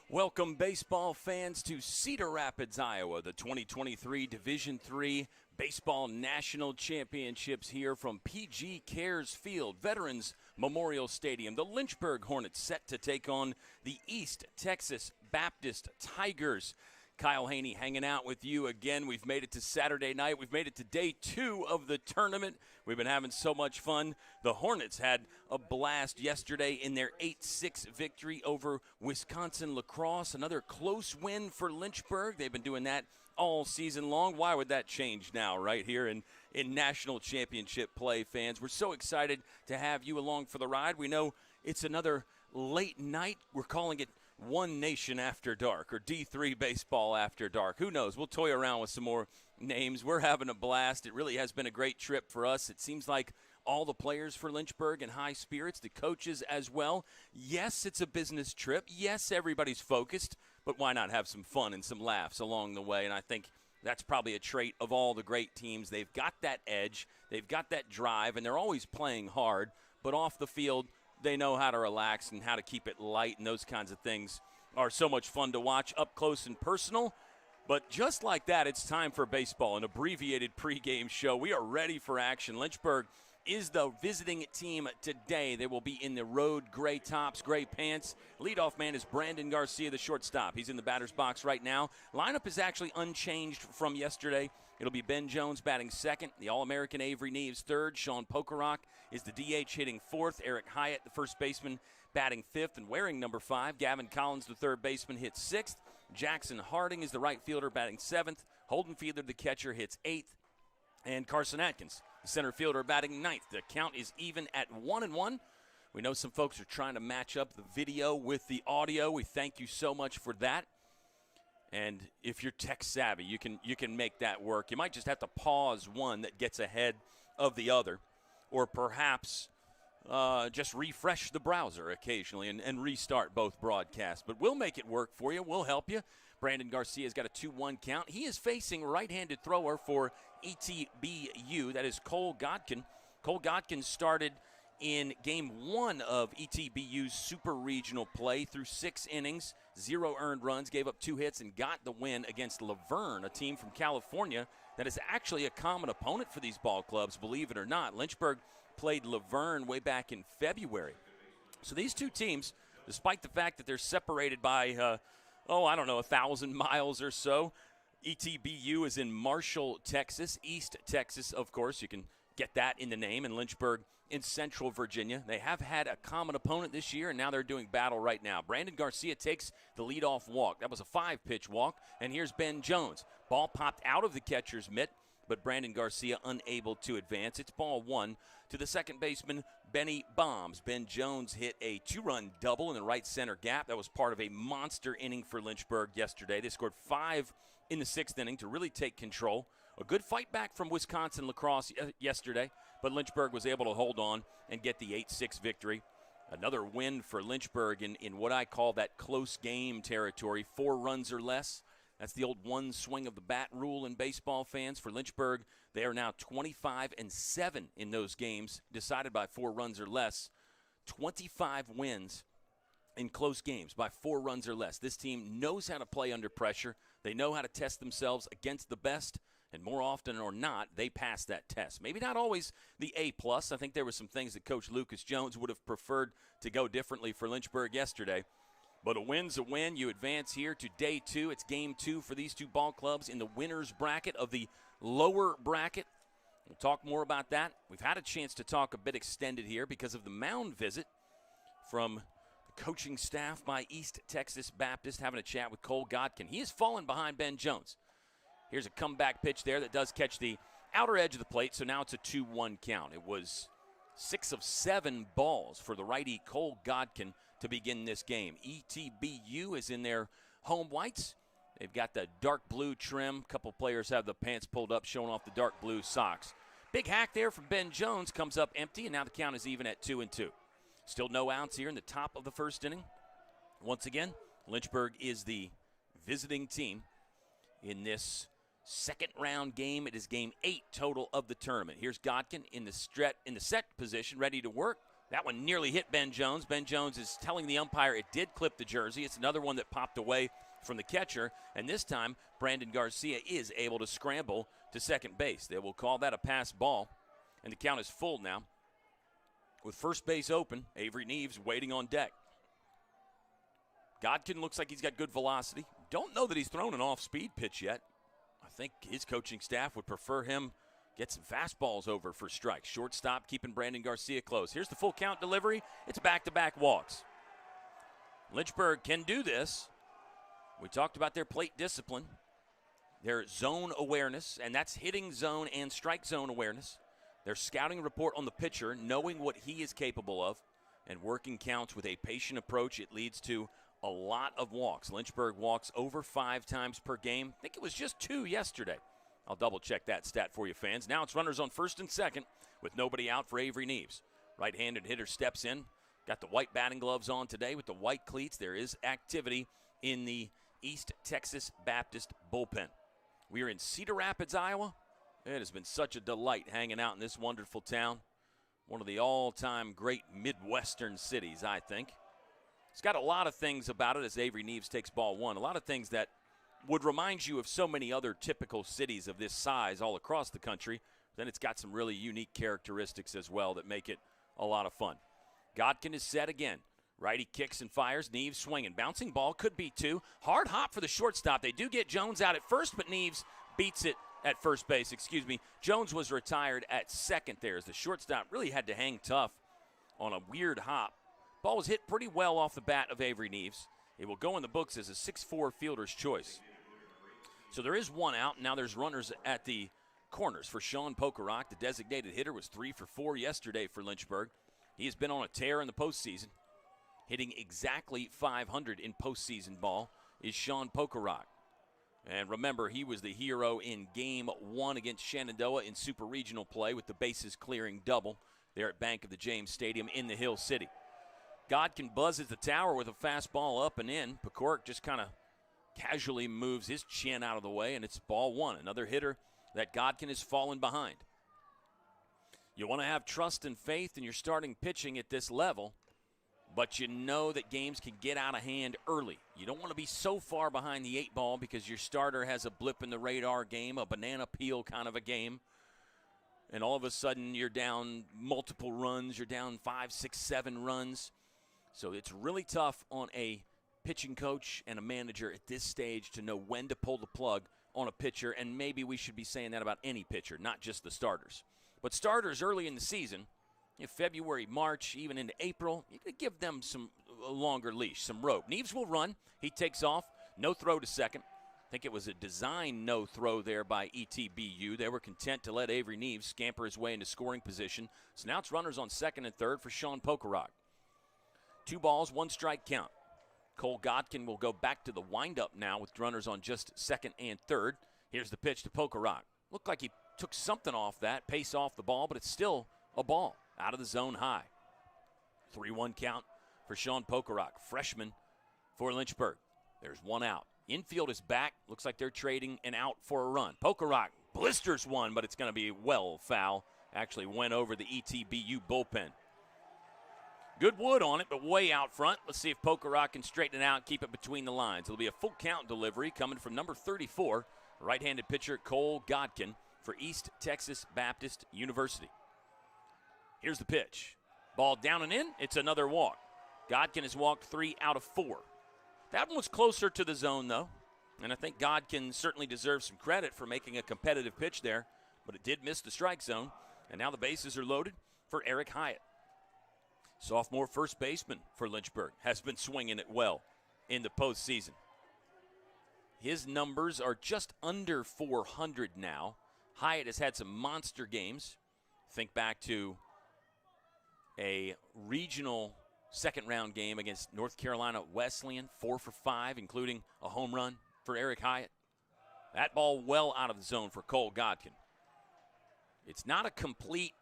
Welcome, baseball fans, to Cedar Rapids, Iowa, the 2023 Division III Baseball National Championships here from PG Cares Field, Veterans Memorial Stadium. The Lynchburg Hornets set to take on the East Texas Baptist Tigers. Kyle Haney hanging out with you again. We've made it to Saturday night. We've made it to day 2 of the tournament. We've been having so much fun. The Hornets had a blast yesterday in their 8-6 victory over Wisconsin Lacrosse. Another close win for Lynchburg. They've been doing that all season long. Why would that change now right here in national championship play, fans? We're so excited to have you along for the ride. We know it's another late night. We're calling it One Nation After Dark, or D3 Baseball After Dark. Who knows? We'll toy around with some more names. We're having a blast. It really has been a great trip for us. It seems like all the players for Lynchburg in high spirits, the coaches as well. Yes, it's a business trip. Yes, everybody's focused, but why not have some fun and some laughs along the way? And I think that's probably a trait of all the great teams. They've got that edge, they've got that drive, and they're always playing hard, but off the field, they know how to relax and how to keep it light, and those kinds of things are so much fun to watch up close and personal. But just like that, it's time for baseball, an abbreviated pregame show. We are ready for action. Lynchburg is the visiting team today. They will be in the road gray tops, gray pants. Leadoff man is Brandon Garcia, the shortstop. He's in the batter's box right now. Lineup is actually unchanged from yesterday. It'll be Ben Jones batting second, the All-American Avery Neves third, Sean Pokerock is the DH hitting fourth, Eric Hyatt, the first baseman, batting fifth, and wearing number 5. Gavin Collins, the third baseman, hits sixth. Jackson Harding is the right fielder, batting seventh. Holden Fiedler, the catcher, hits eighth. And Carson Atkins, the center fielder, batting ninth. The count is even at 1-1. We know some folks are trying to match up the video with the audio. We thank you so much for that. And if you're tech savvy, you can make that work. You might just have to pause one that gets ahead of the other, or perhaps just refresh the browser occasionally and restart both broadcasts. But we'll make it work for you. We'll help you. Brandon Garcia's got a 2-1 count. He is facing right-handed thrower for ETBU. That is Cole Godkin. Cole Godkin started in Game 1 of ETBU's Super Regional play through 6 innings, 0 earned runs, gave up 2 hits, and got the win against Laverne, a team from California that is actually a common opponent for these ball clubs, believe it or not. Lynchburg played Laverne way back in February. So these two teams, despite the fact that they're separated by, 1,000 miles or so, ETBU is in Marshall, Texas. East Texas, of course, you can get that in the name, and Lynchburg in Central Virginia. They have had a common opponent this year, and now they're doing battle right now. Brandon Garcia takes the leadoff walk. That was a 5-pitch walk, and here's Ben Jones. Ball popped out of the catcher's mitt, but Brandon Garcia unable to advance. It's ball 1 to the second baseman, Benny Bombs. Ben Jones hit a 2-run double in the right center gap. That was part of a monster inning for Lynchburg yesterday. They scored 5 in the 6th inning to really take control. A good fight back from Wisconsin Lacrosse yesterday, but Lynchburg was able to hold on and get the 8-6 victory. Another win for Lynchburg in what I call that close game territory, 4 runs or less. That's the old one swing of the bat rule in baseball, fans. For Lynchburg, they are now 25-7 in those games, decided by 4 runs or less. 25 wins in close games by 4 runs or less. This team knows how to play under pressure. They know how to test themselves against the best, and more often or not, they pass that test. Maybe not always the A+. I think there were some things that Coach Lucas Jones would have preferred to go differently for Lynchburg yesterday. But a win's a win. You advance here to day 2. It's game 2 for these two ball clubs in the winner's bracket of the lower bracket. We'll talk more about that. We've had a chance to talk a bit extended here because of the mound visit from the coaching staff by East Texas Baptist, having a chat with Cole Godkin. He has fallen behind Ben Jones. Here's a comeback pitch there that does catch the outer edge of the plate, so now it's a 2-1 count. It was 6 of 7 balls for the righty Cole Godkin to begin this game. ETBU is in their home whites. They've got the dark blue trim. A couple players have the pants pulled up, showing off the dark blue socks. Big hack there from Ben Jones, comes up empty, and now the count is even at 2-2. Still no outs here in the top of the first inning. Once again, Lynchburg is the visiting team in this second round game. It is game 8 total of the tournament. Here's Godkin in the set position, ready to work. That one nearly hit Ben Jones. Ben Jones is telling the umpire it did clip the jersey. It's another one that popped away from the catcher, and this time Brandon Garcia is able to scramble to second base. They will call that a pass ball, and the count is full now. With first base open, Avery Neves waiting on deck. Godkin looks like he's got good velocity. Don't know that he's thrown an off-speed pitch yet. I think his coaching staff would prefer him get some fastballs over for strikes. Shortstop keeping Brandon Garcia close. Here's the full count delivery. It's back-to-back walks. Lynchburg can do this. We talked about their plate discipline, their zone awareness, and that's hitting zone and strike zone awareness. Their scouting report on the pitcher, knowing what he is capable of, and working counts with a patient approach. It leads to a lot of walks. Lynchburg walks over 5 times per game. I think it was just 2 yesterday. I'll double-check that stat for you, fans. Now it's runners on first and second with nobody out for Avery Neves. Right-handed hitter steps in. Got the white batting gloves on today with the white cleats. There is activity in the East Texas Baptist bullpen. We are in Cedar Rapids, Iowa. It has been such a delight hanging out in this wonderful town. One of the all-time great Midwestern cities, I think. It's got a lot of things about it as Avery Neves takes ball 1. A lot of things that would remind you of so many other typical cities of this size all across the country. Then it's got some really unique characteristics as well that make it a lot of fun. Godkin is set again. Righty kicks and fires. Neves swinging. Bouncing ball, could be 2. Hard hop for the shortstop. They do get Jones out at first, but Neves beats it at first base. Jones was retired at second there as the shortstop really had to hang tough on a weird hop. Ball was hit pretty well off the bat of Avery Neves. It will go in the books as a 6'4 fielder's choice. So there is 1 out, and now there's runners at the corners for Sean Pokerock. The designated hitter was 3 for 4 yesterday for Lynchburg. He has been on a tear in the postseason. Hitting exactly 500 in postseason ball is Sean Pokerock. And remember, he was the hero in Game 1 against Shenandoah in Super Regional play with the bases clearing double there at Bank of the James Stadium in the Hill City. Godkin buzzes the tower with a fastball up and in. Pokerock just kind of casually moves his chin out of the way, and it's ball 1. Another hitter that Godkin has fallen behind. You want to have trust and faith in your starting pitching at this level, but you know that games can get out of hand early. You don't want to be so far behind the 8 ball because your starter has a blip in the radar game, a banana peel kind of a game, and all of a sudden you're down multiple runs. You're down 5, 6, 7 runs. So it's really tough on a pitching coach and a manager at this stage to know when to pull the plug on a pitcher, and maybe we should be saying that about any pitcher, not just the starters. But starters early in the season, in February, March, even into April, you can give them a longer leash, some rope. Neves will run. He takes off. No throw to second. I think it was a design no throw there by ETBU. They were content to let Avery Neves scamper his way into scoring position. So now it's runners on second and third for Sean Pokerock. 2 balls, 1 strike count. Cole Godkin will go back to the windup now with runners on just second and third. Here's the pitch to Pokerock. Looked like he took something off that, pace off the ball, but it's still a ball out of the zone high. 3-1 count for Sean Pokerock, freshman for Lynchburg. There's 1 out. Infield is back. Looks like they're trading an out for a run. Pokerock blisters 1, but it's going to be well foul. Actually went over the ETBU bullpen. Good wood on it, but way out front. Let's see if Pokerock can straighten it out and keep it between the lines. It'll be a full count delivery coming from number 34, right-handed pitcher Cole Godkin for East Texas Baptist University. Here's the pitch. Ball down and in. It's another walk. Godkin has walked 3 out of 4. That one was closer to the zone, though, and I think Godkin certainly deserves some credit for making a competitive pitch there, but it did miss the strike zone, and now the bases are loaded for Eric Hyatt. Sophomore first baseman for Lynchburg has been swinging it well in the postseason. His numbers are just under 400 now. Hyatt has had some monster games. Think back to a regional second-round game against North Carolina Wesleyan, 4 for 5, including a home run for Eric Hyatt. That ball well out of the zone for Cole Godkin. It's not a complete,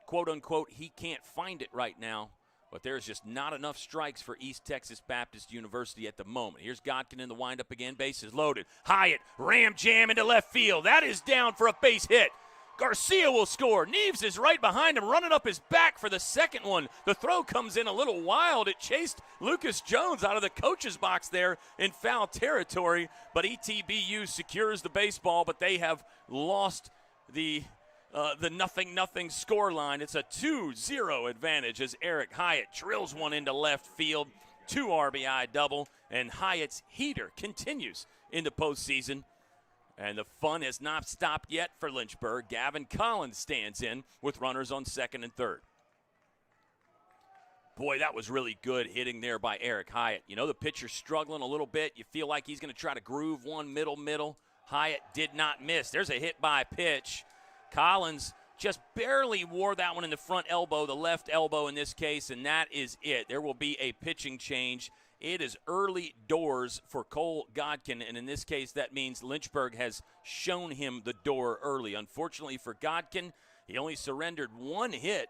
quote-unquote, he can't find it right now, but there's just not enough strikes for East Texas Baptist University at the moment. Here's Godkin in the windup again, bases loaded. Hyatt, ram jam into left field. That is down for a base hit. Garcia will score. Neves is right behind him, running up his back for the second one. The throw comes in a little wild. It chased Lucas Jones out of the coach's box there in foul territory, but ETBU secures the baseball, but they have lost the 0-0 score line. It's a 2-0 advantage as Eric Hyatt drills one into left field. 2 RBI double, and Hyatt's heater continues into postseason. And the fun has not stopped yet for Lynchburg. Gavin Collins stands in with runners on second and third. Boy, that was really good hitting there by Eric Hyatt. You know, the pitcher's struggling a little bit. You feel like he's going to try to groove one middle. Hyatt did not miss. There's a hit by pitch. Collins just barely wore that one in the front elbow, the left elbow in this case, and that is it. There will be a pitching change. It is early doors for Cole Godkin, and in this case, that means Lynchburg has shown him the door early. Unfortunately for Godkin, he only surrendered 1 hit,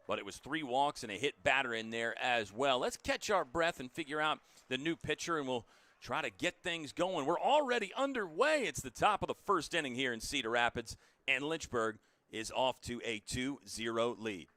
but it was 3 walks and a hit batter in there as well. Let's catch our breath and figure out the new pitcher, and we'll try to get things going. We're already underway. It's the top of the first inning here in Cedar Rapids, and Lynchburg is off to a 2-0 lead.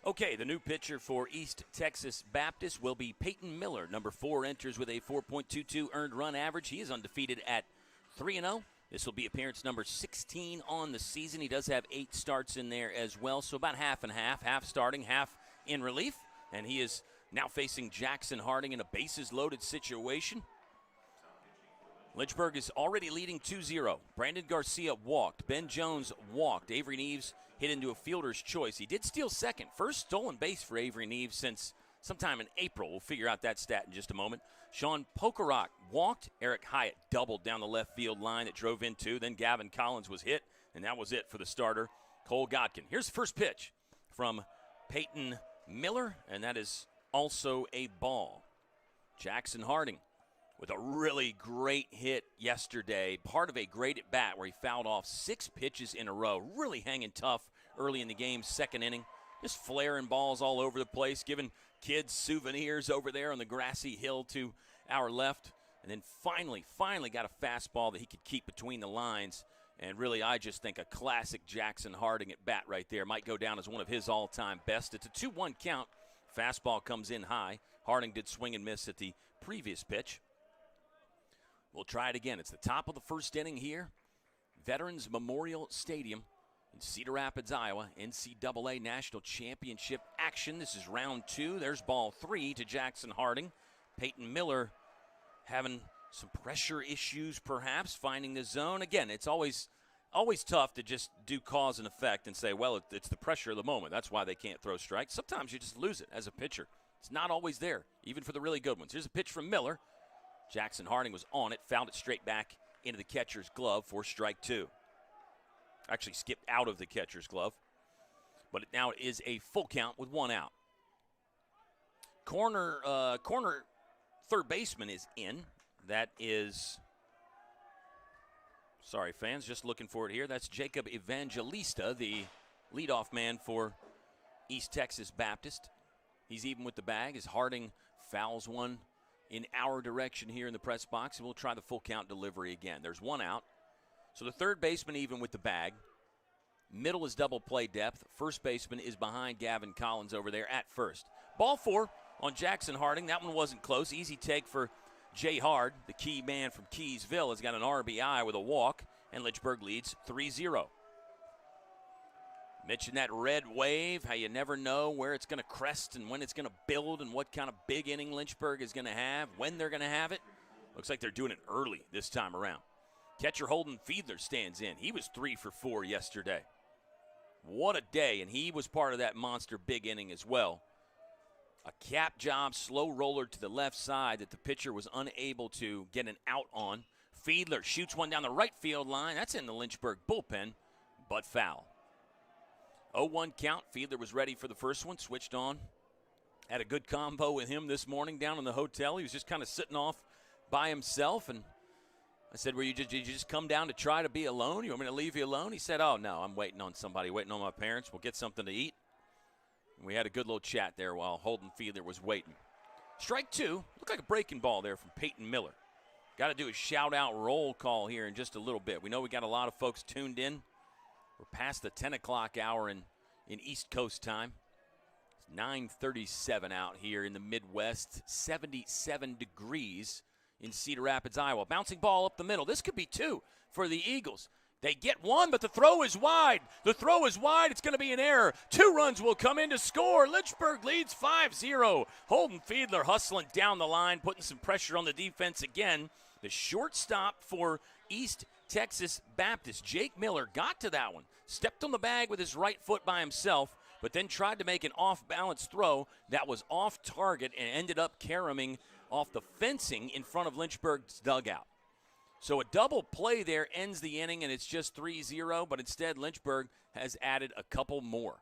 Okay, the new pitcher for East Texas Baptist will be Peyton Miller. Number 4 enters with a 4.22 earned run average. He is undefeated at 3-0. This will be appearance number 16 on the season. He does have 8 starts in there as well, so about half and half starting, half in relief. And he is now facing Jackson Harding in a bases-loaded situation. Lynchburg is already leading 2-0. Brandon Garcia walked. Ben Jones walked. Avery Neves hit into a fielder's choice. He did steal second. First stolen base for Avery Neves since sometime in April. We'll figure out that stat in just a moment. Sean Pokerock walked. Eric Hyatt doubled down the left field line that drove in 2. Then Gavin Collins was hit, and that was it for the starter, Cole Godkin. Here's the first pitch from Peyton Miller, and that is also a ball. Jackson Harding with a really great hit yesterday, part of a great at-bat where he fouled off 6 pitches in a row, really hanging tough early in the game, second inning, just flaring balls all over the place, giving kids souvenirs over there on the grassy hill to our left, and then finally got a fastball that he could keep between the lines, and really I just think a classic Jackson Harding at bat right there. Might go down as one of his all-time best. It's a 2-1 count. Fastball comes in high. Harding did swing and miss at the previous pitch. We'll try it again. It's the top of the first inning here. Veterans Memorial Stadium in Cedar Rapids, Iowa. NCAA National Championship action. This is round 2. There's ball 3 to Jackson Harding. Peyton Miller having some pressure issues perhaps, finding the zone. Again, it's always tough to just do cause and effect and say, well, it's the pressure of the moment. That's why they can't throw strikes. Sometimes you just lose it as a pitcher. It's not always there, even for the really good ones. Here's a pitch from Miller. Jackson Harding was on it, fouled it straight back into the catcher's glove for strike 2. Actually skipped out of the catcher's glove. But now it is a full count with 1 out. Corner third baseman is in. That is, sorry fans, just looking for it here. That's Jacob Evangelista, the leadoff man for East Texas Baptist. He's even with the bag as Harding fouls one in our direction here in the press box, and we'll try the full count delivery again. There's 1 out. So the third baseman even with the bag. Middle is double play depth. First baseman is behind Gavin Collins over there at first. Ball 4 on Jackson Harding. That one wasn't close. Easy take for Jay Hard. The key man from Keysville has got an RBI with a walk, and Lynchburg leads 3-0. Mentioned that red wave, how you never know where it's going to crest and when it's going to build and what kind of big inning Lynchburg is going to have, when they're going to have it. Looks like they're doing it early this time around. Catcher Holden Fiedler stands in. He was 3 for 4 yesterday. What a day, and he was part of that monster big inning as well. A cap job, slow roller to the left side that the pitcher was unable to get an out on. Fiedler shoots one down the right field line. That's in the Lynchburg bullpen, but foul. 0-1 count. Fiedler was ready for the first one, switched on. Had a good combo with him this morning down in the hotel. He was just kind of sitting off by himself, and I said, did you just come down to try to be alone? You want me to leave you alone? He said, oh, no, I'm waiting on somebody, waiting on my parents. We'll get something to eat. And we had a good little chat there while Holden Fiedler was waiting. Strike two. Looked like a breaking ball there from Peyton Miller. Got to do a shout-out roll call here in just a little bit. We know we got a lot of folks tuned in. We're past the 10 o'clock hour in East Coast time. It's 9:37 out here in the Midwest, 77 degrees in Cedar Rapids, Iowa. Bouncing ball up the middle. This could be two for the Eagles. They get one, but the throw is wide. The throw is wide. It's going to be an error. 2 runs will come in to score. Lynchburg leads 5-0. Holden Fiedler hustling down the line, putting some pressure on the defense again. The shortstop for East Texas Baptist, Jake Miller, got to that one. Stepped on the bag with his right foot by himself, but then tried to make an off-balance throw that was off target and ended up caroming off the fencing in front of Lynchburg's dugout. So a double play there ends the inning, and it's just 3-0, but instead Lynchburg has added a couple more.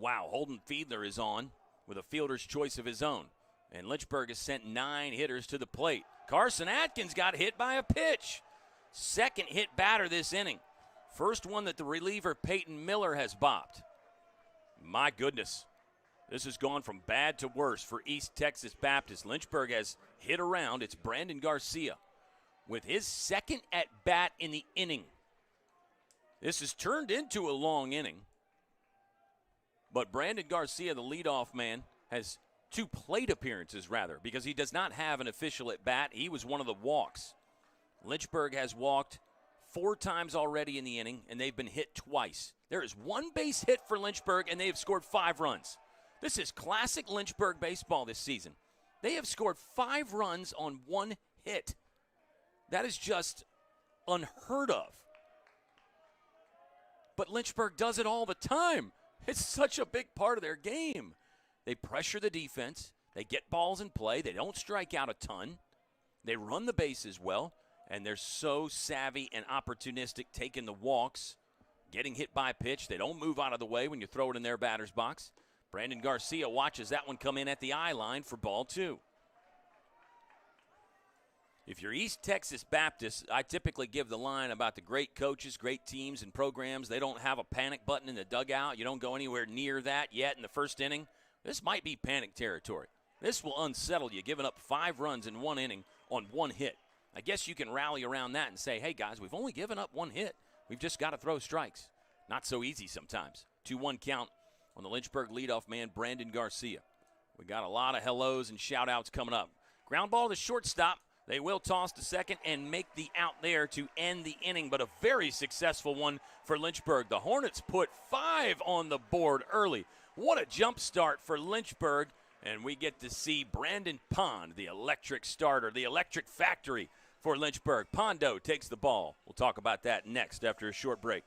Wow, Holden Fiedler is on with a fielder's choice of his own, and Lynchburg has sent 9 hitters to the plate. Carson Atkins got hit by a pitch. Second hit batter this inning. First one that the reliever Peyton Miller has bopped. My goodness. This has gone from bad to worse for East Texas Baptist. Lynchburg has hit around. It's Brandon Garcia with his second at-bat in the inning. This has turned into a long inning. But Brandon Garcia, the leadoff man, has 2 plate appearances, rather, because he does not have an official at-bat. He was one of the walks. Lynchburg has walked 4 times already in the inning, and they've been hit twice. There is 1 base hit for Lynchburg, and they have scored 5 runs. This is classic Lynchburg baseball this season. They have scored 5 runs on 1 hit. That is just unheard of. But Lynchburg does it all the time. It's such a big part of their game. They pressure the defense. They get balls in play. They don't strike out a ton. They run the bases well. And they're so savvy and opportunistic taking the walks, getting hit by a pitch. They don't move out of the way when you throw it in their batter's box. Brandon Garcia watches that one come in at the eye line for ball 2. If you're East Texas Baptist, I typically give the line about the great coaches, great teams, and programs. They don't have a panic button in the dugout. You don't go anywhere near that yet in the first inning. This might be panic territory. This will unsettle you, giving up 5 runs in 1 inning on 1 hit. I guess you can rally around that and say, hey, guys, we've only given up 1 hit. We've just got to throw strikes. Not so easy sometimes. 2-1 count on the Lynchburg leadoff man, Brandon Garcia. We got a lot of hellos and shout-outs coming up. Ground ball to shortstop. They will toss to second and make the out there to end the inning, but a very successful one for Lynchburg. The Hornets put 5 on the board early. What a jump start for Lynchburg, and we get to see Brandon Pond, the electric starter, the electric factory for Lynchburg. Pondo takes the ball. We'll talk about that next after a short break.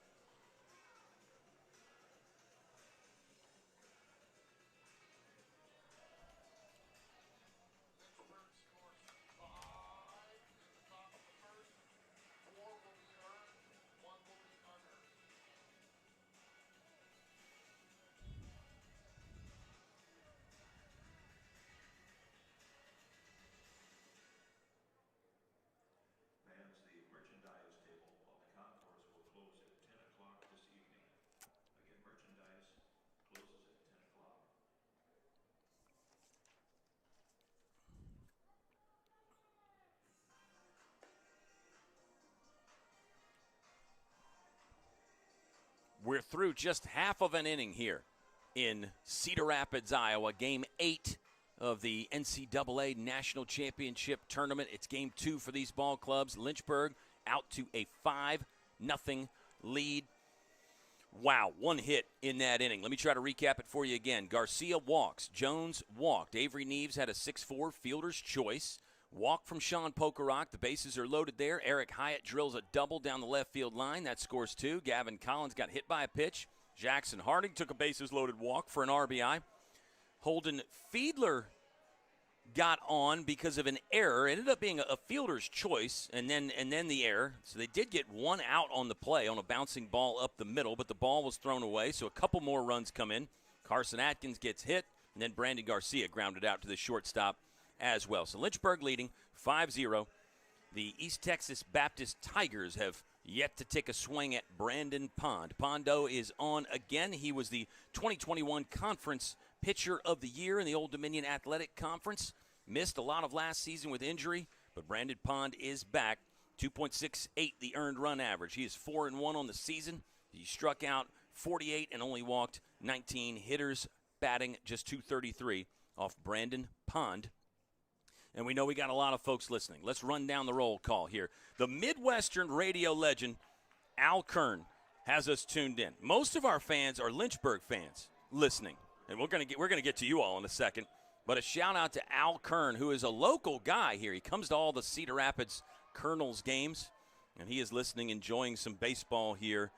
We're through just half of an inning here in Cedar Rapids, Iowa. Game 8 of the NCAA National Championship Tournament. It's game 2 for these ball clubs. Lynchburg out to a 5-0 lead. Wow, one hit in that inning. Let me try to recap it for you again. Garcia walks. Jones walked. Avery Neves had a 6-4 fielder's choice. Walk from Sean Pokerock. The bases are loaded there. Eric Hyatt drills a double down the left field line. That scores 2. Gavin Collins got hit by a pitch. Jackson Harding took a bases-loaded walk for an RBI. Holden Fiedler got on because of an error. It ended up being a fielder's choice and then the error. So they did get one out on the play on a bouncing ball up the middle, but the ball was thrown away, so a couple more runs come in. Carson Atkins gets hit, and then Brandon Garcia grounded out to the shortstop as well. So Lynchburg leading 5-0. The East Texas Baptist Tigers have yet to take a swing at Brandon Pond. Pondo is on again. He was the 2021 Conference Pitcher of the Year in the Old Dominion Athletic Conference. Missed a lot of last season with injury, but Brandon Pond is back. 2.68 the earned run average. He is 4-1 on the season. He struck out 48 and only walked 19 hitters, batting just .233 off Brandon Pond. And we know we got a lot of folks listening. Let's run down the roll call here. The Midwestern radio legend, Al Kern, has us tuned in. Most of our fans are Lynchburg fans listening. And we're gonna get to you all in a second. But a shout-out to Al Kern, who is a local guy here. He comes to all the Cedar Rapids Colonels games, and he is listening, enjoying some baseball here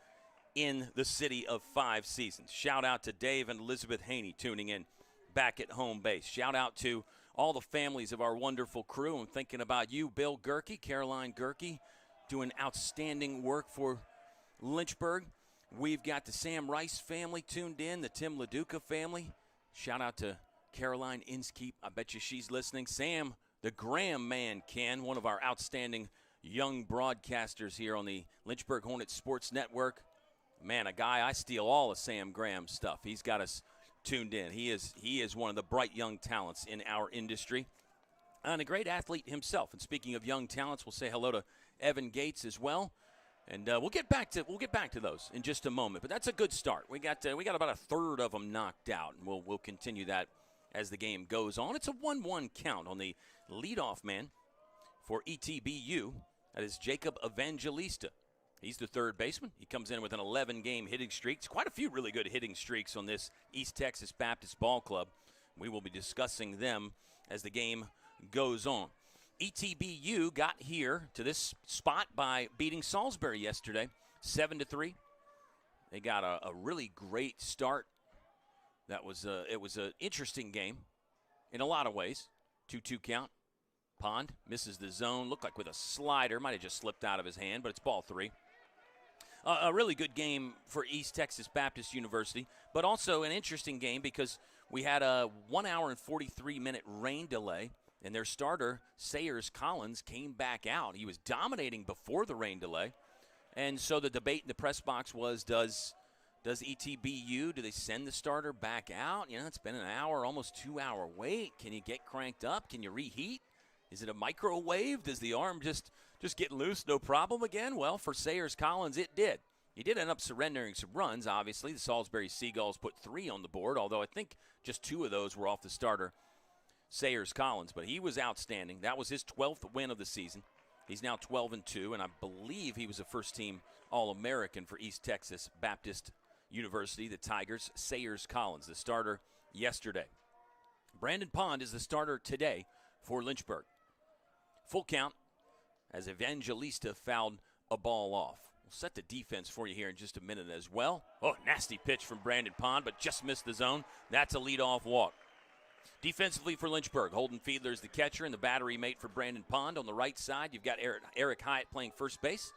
in the city of 5 seasons. Shout-out to Dave and Elizabeth Haney tuning in back at home base. Shout-out to all the families of our wonderful crew. I'm thinking about you, Bill Gerke, Caroline Gerke, doing outstanding work for Lynchburg. We've got the Sam Rice family tuned in, the Tim LaDuca family. Shout-out to Caroline Inskeep. I bet you she's listening. Sam, the Graham man, Ken, one of our outstanding young broadcasters here on the Lynchburg Hornets Sports Network. Man, a guy, I steal all of Sam Graham's stuff. He's got us tuned in. He is one of the bright young talents in our industry and a great athlete himself. And speaking of young talents, we'll say hello to Evan Gates as well. And we'll get back to those in just a moment. But that's a good start. We got about a third of them knocked out, and we'll continue that as the game goes on. It's a 1-1 count on the leadoff man for ETBU. That is Jacob Evangelista. He's the third baseman. He comes in with an 11-game hitting streak. It's quite a few really good hitting streaks on this East Texas Baptist Ball Club. We will be discussing them as the game goes on. ETBU got here to this spot by beating Salisbury yesterday, 7-3. They got a really great start. It was an interesting game in a lot of ways. 2-2 count. Pond misses the zone. Looked like with a slider. Might have just slipped out of his hand, but it's ball 3. A really good game for East Texas Baptist University, but also an interesting game because we had a 1 hour and 43-minute rain delay, and their starter, Sayers Collins, came back out. He was dominating before the rain delay, and so the debate in the press box was, does ETBU, do they send the starter back out? You know, it's been an hour, almost 2-hour wait. Can you get cranked up? Can you reheat? Is it a microwave? Does the arm just get loose, no problem again? Well, for Sayers Collins, it did. He did end up surrendering some runs, obviously. The Salisbury Seagulls put 3 on the board, although I think just 2 of those were off the starter, Sayers Collins. But he was outstanding. That was his 12th win of the season. He's now 12-2, and I believe he was a first-team All-American for East Texas Baptist University, the Tigers. Sayers Collins, the starter yesterday. Brandon Pond is the starter today for Lynchburg. Full count as Evangelista fouled a ball off. We'll set the defense for you here in just a minute as well. Oh, nasty pitch from Brandon Pond, but just missed the zone. That's a leadoff walk. Defensively for Lynchburg, Holden Fiedler is the catcher and the battery mate for Brandon Pond. On the right side, you've got Eric Hyatt playing first base.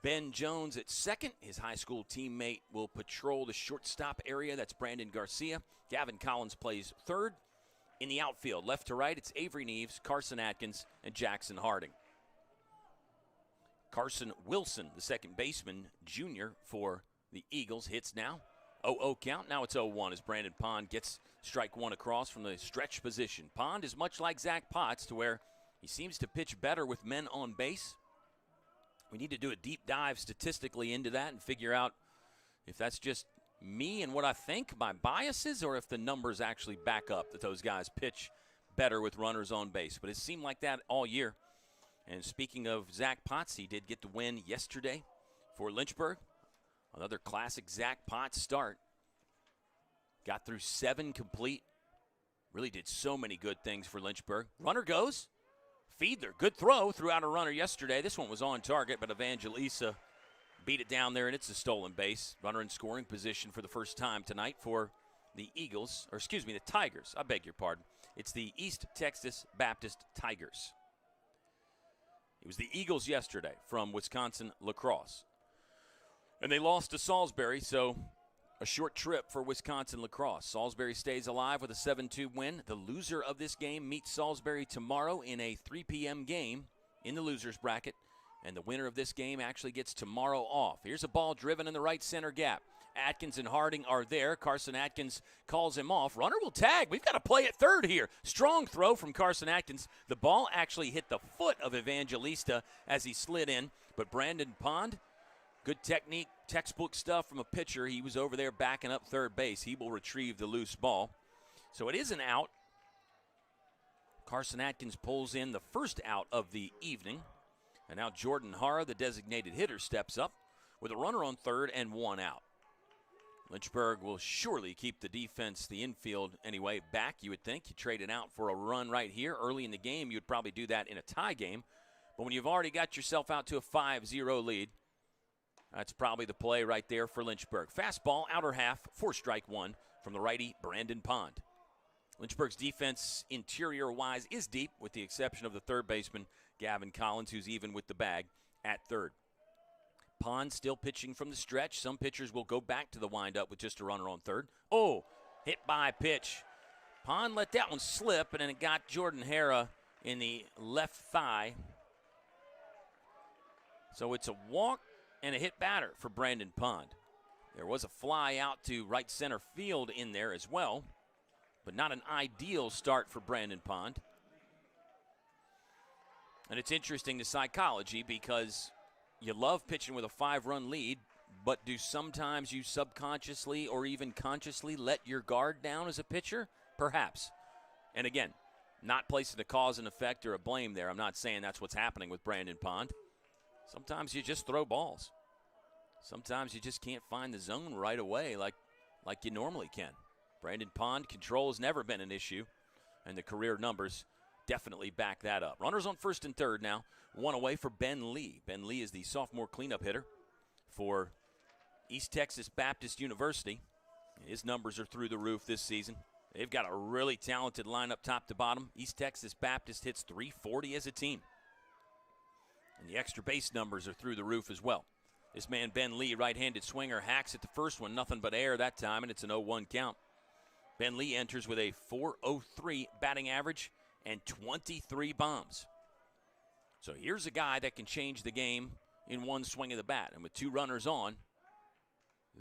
Ben Jones at second. His high school teammate will patrol the shortstop area. That's Brandon Garcia. Gavin Collins plays third. In the outfield, left to right, it's Avery Neves, Carson Atkins, and Jackson Harding. Carson Wilson, the second baseman, junior for the Eagles, hits now. 0-0 count. Now it's 0-1 as Brandon Pond gets strike 1 across from the stretch position. Pond is much like Zach Potts to where he seems to pitch better with men on base. We need to do a deep dive statistically into that and figure out if that's just me and what I think, my biases, or if the numbers actually back up that those guys pitch better with runners on base. But it seemed like that all year. And speaking of Zach Potts, he did get the win yesterday for Lynchburg. Another classic Zach Potts start. Got through 7 complete. Really did so many good things for Lynchburg. Runner goes. Fiedler, good throw. Threw out a runner yesterday. This one was on target, but Evangelista beat it down there, and it's a stolen base. Runner in scoring position for the first time tonight for the Eagles, or excuse me, the Tigers. I beg your pardon. It's the East Texas Baptist Tigers. It was the Eagles yesterday from Wisconsin lacrosse. And they lost to Salisbury, so a short trip for Wisconsin lacrosse. Salisbury stays alive with a 7-2 win. The loser of this game meets Salisbury tomorrow in a 3 p.m. game in the loser's bracket. And the winner of this game actually gets tomorrow off. Here's a ball driven in the right center gap. Atkins and Harding are there. Carson Atkins calls him off. Runner will tag. We've got to play at third here. Strong throw from Carson Atkins. The ball actually hit the foot of Evangelista as he slid in. But Brandon Pond, good technique, textbook stuff from a pitcher. He was over there backing up third base. He will retrieve the loose ball. So it is an out. Carson Atkins pulls in the first out of the evening. And now Jordan Hara, the designated hitter, steps up with a runner on third and 1 out. Lynchburg will surely keep the defense, the infield anyway, back, you would think. You trade it out for a run right here. Early in the game, you'd probably do that in a tie game. But when you've already got yourself out to a 5-0 lead, that's probably the play right there for Lynchburg. Fastball, outer half, 4-strike 1 from the righty Brandon Pond. Lynchburg's defense, interior-wise, is deep, with the exception of the third baseman, Gavin Collins, who's even with the bag at third. Pond still pitching from the stretch. Some pitchers will go back to the windup with just a runner on third. Oh, hit by pitch. Pond let that one slip, and then it got Jordan Hara in the left thigh. So it's a walk and a hit batter for Brandon Pond. There was a fly out to right center field in there as well, but not an ideal start for Brandon Pond. And it's interesting, the psychology, because you love pitching with a 5-run lead, but do sometimes you subconsciously or even consciously let your guard down as a pitcher? Perhaps. And again, not placing a cause and effect or a blame there. I'm not saying that's what's happening with Brandon Pond. Sometimes you just throw balls. Sometimes you just can't find the zone right away like you normally can. Brandon Pond, control has never been an issue, and the career numbers definitely back that up. Runners on first and third now. 1 away for Ben Lee. Ben Lee is the sophomore cleanup hitter for East Texas Baptist University. His numbers are through the roof this season. They've got a really talented lineup top to bottom. East Texas Baptist hits .340 as a team. And the extra base numbers are through the roof as well. This man, Ben Lee, right-handed swinger, hacks at the first one. Nothing but air that time, and it's an 0-1 count. Ben Lee enters with a .403 batting average and 23 bombs. So here's a guy that can change the game in one swing of the bat. And with 2 runners on,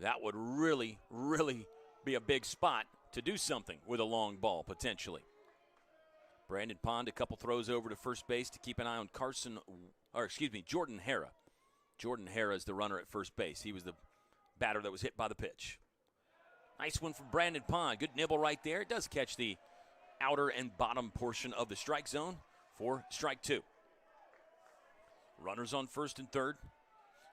that would really, really be a big spot to do something with a long ball, potentially. Brandon Pond, a couple throws over to first base to keep an eye on Jordan Hara. Jordan Hara is the runner at first base. He was the batter that was hit by the pitch. Nice one from Brandon Pond. Good nibble right there. It does catch the outer and bottom portion of the strike zone for strike 2. Runners on first and third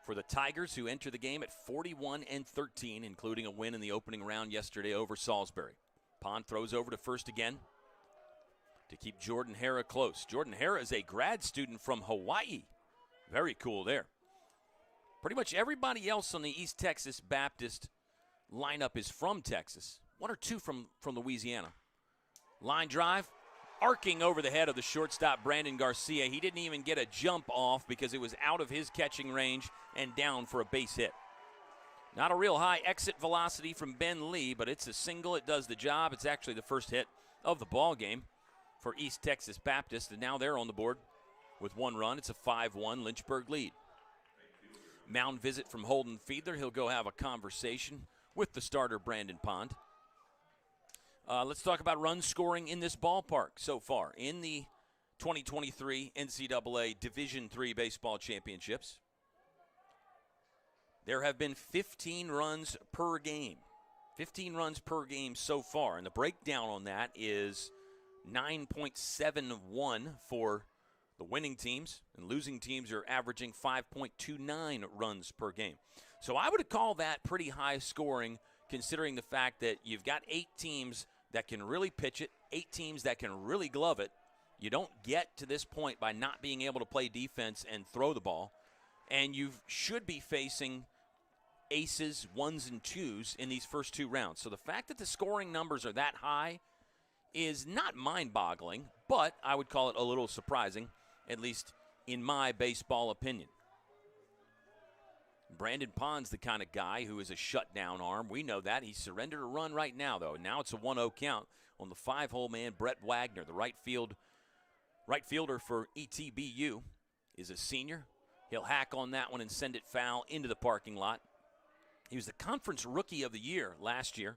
for the Tigers, who enter the game at 41-13, including a win in the opening round yesterday over Salisbury. Pond throws over to first again to keep Jordan Hara close. Jordan Hara is a grad student from Hawaii. Very cool there. Pretty much everybody else on the East Texas Baptist lineup is from Texas. 1 or 2 from Louisiana. Line drive, arcing over the head of the shortstop, Brandon Garcia. He didn't even get a jump off because it was out of his catching range and down for a base hit. Not a real high exit velocity from Ben Lee, but it's a single. It does the job. It's actually the first hit of the ball game for East Texas Baptist, and now they're on the board with 1 run. It's a 5-1 Lynchburg lead. Mound visit from Holden Fiedler. He'll go have a conversation with the starter, Brandon Pond. Let's talk about run scoring in this ballpark so far in the 2023 NCAA Division III Baseball Championships. There have been 15 runs per game 15 runs per game so far, and the breakdown on that is 9.71 for the winning teams, and losing teams are averaging 5.29 runs per game. So I would call that pretty high scoring, considering the fact that you've got 8 teams that can really pitch it, 8 teams that can really glove it. You don't get to this point by not being able to play defense and throw the ball, and you should be facing aces, 1s, and 2s in these first 2 rounds. So the fact that the scoring numbers are that high is not mind-boggling, but I would call it a little surprising, at least in my baseball opinion. Brandon Pond's the kind of guy who is a shutdown arm. We know that. He surrendered a run right now, though. Now it's a 1-0 count on the 5-hole man, Brett Wagner. The right fielder for ETBU is a senior. He'll hack on that one and send it foul into the parking lot. He was the conference rookie of the year last year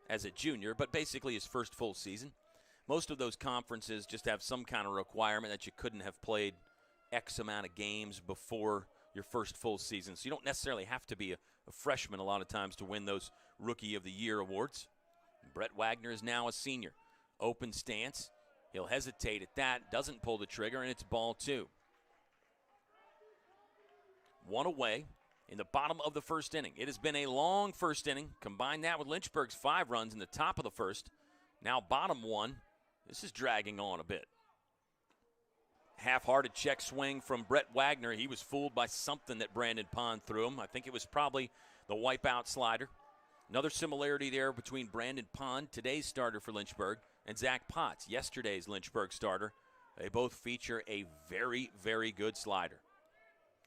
as a junior, but basically his first full season. Most of those conferences just have some kind of requirement that you couldn't have played X amount of games before your first full season. So you don't necessarily have to be a freshman a lot of times to win those Rookie of the Year awards. Brett Wagner is now a senior. Open stance. He'll hesitate at that, doesn't pull the trigger, and it's ball 2. 1 away in the bottom of the first inning. It has been a long first inning. Combine that with Lynchburg's 5 runs in the top of the first. Now bottom 1. This is dragging on a bit. Half-hearted check swing from Brett Wagner. He was fooled by something that Brandon Pond threw him. I think it was probably the wipeout slider. Another similarity there between Brandon Pond, today's starter for Lynchburg, and Zach Potts, yesterday's Lynchburg starter. They both feature a very, very good slider.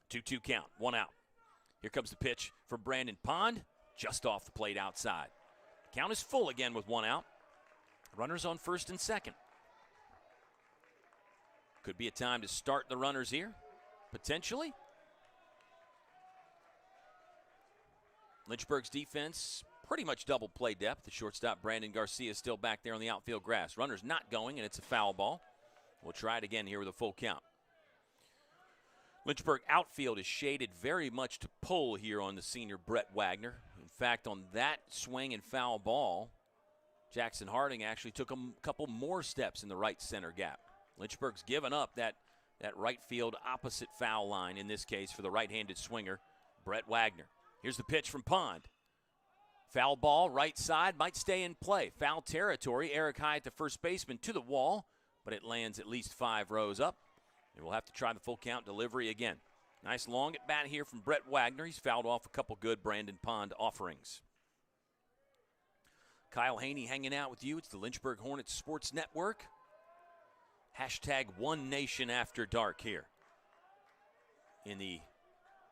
2-2 count, 1 out. Here comes the pitch from Brandon Pond, just off the plate outside. Count is full again with 1 out. Runners on first and second. Could be a time to start the runners here, potentially. Lynchburg's defense, pretty much double play depth. The shortstop, Brandon Garcia, is still back there on the outfield grass. Runner's not going, and it's a foul ball. We'll try it again here with a full count. Lynchburg outfield is shaded very much to pull here on the senior Brett Wagner. In fact, on that swing and foul ball, Jackson Harding actually took a couple more steps in the right center gap. Lynchburg's given up that right field opposite foul line, in this case for the right-handed swinger, Brett Wagner. Here's the pitch from Pond. Foul ball, right side, might stay in play. Foul territory, Eric Hyatt, the first baseman, to the wall, but it lands at least 5 rows up. And we'll have to try the full count delivery again. Nice long at bat here from Brett Wagner. He's fouled off a couple good Brandon Pond offerings. Kyle Haney hanging out with you. It's the Lynchburg Hornets Sports Network. Hashtag One Nation After Dark here in the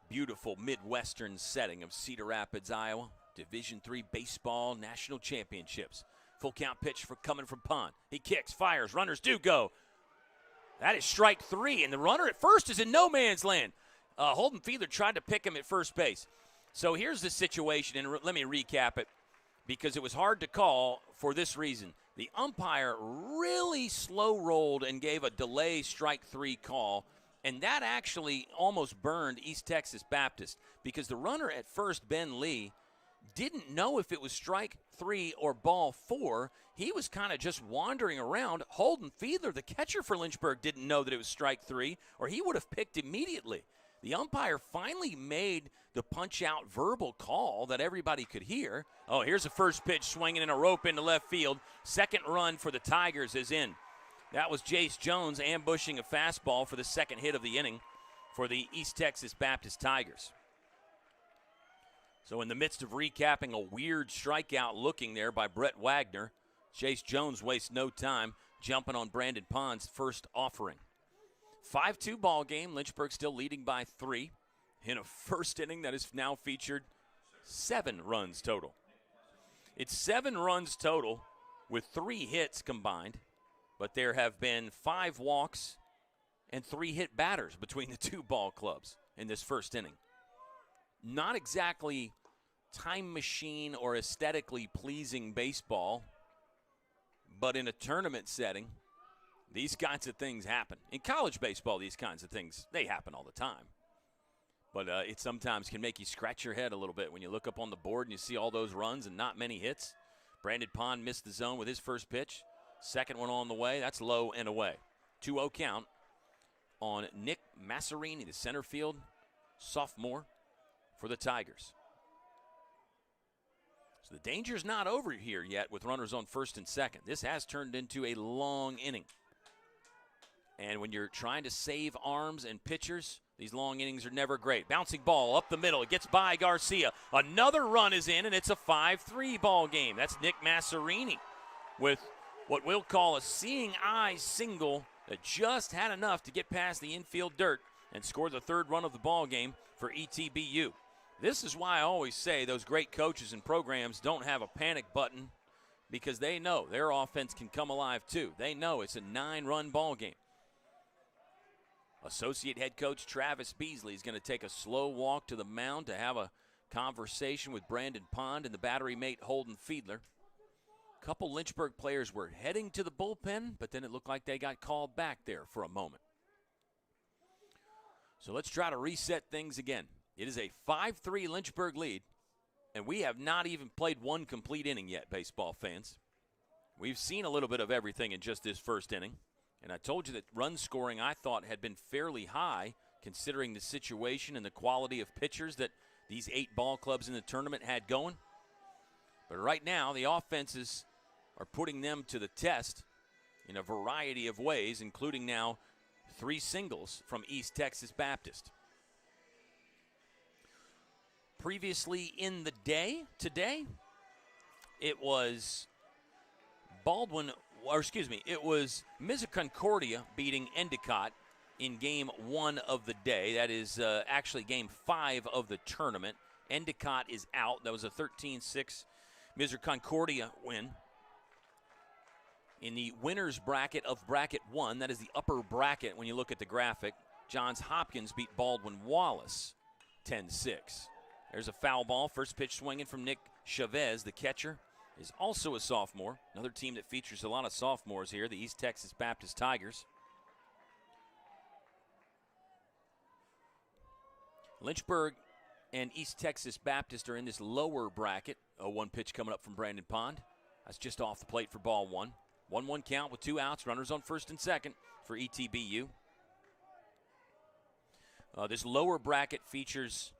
beautiful Midwestern setting of Cedar Rapids, Iowa. Division III Baseball National Championships. Full count pitch coming from Pond. He kicks, fires, runners do go. That is strike 3, and the runner at first is in no man's land. Holden Fiedler tried to pick him at first base. So here's the situation, and let me recap it, because it was hard to call for this reason. The umpire really slow-rolled and gave a delay strike 3 call, and that actually almost burned East Texas Baptist, because the runner at first, Ben Lee, didn't know if it was strike 3 or ball 4. He was kind of just wandering around. Holden Fiedler, the catcher for Lynchburg, didn't know that it was strike 3, or he would have picked immediately. The umpire finally made the punch-out verbal call that everybody could hear. Oh, here's the first pitch swinging in a rope into left field. Second run for the Tigers is in. That was Jace Jones ambushing a fastball for the second hit of the inning for the East Texas Baptist Tigers. So in the midst of recapping a weird strikeout looking there by Brett Wagner, Jace Jones wastes no time jumping on Brandon Pond's first offering. 5-2 ball game. Lynchburg still leading by 3 in a first inning that has now featured 7 runs total. It's 7 runs total with 3 hits combined, but there have been 5 walks and 3 hit batters between the 2 ball clubs in this first inning. Not exactly time machine or aesthetically pleasing baseball, but in a tournament setting, these kinds of things happen. In college baseball, these kinds of things, they happen all the time. But it sometimes can make you scratch your head a little bit when you look up on the board and you see all those runs and not many hits. Brandon Pond missed the zone with his first pitch. Second one on the way. That's low and away. 2-0 count on Nick Masserini, the center field sophomore for the Tigers. So the danger's not over here yet with runners on first and second. This has turned into a long inning. And when you're trying to save arms and pitchers, these long innings are never great. Bouncing ball up the middle. It gets by Garcia. Another run is in, and it's a 5-3 ball game. That's Nick Masserini with what we'll call a seeing eye single that just had enough to get past the infield dirt and score the third run of the ball game for ETBU. This is why I always say those great coaches and programs don't have a panic button, because they know their offense can come alive too. They know it's a 9-run ball game. Associate head coach Travis Beasley is going to take a slow walk to the mound to have a conversation with Brandon Pond and the battery mate Holden Fiedler. A couple Lynchburg players were heading to the bullpen, but then it looked like they got called back there for a moment. So let's try to reset things again. It is a 5-3 Lynchburg lead, and we have not even played one complete inning yet, baseball fans. We've seen a little bit of everything in just this first inning. And I told you that run scoring, I thought, had been fairly high considering the situation and the quality of pitchers that these 8 ball clubs in the tournament had going. But right now, the offenses are putting them to the test in a variety of ways, including now 3 singles from East Texas Baptist. Previously in the day, today, it was it was Misericordia beating Endicott in game 1 of the day. That is actually game 5 of the tournament. Endicott is out. That was a 13-6 Misericordia win. In the winner's bracket of bracket 1, that is the upper bracket when you look at the graphic, Johns Hopkins beat Baldwin Wallace 10-6. There's a foul ball. First pitch swinging from Nick Chavez, the catcher. Is also a sophomore. Another team that features a lot of sophomores here, the East Texas Baptist Tigers. Lynchburg and East Texas Baptist are in this lower bracket. 0-1 pitch coming up from Brandon Pond. That's just off the plate for ball 1. 1-1 count with 2 outs. Runners on first and second for ETBU. This lower bracket features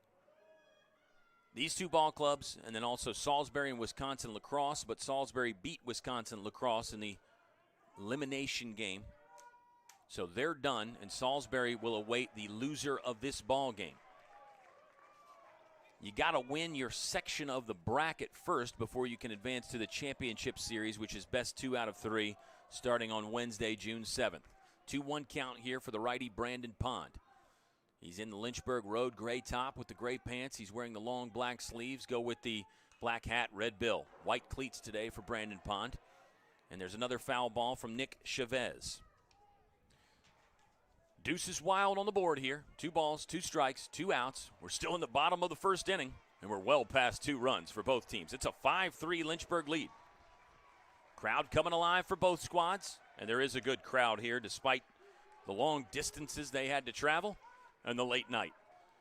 these 2 ball clubs, and then also Salisbury and Wisconsin lacrosse, but Salisbury beat Wisconsin lacrosse in the elimination game. So they're done, and Salisbury will await the loser of this ball game. You got to win your section of the bracket first before you can advance to the championship series, which is best 2 out of 3, starting on Wednesday, June 7th. 2-1 count here for the righty Brandon Pond. He's in the Lynchburg Road gray top with the gray pants. He's wearing the long black sleeves. Go with the black hat, red bill. White cleats today for Brandon Pond. And there's another foul ball from Nick Chavez. Deuce is wild on the board here. 2 balls, 2 strikes, 2 outs. We're still in the bottom of the first inning, and we're well past 2 runs for both teams. It's a 5-3 Lynchburg lead. Crowd coming alive for both squads, and there is a good crowd here despite the long distances they had to travel and the late night.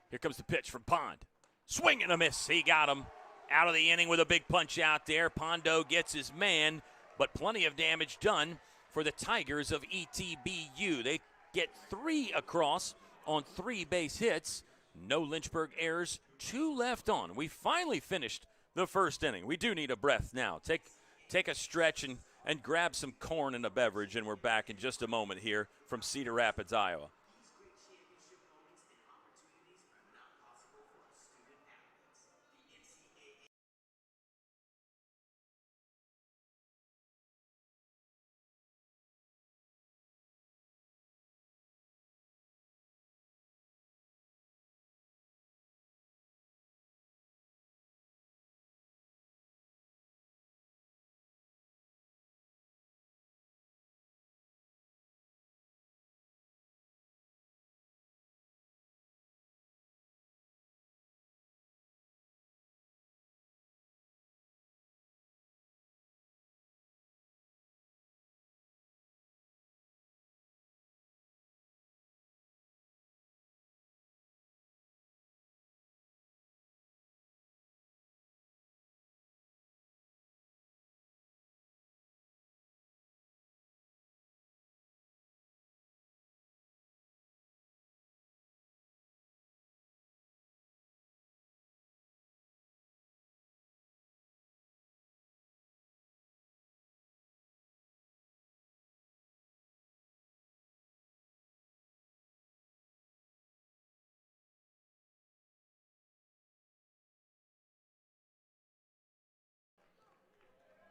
Here comes the pitch from Pond. Swing and a miss. He got him out of the inning with a big punch out there. Pondo gets his man, but plenty of damage done for the Tigers of ETBU. They get 3 across on 3 base hits. No Lynchburg errors, 2 left on. We finally finished the first inning. We do need a breath now. Take a stretch and grab some corn and a beverage, and we're back in just a moment here from Cedar Rapids, Iowa.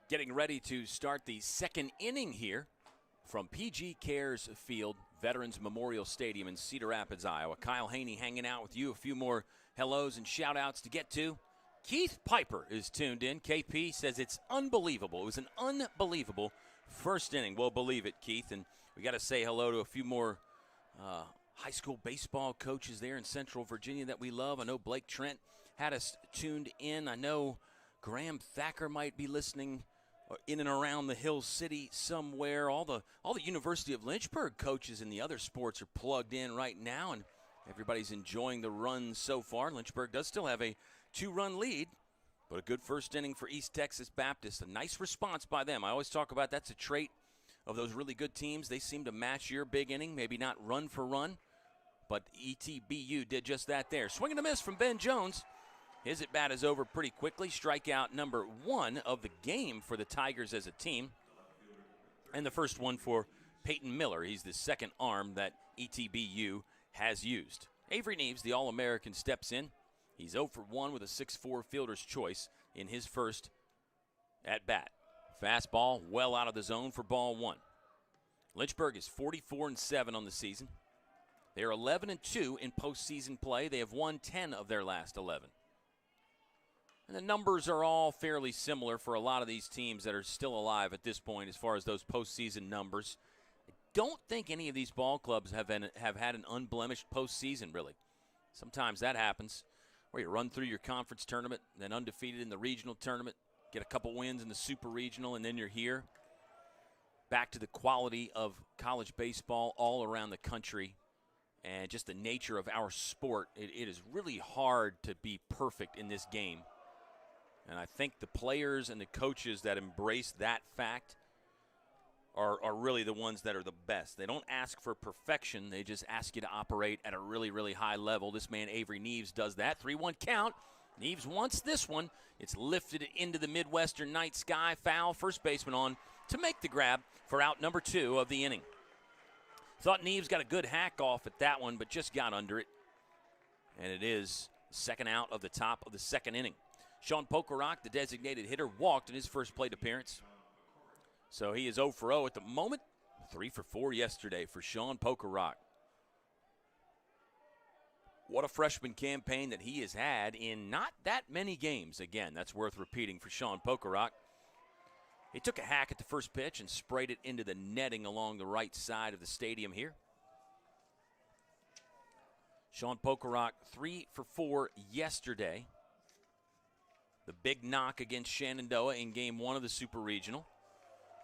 Getting ready to start the second inning here from PG Cares Field, Veterans Memorial Stadium in Cedar Rapids, Iowa. Kyle Haney hanging out with you. A few more hellos and shout-outs to get to. Keith Piper is tuned in. KP says it's unbelievable. It was an unbelievable first inning. We'll believe it, Keith. And we got to say hello to a few more high school baseball coaches there in Central Virginia that we love. I know Blake Trent had us tuned in. I know Graham Thacker might be listening in and around the Hill City somewhere. All the University of Lynchburg coaches in the other sports are plugged in right now, and everybody's enjoying the run so far. Lynchburg does still have a 2-run lead, but a good first inning for East Texas Baptist. A nice response by them. I always talk about that's a trait of those really good teams. They seem to match your big inning, maybe not run for run, but ETBU did just that there. Swing and a miss from Ben Jones. His at-bat is over pretty quickly. Strikeout number 1 of the game for the Tigers as a team. And the first one for Peyton Miller. He's the second arm that ETBU has used. Avery Neves, the All-American, steps in. He's 0 for 1 with a 6-4 fielder's choice in his first at-bat. Fastball well out of the zone for ball 1. Lynchburg is 44-7 on the season. They're 11-2 in postseason play. They have won 10 of their last 11. And the numbers are all fairly similar for a lot of these teams that are still alive at this point as far as those postseason numbers. I don't think any of these ball clubs have had an unblemished postseason, really. Sometimes that happens where you run through your conference tournament, then undefeated in the regional tournament, get a couple wins in the super regional, and then you're here. Back to the quality of college baseball all around the country and just the nature of our sport. It is really hard to be perfect in this game. And I think the players and the coaches that embrace that fact are really the ones that are the best. They don't ask for perfection. They just ask you to operate at a really, really high level. This man, Avery Neves, does that. 3-1 count. Neves wants this one. It's lifted into the Midwestern night sky. Foul. First baseman on to make the grab for out number 2 of the inning. Thought Neves got a good hack off at that one, but just got under it. And it is second out of the top of the second inning. Sean Pokerock, the designated hitter, walked in his first plate appearance. So he is 0 for 0 at the moment. 3 for 4 yesterday for Sean Pokerock. What a freshman campaign that he has had in not that many games. Again, that's worth repeating for Sean Pokerock. He took a hack at the first pitch and sprayed it into the netting along the right side of the stadium here. Sean Pokerock, 3 for 4 yesterday. The big knock against Shenandoah in Game 1 of the Super Regional.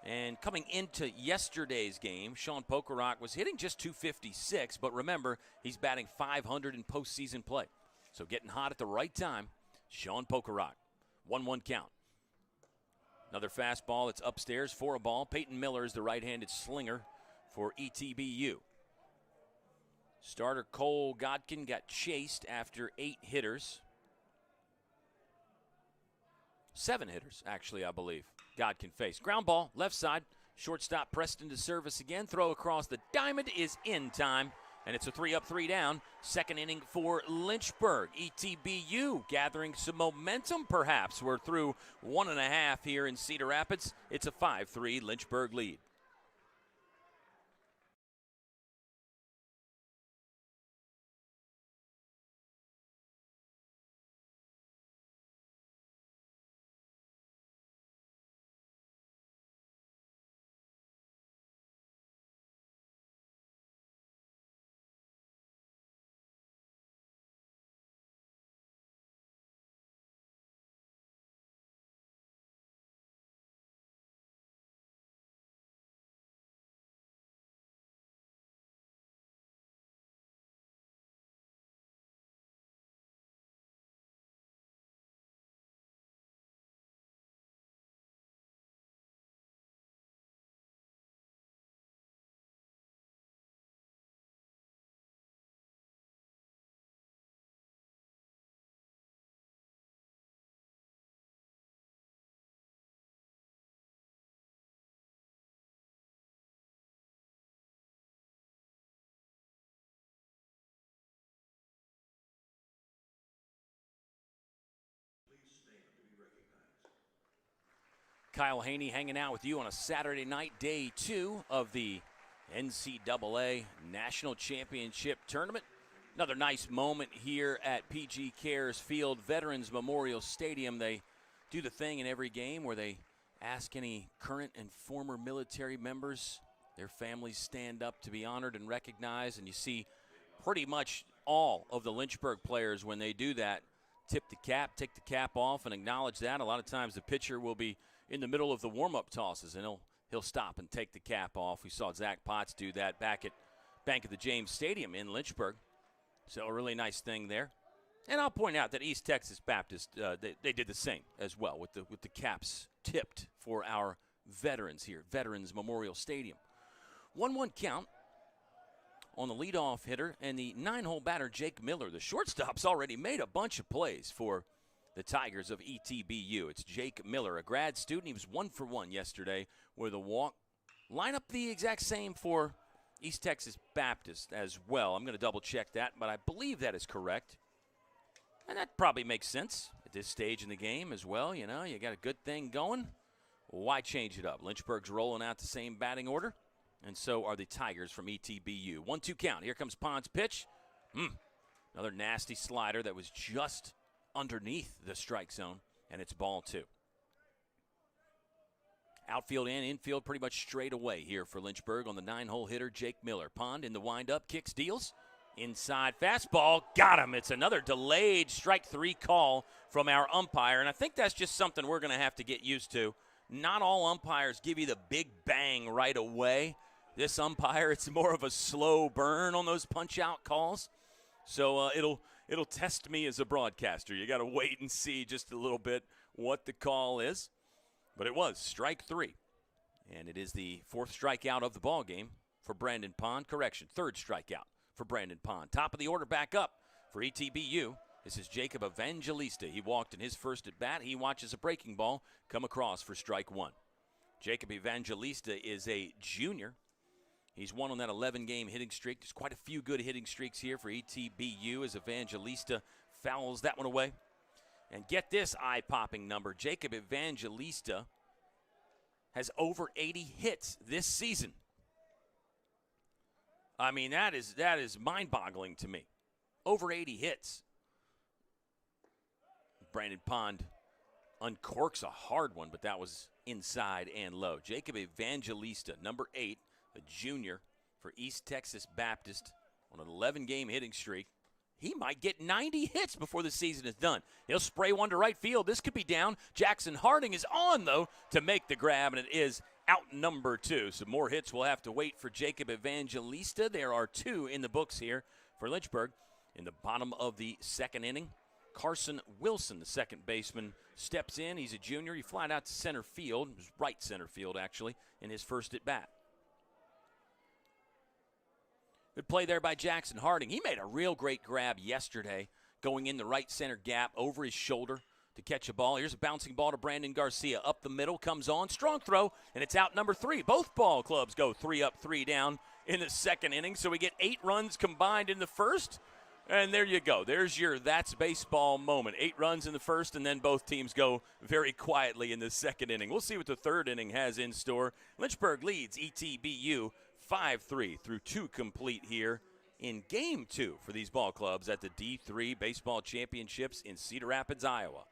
And coming into yesterday's game, Sean Pokerock was hitting just .256, but remember, he's batting .500 in postseason play. So getting hot at the right time, Sean Pokerock. 1-1 count. Another fastball that's upstairs for a ball. Peyton Miller is the right-handed slinger for ETBU. Starter Cole Godkin got chased after 8 hitters. 7 hitters, actually, I believe. Godkin faced. Ground ball, left side. Shortstop Preston to service again. Throw across the diamond is in time. And it's a 3-up, 3-down. Second inning for Lynchburg. ETBU gathering some momentum, perhaps. We're through 1.5 here in Cedar Rapids. It's a 5-3 Lynchburg lead. Kyle Haney hanging out with you on a Saturday night, day 2 of the NCAA National Championship Tournament. Another nice moment here at PG Cares Field, Veterans Memorial Stadium. They do the thing in every game where they ask any current and former military members, their families stand up to be honored and recognized, and you see pretty much all of the Lynchburg players when they do that tip the cap, take the cap off, and acknowledge that. A lot of times the pitcher will be in the middle of the warm-up tosses, and he'll stop and take the cap off. We saw Zach Potts do that back at Bank of the James Stadium in Lynchburg. So a really nice thing there. And I'll point out that East Texas Baptist, they did the same as well with the caps tipped for our veterans here, Veterans Memorial Stadium. 1-1 count on the leadoff hitter, and the 9-hole batter, Jake Miller. The shortstop's already made a bunch of plays for the Tigers of ETBU. It's Jake Miller, a grad student. He was 1 for 1 yesterday with a walk. Line up the exact same for East Texas Baptist as well. I'm going to double check that, but I believe that is correct. And that probably makes sense at this stage in the game as well. You know, you got a good thing going. Why change it up? Lynchburg's rolling out the same batting order, and so are the Tigers from ETBU. 1-2 count. Here comes Pond's pitch. Another nasty slider that was just underneath the strike zone, and it's ball 2. Outfield and infield pretty much straight away here for Lynchburg on the 9-hole hitter, Jake Miller. Pond in the windup, kicks, deals. Inside fastball, got him. It's another delayed strike 3 call from our umpire, and I think that's just something we're going to have to get used to. Not all umpires give you the big bang right away. This umpire, it's more of a slow burn on those punch-out calls. So it'll test me as a broadcaster. You got to wait and see just a little bit what the call is. But it was strike 3, and it is the 4th strikeout of the ball game for Brandon Pond. Correction, 3rd strikeout for Brandon Pond. Top of the order back up for ETBU. This is Jacob Evangelista. He walked in his first at bat. He watches a breaking ball come across for strike 1. Jacob Evangelista is a junior. He's won on that 11-game hitting streak. There's quite a few good hitting streaks here for ETBU as Evangelista fouls that one away. And get this eye-popping number. Jacob Evangelista has over 80 hits this season. I mean, that is mind-boggling to me. Over 80 hits. Brandon Pond uncorks a hard one, but that was inside and low. Jacob Evangelista, number 8, a junior for East Texas Baptist on an 11-game hitting streak. He might get 90 hits before the season is done. He'll spray one to right field. This could be down. Jackson Harding is on, though, to make the grab, and it is out number 2. So more hits will have to wait for Jacob Evangelista. There are 2 in the books here for Lynchburg. In the bottom of the 2nd inning, Carson Wilson, the second baseman, steps in. He's a junior. He flied out to center field. It was right center field, actually, in his first at bat. Good play there by Jackson Harding. He made a real great grab yesterday, going in the right center gap over his shoulder to catch a ball. Here's a bouncing ball to Brandon Garcia. Up the middle, comes on, strong throw, and it's out number 3. Both ball clubs go 3 up, 3 down in the 2nd inning, so we get 8 runs combined in the first. And there you go. There's your that's baseball moment. 8 runs in the first, and then both teams go very quietly in the 2nd inning. We'll see what the 3rd inning has in store. Lynchburg leads ETBU 5-3 through 2 complete here in Game 2 for these ball clubs at the D3 Baseball Championships in Cedar Rapids, Iowa.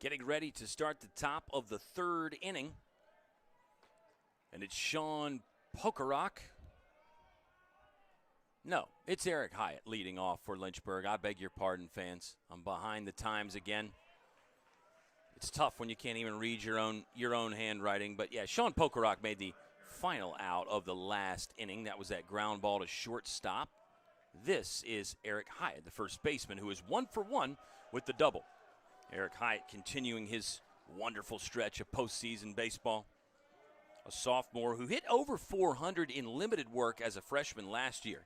Getting ready to start the top of the third inning. And it's Sean Pokerok. No, it's Eric Hyatt leading off for Lynchburg. I beg your pardon, fans. I'm behind the times again. It's tough when you can't even read your own handwriting. But, yeah, Sean Pokerok made the final out of the last inning. That was that ground ball to shortstop. This is Eric Hyatt, the first baseman, who is 1 for 1 with the double. Eric Hyatt continuing his wonderful stretch of postseason baseball. A sophomore who hit over 400 in limited work as a freshman last year.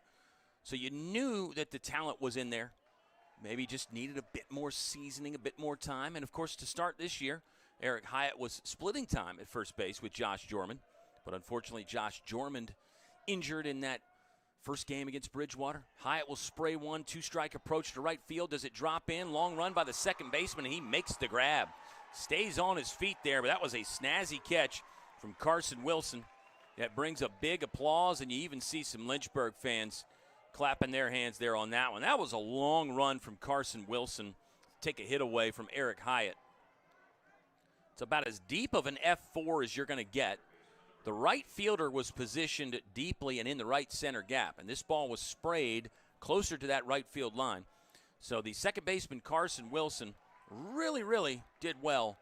So you knew that the talent was in there. Maybe just needed a bit more seasoning, a bit more time. And, of course, to start this year, Eric Hyatt was splitting time at first base with Josh Jorman. But, unfortunately, Josh Jorman injured in that first game against Bridgewater. Hyatt will spray one, two-strike approach to right field. Does it drop in? Long run by the second baseman, and he makes the grab. Stays on his feet there, but that was a snazzy catch from Carson Wilson. That brings a big applause, and you even see some Lynchburg fans clapping their hands there on that one. That was a long run from Carson Wilson. Take a hit away from Eric Hyatt. It's about as deep of an F4 as you're going to get. The right fielder was positioned deeply and in the right center gap, and this ball was sprayed closer to that right field line. So the second baseman, Carson Wilson, really did well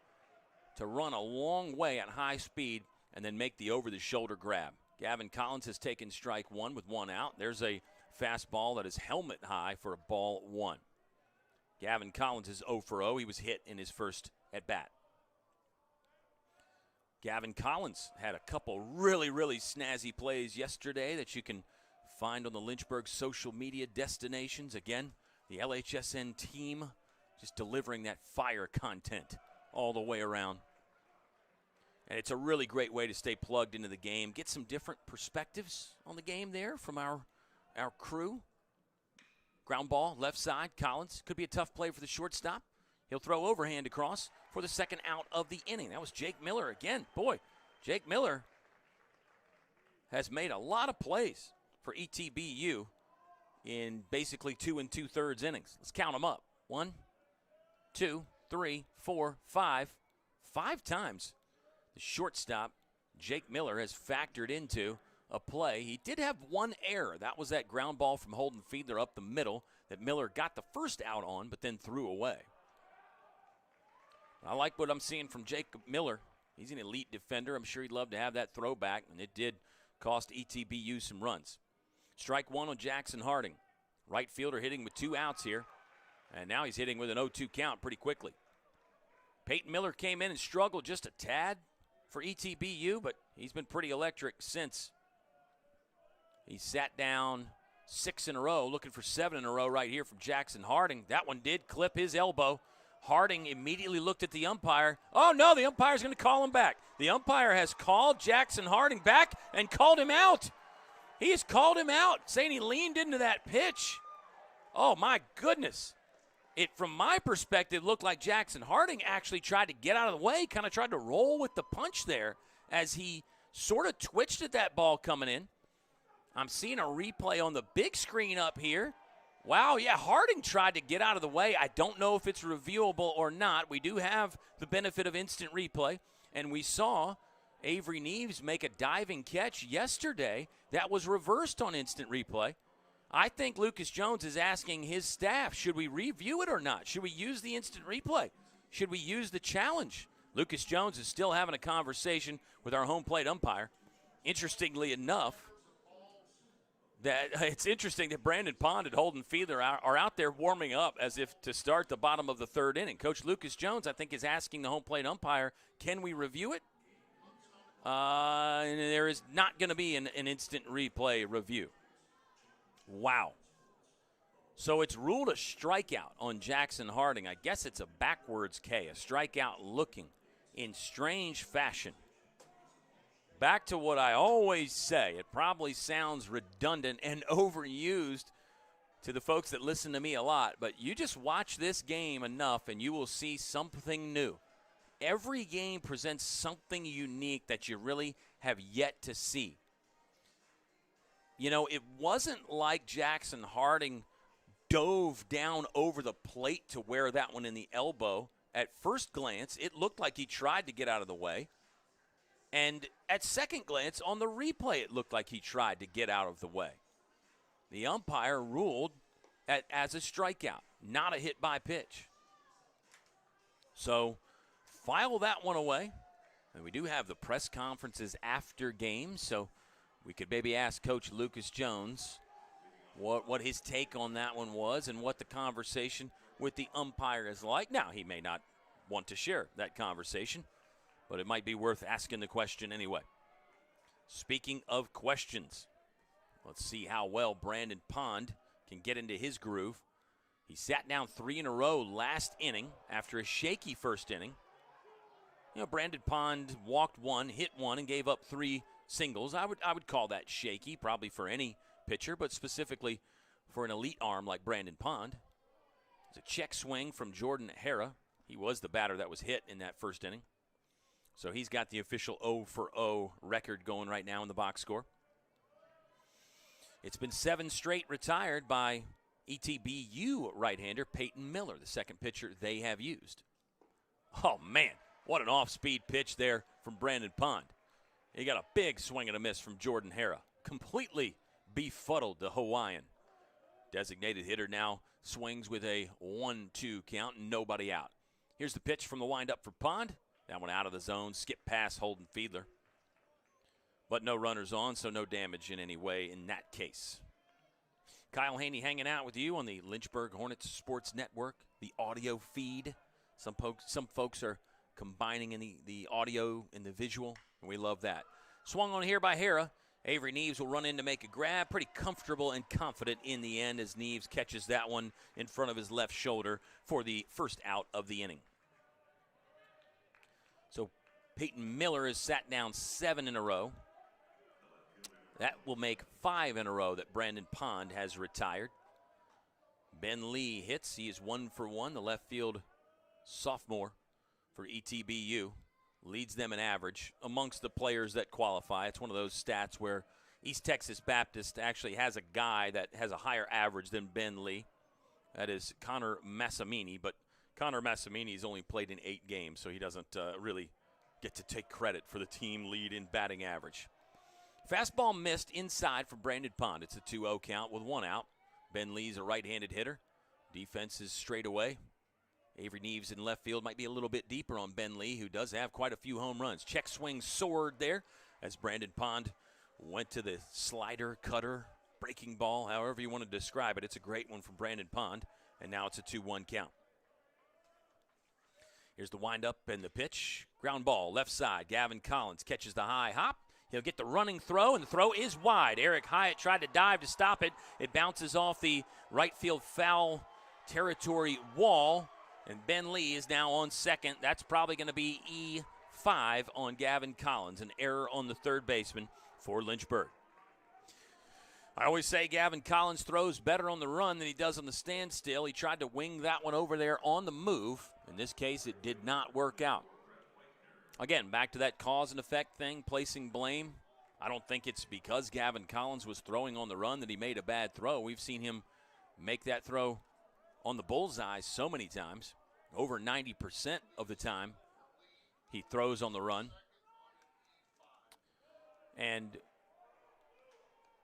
to run a long way at high speed and then make the over-the-shoulder grab. Gavin Collins has taken strike one with one out. There's a fastball that is helmet high for a ball one. Gavin Collins is 0 for 0. He was hit in his first at-bat. Gavin Collins had a couple really snazzy plays yesterday that you can find on the Lynchburg social media destinations. Again, the LHSN team just delivering that fire content all the way around. And it's a really great way to stay plugged into the game. Get some different perspectives on the game there from our crew. Ground ball, left side, Collins. Could be a tough play for the shortstop. He'll throw overhand across for the second out of the inning. That was Jake Miller again. Boy, Jake Miller has made a lot of plays for ETBU in basically 2 2/3 innings. Let's count them up. 1, 2, 3, 4, 5. 5 times the shortstop, Jake Miller, has factored into a play. He did have one error. That was that ground ball from Holden Fiedler up the middle that Miller got the first out on but then threw away. I like what I'm seeing from Jacob Miller. He's an elite defender. I'm sure he'd love to have that throwback, and it did cost ETBU some runs. Strike one on Jackson Harding. Right fielder hitting with 2 outs here, and now he's hitting with an 0-2 count pretty quickly. Peyton Miller came in and struggled just a tad for ETBU, but he's been pretty electric since. He sat down 6 in a row, looking for 7 in a row right here from Jackson Harding. That one did clip his elbow. Harding immediately looked at the umpire. Oh, no, the umpire's going to call him back. The umpire has called Jackson Harding back and called him out. He has called him out, saying he leaned into that pitch. Oh, my goodness. It, from my perspective, looked like Jackson Harding actually tried to get out of the way, kind of tried to roll with the punch there as he sort of twitched at that ball coming in. I'm seeing a replay on the big screen up here. Wow, yeah, Harding tried to get out of the way. I don't know if it's reviewable or not. We do have the benefit of instant replay, and we saw Avery Neves make a diving catch yesterday that was reversed on instant replay. I think Lucas Jones is asking his staff, should we review it or not? Should we use the instant replay? Should we use the challenge? Lucas Jones is still having a conversation with our home plate umpire. Interestingly enough, that it's interesting that Brandon Pond and Holden Fiedler are out there warming up as if to start the bottom of the third inning. Coach Lucas Jones, I think, is asking the home plate umpire, can we review it? And there is not going to be an instant replay review. Wow. So it's ruled a strikeout on Jackson Harding. I guess it's a backwards K, a strikeout looking in strange fashion. Back to what I always say, it probably sounds redundant and overused to the folks that listen to me a lot, but you just watch this game enough and you will see something new. Every game presents something unique that you really have yet to see. You know, it wasn't like Jackson Harding dove down over the plate to wear that one in the elbow at first glance, it looked like he tried to get out of the way. And at second glance, on the replay, it looked like he tried to get out of the way. The umpire ruled as a strikeout, not a hit by pitch. So file that one away. And we do have the press conferences after games, so we could maybe ask Coach Lucas Jones what his take on that one was and what the conversation with the umpire is like. Now, he may not want to share that conversation, but it might be worth asking the question anyway. Speaking of questions, let's see how well Brandon Pond can get into his groove. He sat down 3 in a row last inning after a shaky first inning. You know, Brandon Pond walked 1, hit 1, and gave up 3 singles. I would call that shaky, probably for any pitcher, but specifically for an elite arm like Brandon Pond. It's a check swing from Jordan Hara. He was the batter that was hit in that first inning. So he's got the official 0-for-0 record going right now in the box score. It's been 7 straight retired by ETBU right-hander Peyton Miller, the second pitcher they have used. Oh, man, what an off-speed pitch there from Brandon Pond. He got a big swing and a miss from Jordan Hara. Completely befuddled the Hawaiian. Designated hitter now swings with a 1-2 count and nobody out. Here's the pitch from the windup for Pond. That one out of the zone, skip past Holden Fiedler. But no runners on, so no damage in any way in that case. Kyle Haney hanging out with you on the Lynchburg Hornets Sports Network, the audio feed. Some folks are combining in the audio and the visual, and we love that. Swung on here by Hara. Avery Neves will run in to make a grab. Pretty comfortable and confident in the end as Neves catches that one in front of his left shoulder for the first out of the inning. So Peyton Miller has sat down 7 in a row. That will make 5 in a row that Brandon Pond has retired. Ben Lee hits. He is 1 for 1. The left field sophomore for ETBU leads them in average amongst the players that qualify. It's one of those stats where East Texas Baptist actually has a guy that has a higher average than Ben Lee. That is Connor Massimini, but Connor Massimini's only played in 8 games, so he doesn't really get to take credit for the team lead in batting average. Fastball missed inside for Brandon Pond. It's a 2-0 count with 1 out. Ben Lee's a right-handed hitter. Defense is straight away. Avery Neves in left field might be a little bit deeper on Ben Lee, who does have quite a few home runs. Check swing soared there as Brandon Pond went to the slider, cutter, breaking ball, however you want to describe it. It's a great one from Brandon Pond, and now it's a 2-1 count. Here's the windup and the pitch. Ground ball, left side. Gavin Collins catches the high hop. He'll get the running throw, and the throw is wide. Eric Hyatt tried to dive to stop it. It bounces off the right field foul territory wall, and Ben Lee is now on second. That's probably going to be E5 on Gavin Collins, an error on the third baseman for Lynchburg. I always say Gavin Collins throws better on the run than he does on the standstill. He tried to wing that one over there on the move. In this case, it did not work out. Again, back to that cause and effect thing, placing blame. I don't think it's because Gavin Collins was throwing on the run that he made a bad throw. We've seen him make that throw on the bullseye so many times. Over 90% of the time he throws on the run. And,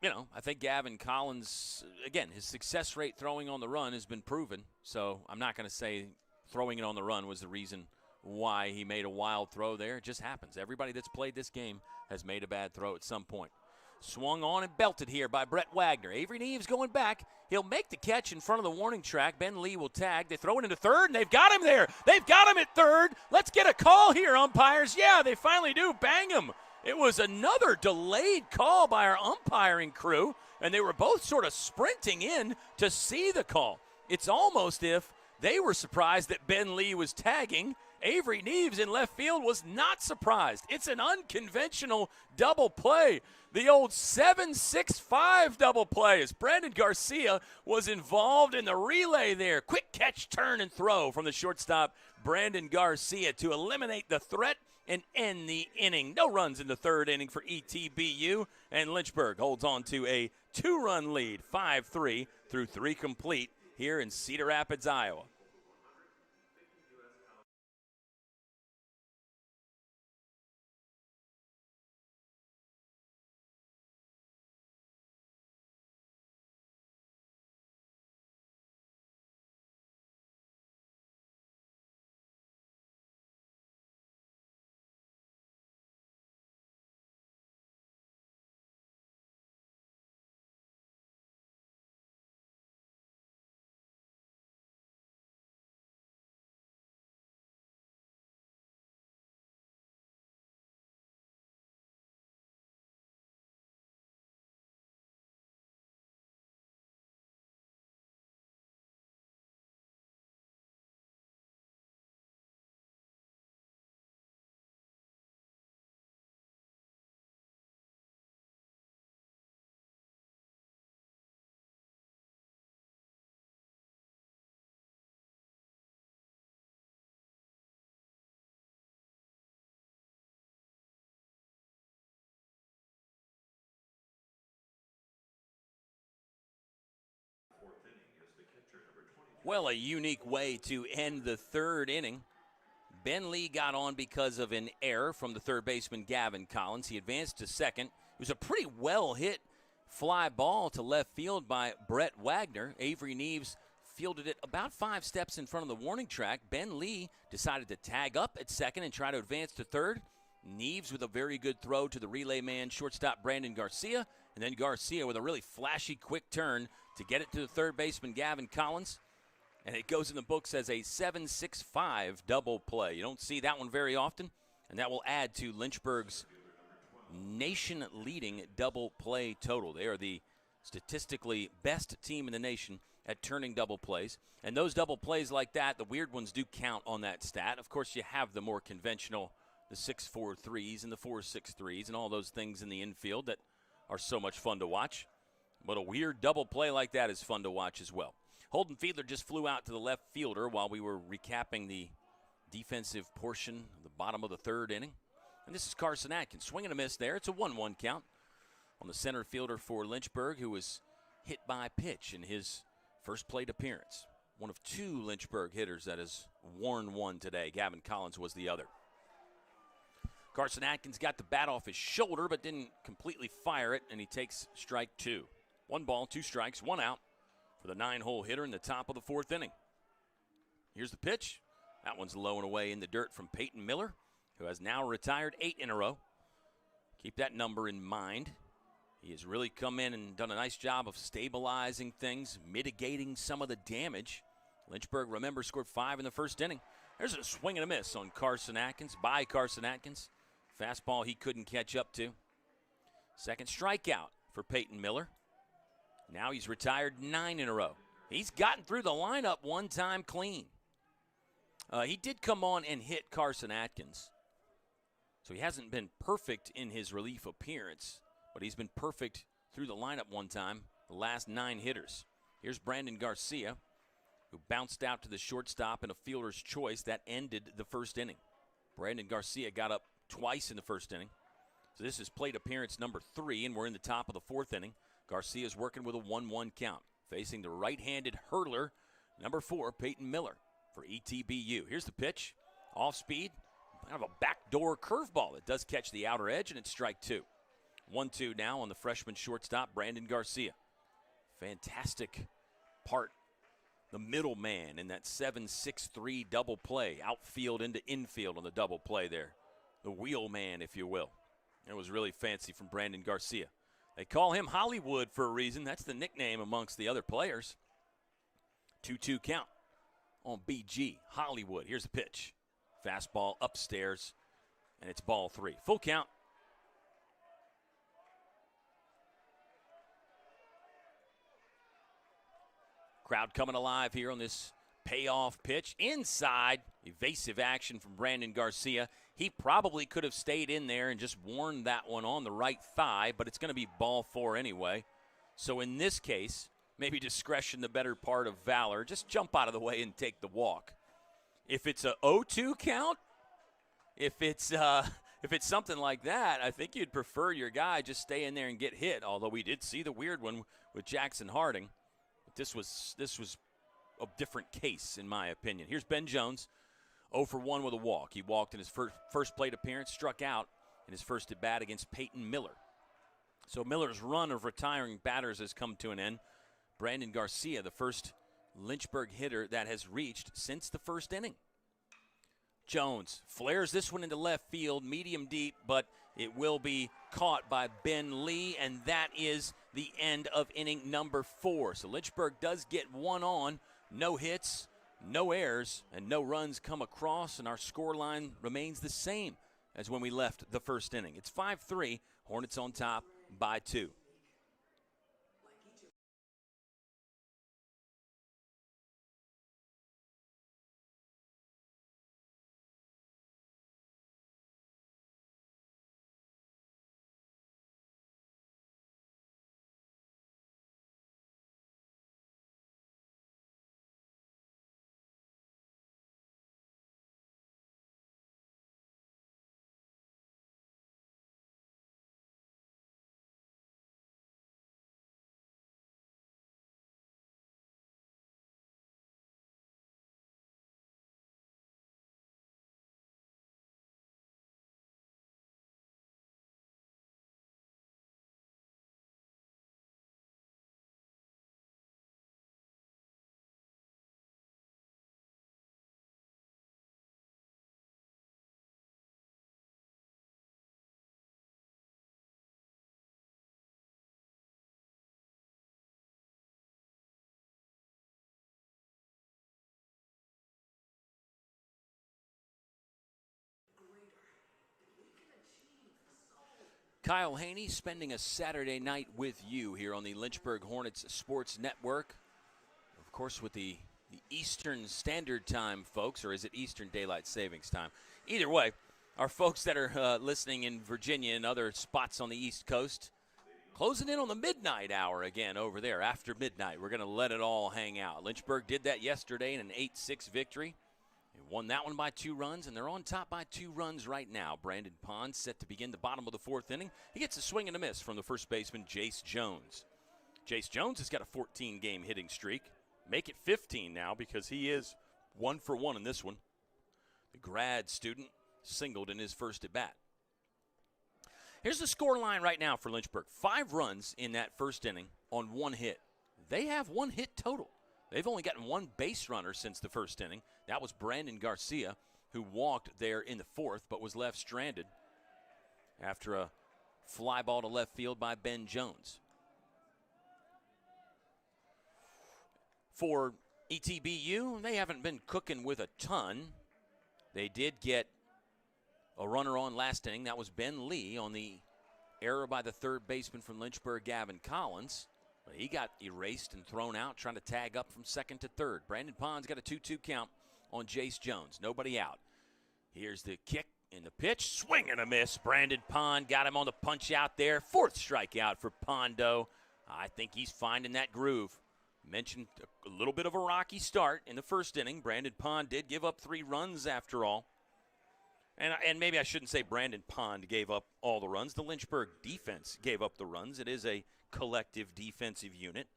you know, I think Gavin Collins, again, his success rate throwing on the run has been proven. So I'm not going to say throwing it on the run was the reason why he made a wild throw there. It just happens. Everybody that's played this game has made a bad throw at some point. Swung on and belted here by Brett Wagner. Avery Neves going back. He'll make the catch in front of the warning track. Ben Lee will tag. They throw it into third, and they've got him there. They've got him at third. Let's get a call here, umpires. Yeah, they finally do. Bang him. It was another delayed call by our umpiring crew, and they were both sort of sprinting in to see the call. It's almost if they were surprised that Ben Lee was tagging. Avery Neves in left field was not surprised. It's an unconventional double play. The old 7-6-5 double play as Brandon Garcia was involved in the relay there. Quick catch, turn, and throw from the shortstop, Brandon Garcia, to eliminate the threat and end the inning. No runs in the third inning for ETBU, and Lynchburg holds on to a 2-run lead, 5-3 through 3 complete here in Cedar Rapids, Iowa. Well, a unique way to end the third inning. Ben Lee got on because of an error from the third baseman Gavin Collins. He advanced to second. It was a pretty well hit fly ball to left field by Brett Wagner. Avery Neves fielded it about 5 steps in front of the warning track. Ben Lee decided to tag up at second and try to advance to third. Neves with a very good throw to the relay man, shortstop Brandon Garcia. And then Garcia with a really flashy quick turn to get it to the third baseman Gavin Collins. And it goes in the books as a 7-6-5 double play. You don't see that one very often, and that will add to Lynchburg's nation-leading double play total. They are the statistically best team in the nation at turning double plays. And those double plays like that, the weird ones do count on that stat. Of course, you have the more conventional, the 6-4-3s and the 4-6-3s and all those things in the infield that are so much fun to watch. But a weird double play like that is fun to watch as well. Holden Fiedler just flew out to the left fielder while we were recapping the defensive portion of the bottom of the third inning. And this is Carson Atkins. Swing and a miss there. It's a 1-1 count on the center fielder for Lynchburg, who was hit by pitch in his first plate appearance. One of 2 Lynchburg hitters that has worn one today. Gavin Collins was the other. Carson Atkins got the bat off his shoulder but didn't completely fire it, and he takes strike 2. 1 ball, 2 strikes, 1 out for the 9-hole hitter in the top of the 4th inning. Here's the pitch. That one's low and away in the dirt from Peyton Miller, who has now retired 8 in a row. Keep that number in mind. He has really come in and done a nice job of stabilizing things, mitigating some of the damage. Lynchburg, remember, scored 5 in the first inning. There's a swing and a miss on Carson Atkins, by Carson Atkins. Fastball he couldn't catch up to. Second strikeout for Peyton Miller. Now he's retired 9 in a row. He's gotten through the lineup 1 time clean. He did come on and hit Carson Atkins. So he hasn't been perfect in his relief appearance, but he's been perfect through the lineup 1 time, the last 9 hitters. Here's Brandon Garcia, who bounced out to the shortstop in a fielder's choice. That ended the first inning. Brandon Garcia got up twice in the first inning. So this is plate appearance number 3, and we're in the top of the 4th inning. Garcia's working with a 1-1 count, facing the right-handed hurdler, number 4, Peyton Miller for ETBU. Here's the pitch, off speed, kind of a backdoor curveball that does catch the outer edge, and it's strike 2. 1-2 now on the freshman shortstop, Brandon Garcia. Fantastic part, the middleman in that 7-6-3 double play, outfield into infield on the double play there. The wheel man, if you will. It was really fancy from Brandon Garcia. They call him Hollywood for a reason. That's the nickname amongst the other players. 2-2 count on BG, Hollywood. Here's the pitch. Fastball upstairs, and it's ball 3. Full count. Crowd coming alive here on this payoff pitch. Inside, evasive action from Brandon Garcia. He probably could have stayed in there and just worn that one on the right thigh, but it's going to be ball 4 anyway. So in this case, maybe discretion the better part of valor. Just jump out of the way and take the walk. If it's a 0-2 count, if it's something like that, I think you'd prefer your guy just stay in there and get hit, although we did see the weird one with Jackson Harding. But this was a different case, in my opinion. Here's Ben Jones, 0 for 1 with a walk. He walked in his first plate appearance, struck out in his first at bat against Peyton Miller. So Miller's run of retiring batters has come to an end. Brandon Garcia, the first Lynchburg hitter that has reached since the first inning. Jones flares this one into left field, medium deep, but it will be caught by Ben Lee, and that is the end of inning number 4. So Lynchburg does get 1 on, no hits, no errors, and no runs come across, and our score line remains the same as when we left the first inning. It's 5-3, Hornets on top by 2. Kyle Haney spending a Saturday night with you here on the Lynchburg Hornets Sports Network. Of course, with the Eastern Standard Time folks, or is it Eastern Daylight Savings Time? Either way, our folks that are listening in Virginia and other spots on the East Coast, closing in on the midnight hour again over there. After midnight, we're going to let it all hang out. Lynchburg did that yesterday in an 8-6 victory. They won that one by 2 runs, and they're on top by 2 runs right now. Brandon Pond set to begin the bottom of the 4th inning. He gets a swing and a miss from the first baseman, Jace Jones. Jace Jones has got a 14-game hitting streak. Make it 15 now because he is 1 for 1 in this one. The grad student singled in his first at bat. Here's the score line right now for Lynchburg. 5 runs in that first inning on 1 hit. They have 1 hit total. They've only gotten 1 base runner since the first inning. That was Brandon Garcia, who walked there in the 4th but was left stranded after a fly ball to left field by Ben Jones. For ETBU, they haven't been cooking with a ton. They did get a runner on last inning. That was Ben Lee on the error by the third baseman from Lynchburg, Gavin Collins. But he got erased and thrown out trying to tag up from second to third. Brandon Pond's got a 2-2 count on Jace Jones. Nobody out. Here's the kick and the pitch. Swing and a miss. Brandon Pond got him on the punch out there. 4th strikeout for Pondo. I think he's finding that groove. Mentioned a little bit of a rocky start in the first inning. Brandon Pond did give up 3 runs after all. And maybe I shouldn't say Brandon Pond gave up all the runs. The Lynchburg defense gave up the runs. It is a collective defensive unit.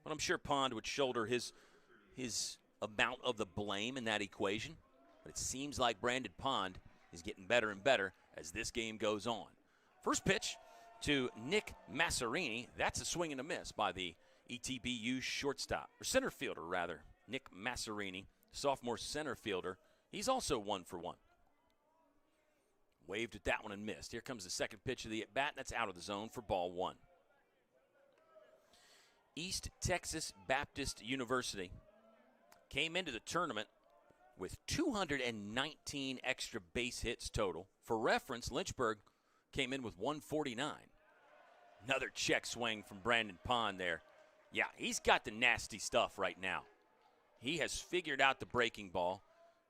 But I'm sure Pond would shoulder his amount of the blame in that equation. But it seems like Brandon Pond is getting better and better as this game goes on. First pitch to Nick Massarini. That's a swing and a miss by the ETBU shortstop, or center fielder rather, Nick Massarini, sophomore center fielder. He's also 1 for 1. Waved at that one and missed. Here comes the second pitch of the at-bat. That's out of the zone for ball 1. East Texas Baptist University came into the tournament with 219 extra base hits total. For reference, Lynchburg came in with 149. Another check swing from Brandon Pond there. Yeah, he's got the nasty stuff right now. He has figured out the breaking ball.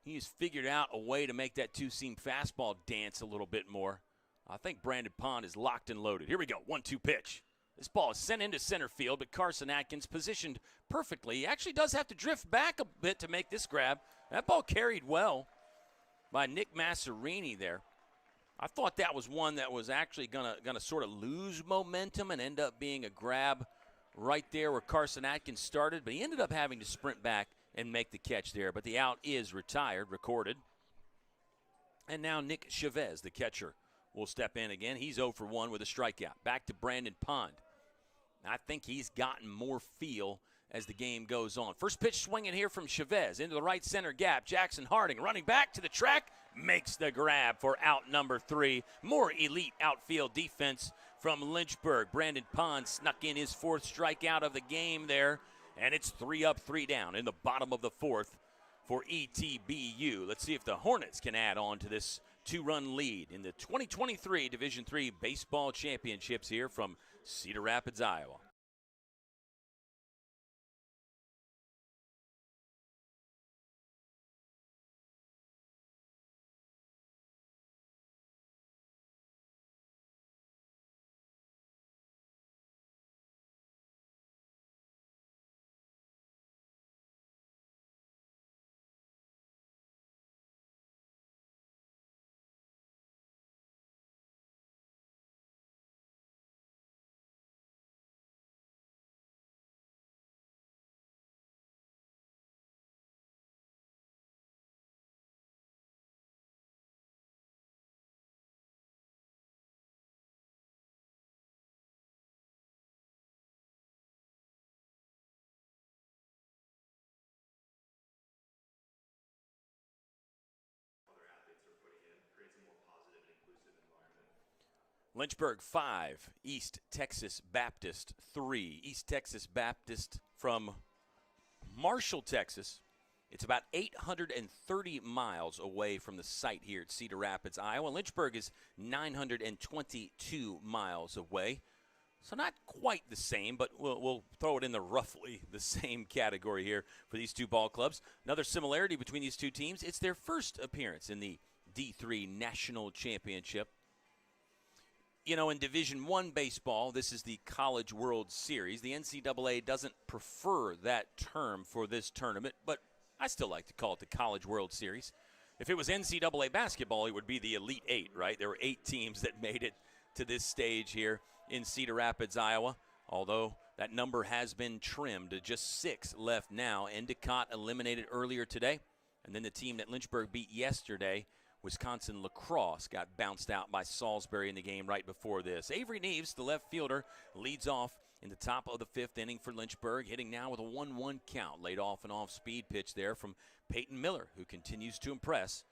He has figured out a way to make that 2-seam fastball dance a little bit more. I think Brandon Pond is locked and loaded. Here we go, 1-2 pitch. This ball is sent into center field, but Carson Atkins positioned perfectly. He actually does have to drift back a bit to make this grab. That ball carried well by Nick Massarini there. I thought that was one that was actually gonna sort of lose momentum and end up being a grab right there where Carson Atkins started, but he ended up having to sprint back and make the catch there. But the out is recorded. And now Nick Chavez, the catcher, will step in again. He's 0 for 1 with a strikeout. Back to Brandon Pond. I think he's gotten more feel as the game goes on. First pitch swinging here from Chavez into the right center gap. Jackson Harding running back to the track, makes the grab for out number 3. More elite outfield defense from Lynchburg. Brandon Pond snuck in his 4th strikeout of the game there, and it's 3 up, 3 down in the bottom of the 4th for ETBU. Let's see if the Hornets can add on to this 2-run lead in the 2023 Division III Baseball Championships here from Cedar Rapids, Iowa. Lynchburg 5, East Texas Baptist 3. East Texas Baptist from Marshall, Texas, It's about 830 miles away from the site here at Cedar Rapids, Iowa. Lynchburg is 922 miles away. So not quite the same, but we'll throw it in the roughly the same category here for these two ball clubs. Another similarity between these two teams, it's their first appearance in the D3 National Championship. You know, in Division I baseball, this is the College World Series. The NCAA doesn't prefer that term for this tournament, but I still like to call it the College World Series. If it was NCAA basketball, it would be the Elite Eight, right? There were 8 teams that made it to this stage here in Cedar Rapids, Iowa, although that number has been trimmed to just 6 left now. Endicott eliminated earlier today, and then the team that Lynchburg beat yesterday, Wisconsin Lacrosse, got bounced out by Salisbury in the game right before this. Avery Neves, the left fielder, leads off in the top of the 5th inning for Lynchburg, hitting now with a 1-1 count. Laid off an off-speed pitch there from Peyton Miller, who continues to impress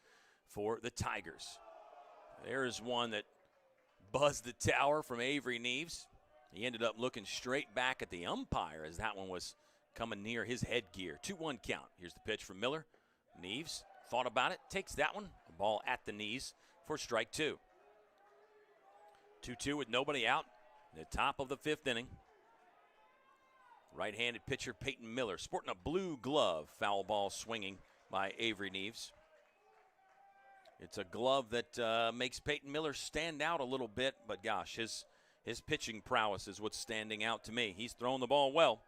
for the Tigers. There's one that buzzed the tower from Avery Neves. He ended up looking straight back at the umpire as that one was coming near his headgear. 2-1 count. Here's the pitch from Miller. Neves thought about it, takes that one. The ball at the knees for strike 2. 2-2 with nobody out in the top of the 5th inning. Right-handed pitcher Peyton Miller sporting a blue glove. Foul ball swinging by Avery Neves. It's a glove that makes Peyton Miller stand out a little bit, but gosh, his pitching prowess is what's standing out to me. He's throwing the ball well.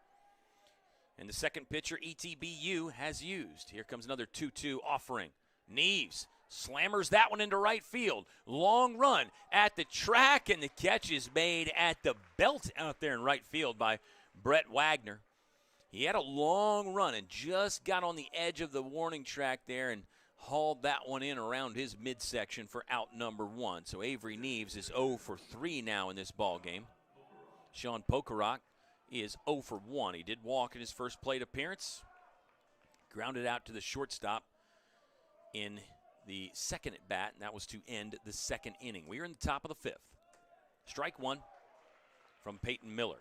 And the second pitcher ETBU has used. Here comes another 2-2 offering. Neves slammers that one into right field. Long run at the track, and the catch is made at the belt out there in right field by Brett Wagner. He had a long run and just got on the edge of the warning track there and hauled that one in around his midsection for out number 1. So Avery Neves is 0 for 3 now in this ball game. Sean Pokerock is 0 for 1. He did walk in his first plate appearance. Grounded out to the shortstop in the second at bat, and that was to end the 2nd inning. We are in the top of the 5th. Strike 1 from Peyton Miller.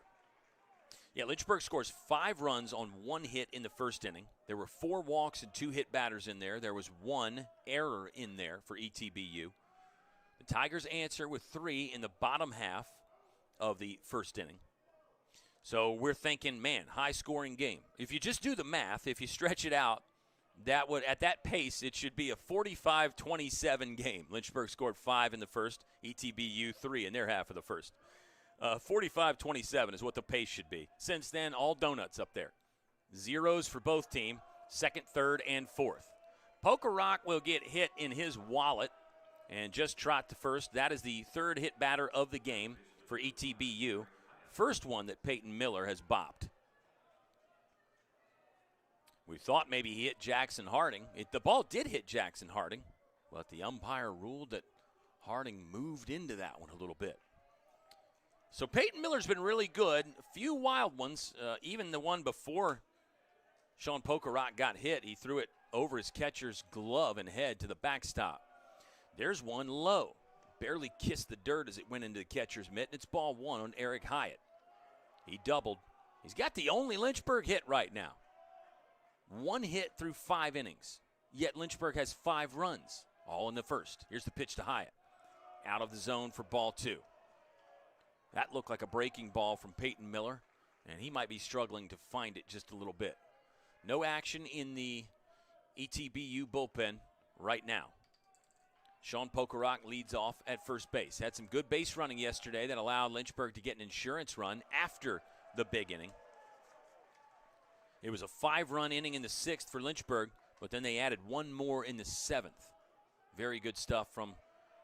Yeah, Lynchburg scores 5 runs on 1 hit in the first inning. There were 4 walks and 2 hit batters in there. There was 1 error in there for ETBU. The Tigers answer with 3 in the bottom half of the first inning. So we're thinking, man, high-scoring game. If you just do the math, if you stretch it out, that would, at that pace, it should be a 45-27 game. Lynchburg scored 5 in the first, ETBU 3 in their half of the first. 45-27 is what the pace should be. Since then, all donuts up there. Zeros for both teams, 2nd, 3rd, and 4th. Pokerock will get hit in his wallet and just trot to first. That is the 3rd hit batter of the game for ETBU. First one that Peyton Miller has bopped. We thought maybe he hit Jackson Harding. The ball did hit Jackson Harding, but the umpire ruled that Harding moved into that one a little bit. So Peyton Miller's been really good. A few wild ones, even the one before Sean Pokerock got hit. He threw it over his catcher's glove and head to the backstop. There's one low. Barely kissed the dirt as it went into the catcher's mitt. It's ball 1 on Eric Hyatt. He doubled. He's got the only Lynchburg hit right now. 1 hit through 5 innings. Yet Lynchburg has 5 runs, all in the first. Here's the pitch to Hyatt. Out of the zone for ball 2. That looked like a breaking ball from Peyton Miller, and he might be struggling to find it just a little bit. No action in the ETBU bullpen right now. Sean Pokerock leads off at first base. Had some good base running yesterday that allowed Lynchburg to get an insurance run after the big inning. It was a 5-run inning in the 6th for Lynchburg, but then they added 1 more in the 7th. Very good stuff from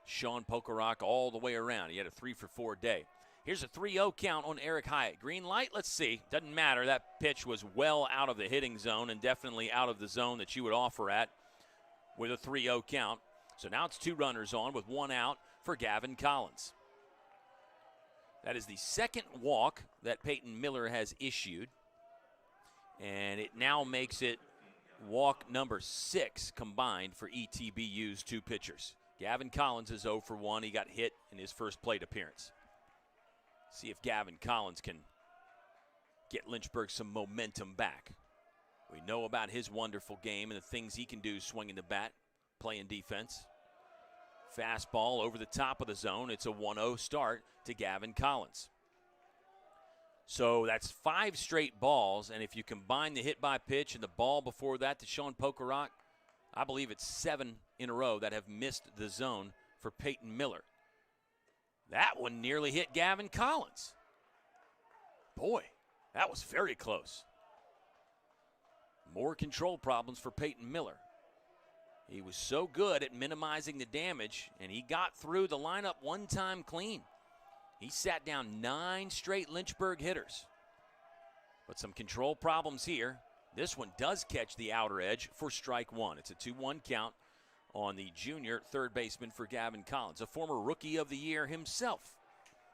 Sean Pokerock all the way around. He had a 3-for-4 day. Here's a 3-0 count on Eric Hyatt. Green light, let's see. Doesn't matter. That pitch was well out of the hitting zone and definitely out of the zone that you would offer at with a 3-0 count. So now it's 2 runners on with 1 out for Gavin Collins. That is the 2nd walk that Peyton Miller has issued. And it now makes it walk number 6 combined for ETBU's 2 pitchers. Gavin Collins is 0 for 1. He got hit in his first plate appearance. See if Gavin Collins can get Lynchburg some momentum back. We know about his wonderful game and the things he can do swinging the bat, playing defense. Fastball over the top of the zone. It's a 1-0 start to Gavin Collins. So that's 5 straight balls, and if you combine the hit by pitch and the ball before that to Sean Pokerock, I believe it's 7 in a row that have missed the zone for Peyton Miller. That one nearly hit Gavin Collins. Boy, that was very close. More control problems for Peyton Miller. He was so good at minimizing the damage, and he got through the lineup one time clean. He sat down 9 straight Lynchburg hitters. But some control problems here. This one does catch the outer edge for strike 1. It's a 2-1 count on the junior third baseman for Gavin Collins, a former Rookie of the Year himself.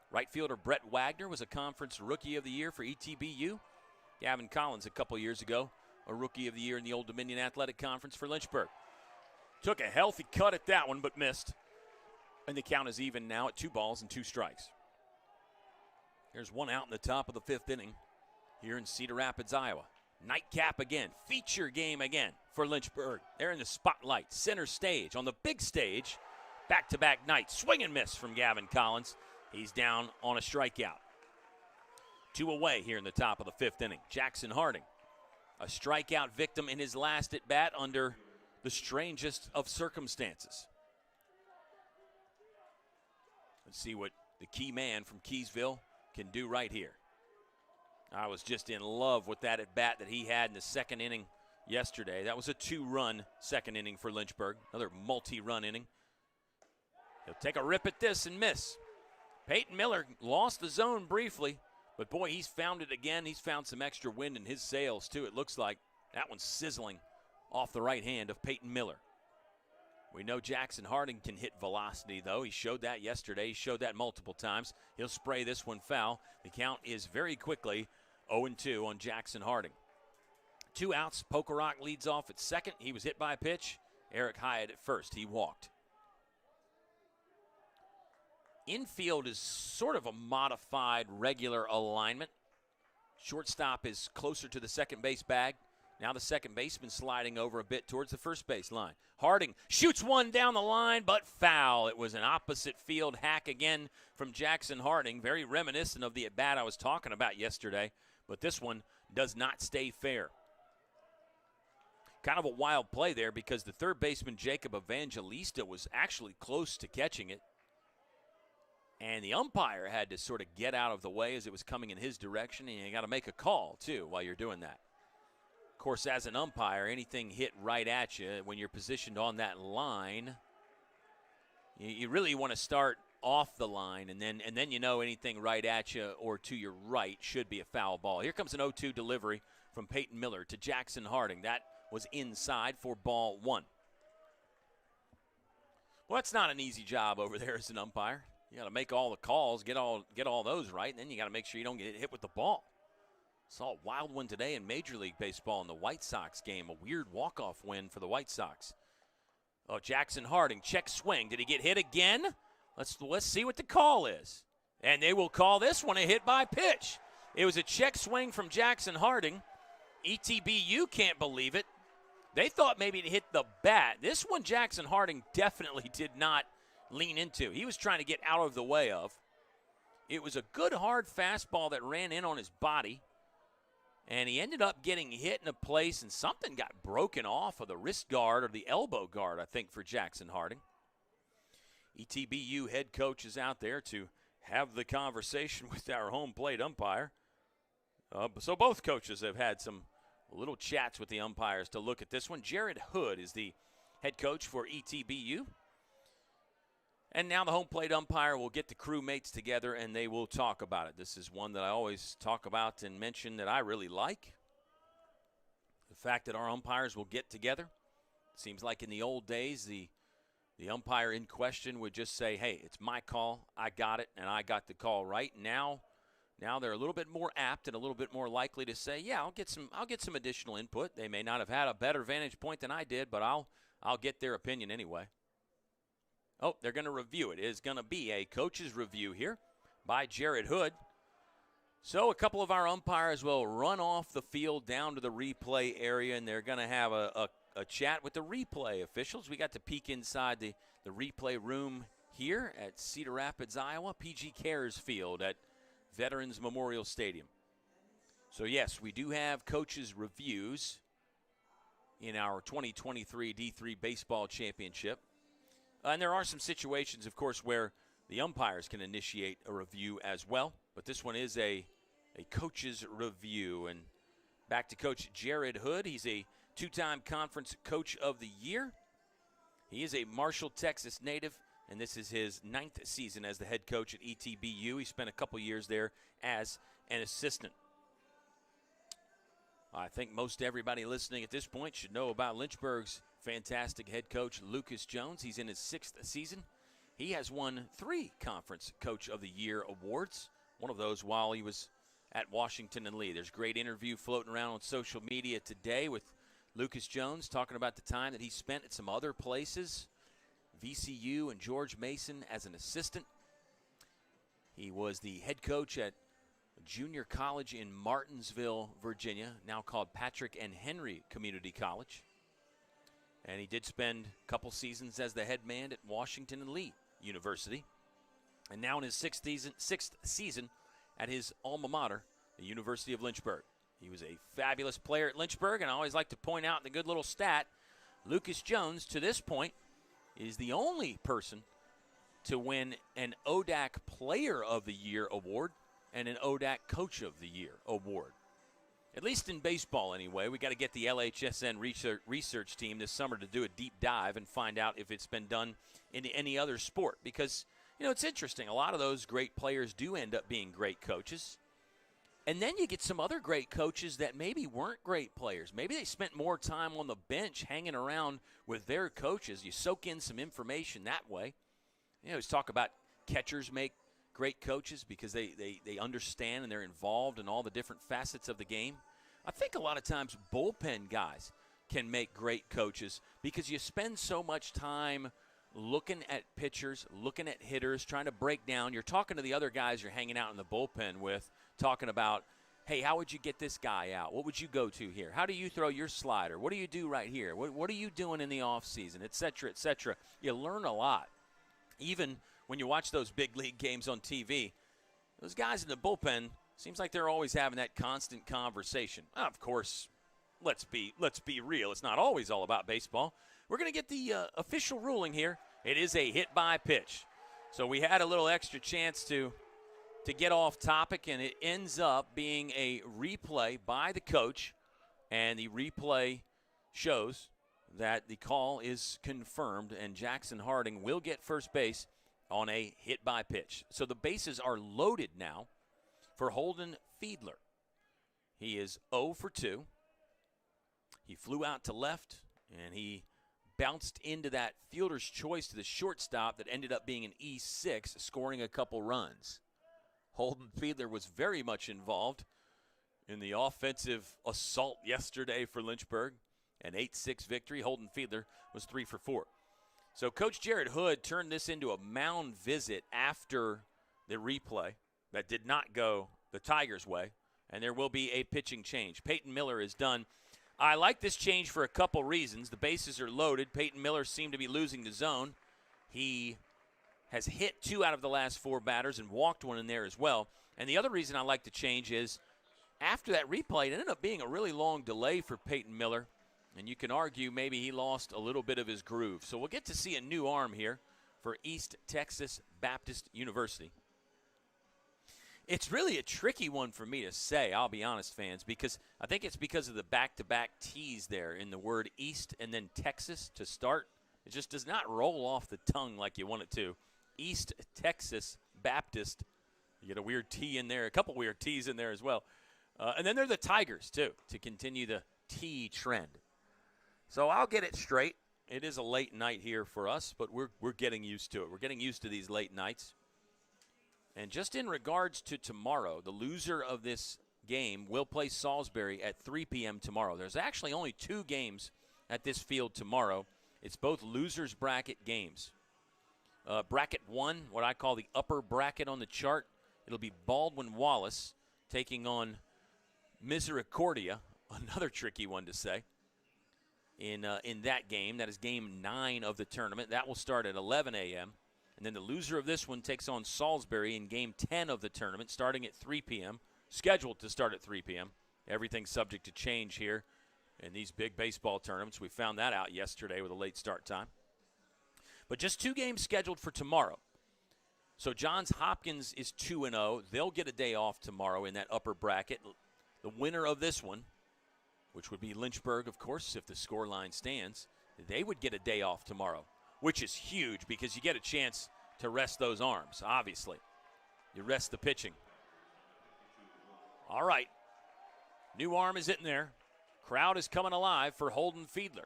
Right fielder Brett Wagner was a Conference Rookie of the Year for ETBU. Gavin Collins a couple years ago, a Rookie of the Year in the Old Dominion Athletic Conference for Lynchburg. Took a healthy cut at that one, but missed. And the count is even now at 2 balls and 2 strikes. There's one out in the top of the 5th inning here in Cedar Rapids, Iowa. Nightcap again, feature game again for Lynchburg. They're in the spotlight, center stage, on the big stage. Back-to-back nights, swing and miss from Gavin Collins. He's down on a strikeout. 2 away here in the top of the 5th inning. Jackson Harding, a strikeout victim in his last at-bat under the strangest of circumstances. Let's see what the key man from Keysville can do right here. I was just in love with that at-bat that he had in the 2nd inning yesterday. That was a 2-run 2nd inning for Lynchburg, another multi-run inning. He'll take a rip at this and miss. Peyton Miller lost the zone briefly, but boy, he's found it again. He's found some extra wind in his sails, too, it looks like. That one's sizzling off the right hand of Peyton Miller. We know Jackson Harding can hit velocity, though. He showed that yesterday. He showed that multiple times. He'll spray this one foul. The count is very quickly 0-2 on Jackson Harding. 2 outs. Pokerock leads off at second. He was hit by a pitch. Eric Hyatt at first. He walked. Infield is sort of a modified regular alignment. Shortstop is closer to the second base bag. Now the second baseman sliding over a bit towards the first base line. Harding shoots one down the line, but foul. It was an opposite field hack again from Jackson Harding. Very reminiscent of the at-bat I was talking about yesterday, but this one does not stay fair. Kind of a wild play there because the third baseman, Jacob Evangelista, was actually close to catching it. And the umpire had to sort of get out of the way as it was coming in his direction, and you got to make a call, too, while you're doing that. Of course, as an umpire, anything hit right at you when you're positioned on that line, you really want to start off the line, and then you know anything right at you or to your right should be a foul ball. Here comes an 0-2 delivery from Peyton Miller to Jackson Harding. That was inside for ball 1. Well, that's not an easy job over there as an umpire. You got to make all the calls, get all those right, and then you got to make sure you don't get hit with the ball. Saw a wild one today in Major League Baseball in the White Sox game, a weird walk-off win for the White Sox. Oh, Jackson Harding, check swing. Did he get hit again? Let's see what the call is. And they will call this one a hit by pitch. It was a check swing from Jackson Harding. ETBU can't believe it. They thought maybe it hit the bat. This one Jackson Harding definitely did not lean into. He was trying to get out of the way of. It was a good hard fastball that ran in on his body. And he ended up getting hit in a place, and something got broken off of the wrist guard or the elbow guard, I think, for Jackson Harding. ETBU head coach is out there to have the conversation with our home plate umpire. So both coaches have had some little chats with the umpires to look at this one. Jared Hood is the head coach for ETBU. And now the home plate umpire will get the crewmates together and they will talk about it. This is one that I always talk about and mention that I really like. The fact that our umpires will get together. It seems like in the old days, the umpire in question would just say, hey, it's my call, I got it, and I got the call right. Now they're a little bit more apt and a little bit more likely to say, yeah, I'll get some additional input. They may not have had a better vantage point than I did, but I'll get their opinion anyway. Oh, they're going to review it. It is going to be a coach's review here by Jared Hood. So a couple of our umpires will run off the field down to the replay area, and they're going to have a chat with the replay officials. We got to peek inside the replay room here at Cedar Rapids, Iowa, PG Cares Field at Veterans Memorial Stadium. So, yes, we do have coaches' reviews in our 2023 D3 Baseball Championship. And there are some situations, of course, where the umpires can initiate a review as well. But this one is a coach's review. And back to Coach Jared Hood. He's a two-time conference coach of the year. He is a Marshall, Texas native, and this is his 9th season as the head coach at ETBU. He spent a couple years there as an assistant. I think most everybody listening at this point should know about Lynchburg's fantastic head coach, Lucas Jones. He's in his 6th season. He has won 3 Conference Coach of the Year awards, one of those while he was at Washington and Lee. There's a great interview floating around on social media today with Lucas Jones talking about the time that he spent at some other places, VCU and George Mason as an assistant. He was the head coach at a junior college in Martinsville, Virginia, now called Patrick and Henry Community College. And he did spend a couple seasons as the head man at Washington and Lee University. And now in his 6th season at his alma mater, the University of Lynchburg. He was a fabulous player at Lynchburg, and I always like to point out the good little stat. Lucas Jones, to this point, is the only person to win an ODAC Player of the Year award and an ODAC Coach of the Year award. At least in baseball, anyway. We got to get the LHSN research team this summer to do a deep dive and find out if it's been done in any other sport. Because, you know, it's interesting. A lot of those great players do end up being great coaches. And then you get some other great coaches that maybe weren't great players. Maybe they spent more time on the bench hanging around with their coaches. You soak in some information that way. You know, let's talk about catchers make great coaches because they understand and they're involved in all the different facets of the game. I think a lot of times bullpen guys can make great coaches because you spend so much time looking at pitchers, looking at hitters, trying to break down. You're talking to the other guys you're hanging out in the bullpen with, talking about, hey, how would you get this guy out? What would you go to here? How do you throw your slider? What do you do right here? What are you doing in the offseason, et cetera, et cetera? You learn a lot. Even when you watch those big league games on TV, those guys in the bullpen, seems like they're always having that constant conversation. Of course, let's be real. It's not always all about baseball. We're going to get the official ruling here. It is a hit by pitch. So we had a little extra chance to get off topic, and it ends up being a replay by the coach, and the replay shows that the call is confirmed, and Jackson Harding will get first base on a hit by pitch. So the bases are loaded now for Holden Fiedler. He is 0 for 2. He flew out to left, and he bounced into that fielder's choice to the shortstop that ended up being an E6, scoring a couple runs. Holden Fiedler was very much involved in the offensive assault yesterday for Lynchburg. An 8-6 victory. Holden Fiedler was 3 for 4. So Coach Jared Hood turned this into a mound visit after the replay that did not go the Tigers' way, and there will be a pitching change. Peyton Miller is done. I like this change for a couple reasons. The bases are loaded. Peyton Miller seemed to be losing the zone. He has hit 2 out of the last 4 batters and walked 1 in there as well. And the other reason I like the change is after that replay, it ended up being a really long delay for Peyton Miller. And you can argue maybe he lost a little bit of his groove. So we'll get to see a new arm here for East Texas Baptist University. It's really a tricky one for me to say, I'll be honest, fans, because I think it's because of the back-to-back T's there in the word East and then Texas to start. It just does not roll off the tongue like you want it to. East Texas Baptist. You get a weird T in there, a couple weird T's in there as well. And then they're the Tigers, too, to continue the T trend. So I'll get it straight. It is a late night here for us, but we're getting used to it. We're getting used to these late nights. And just in regards to tomorrow, the loser of this game will play Salisbury at 3 p.m. tomorrow. There's actually only 2 games at this field tomorrow. It's both losers bracket games. Bracket 1, what I call the upper bracket on the chart, it'll be Baldwin Wallace taking on Misericordia, another tricky one to say, in that game. That is game 9 of the tournament. That will start at 11 a.m. And then the loser of this one takes on Salisbury in game 10 of the tournament, starting at 3 p.m., scheduled to start at 3 p.m. Everything's subject to change here in these big baseball tournaments. We found that out yesterday with a late start time. But just 2 games scheduled for tomorrow. So Johns Hopkins is 2-0. They'll get a day off tomorrow in that upper bracket. The winner of this one, which would be Lynchburg, of course, if the scoreline stands, they would get a day off tomorrow, which is huge because you get a chance to rest those arms, obviously. You rest the pitching. All right. New arm is in there. Crowd is coming alive for Holden Fiedler.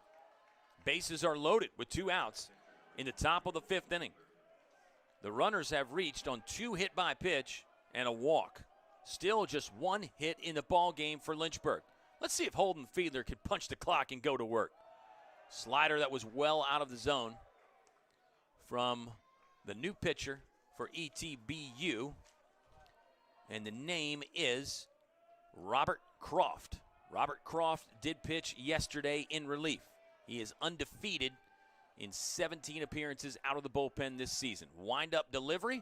Bases are loaded with 2 outs in the top of the 5th inning. The runners have reached on 2 hit by pitch and a walk. Still just 1 hit in the ball game for Lynchburg. Let's see if Holden Fiedler could punch the clock and go to work. Slider that was well out of the zone from the new pitcher for ETBU. And the name is Robert Croft. Robert Croft did pitch yesterday in relief. He is undefeated in 17 appearances out of the bullpen this season. Wind-up delivery.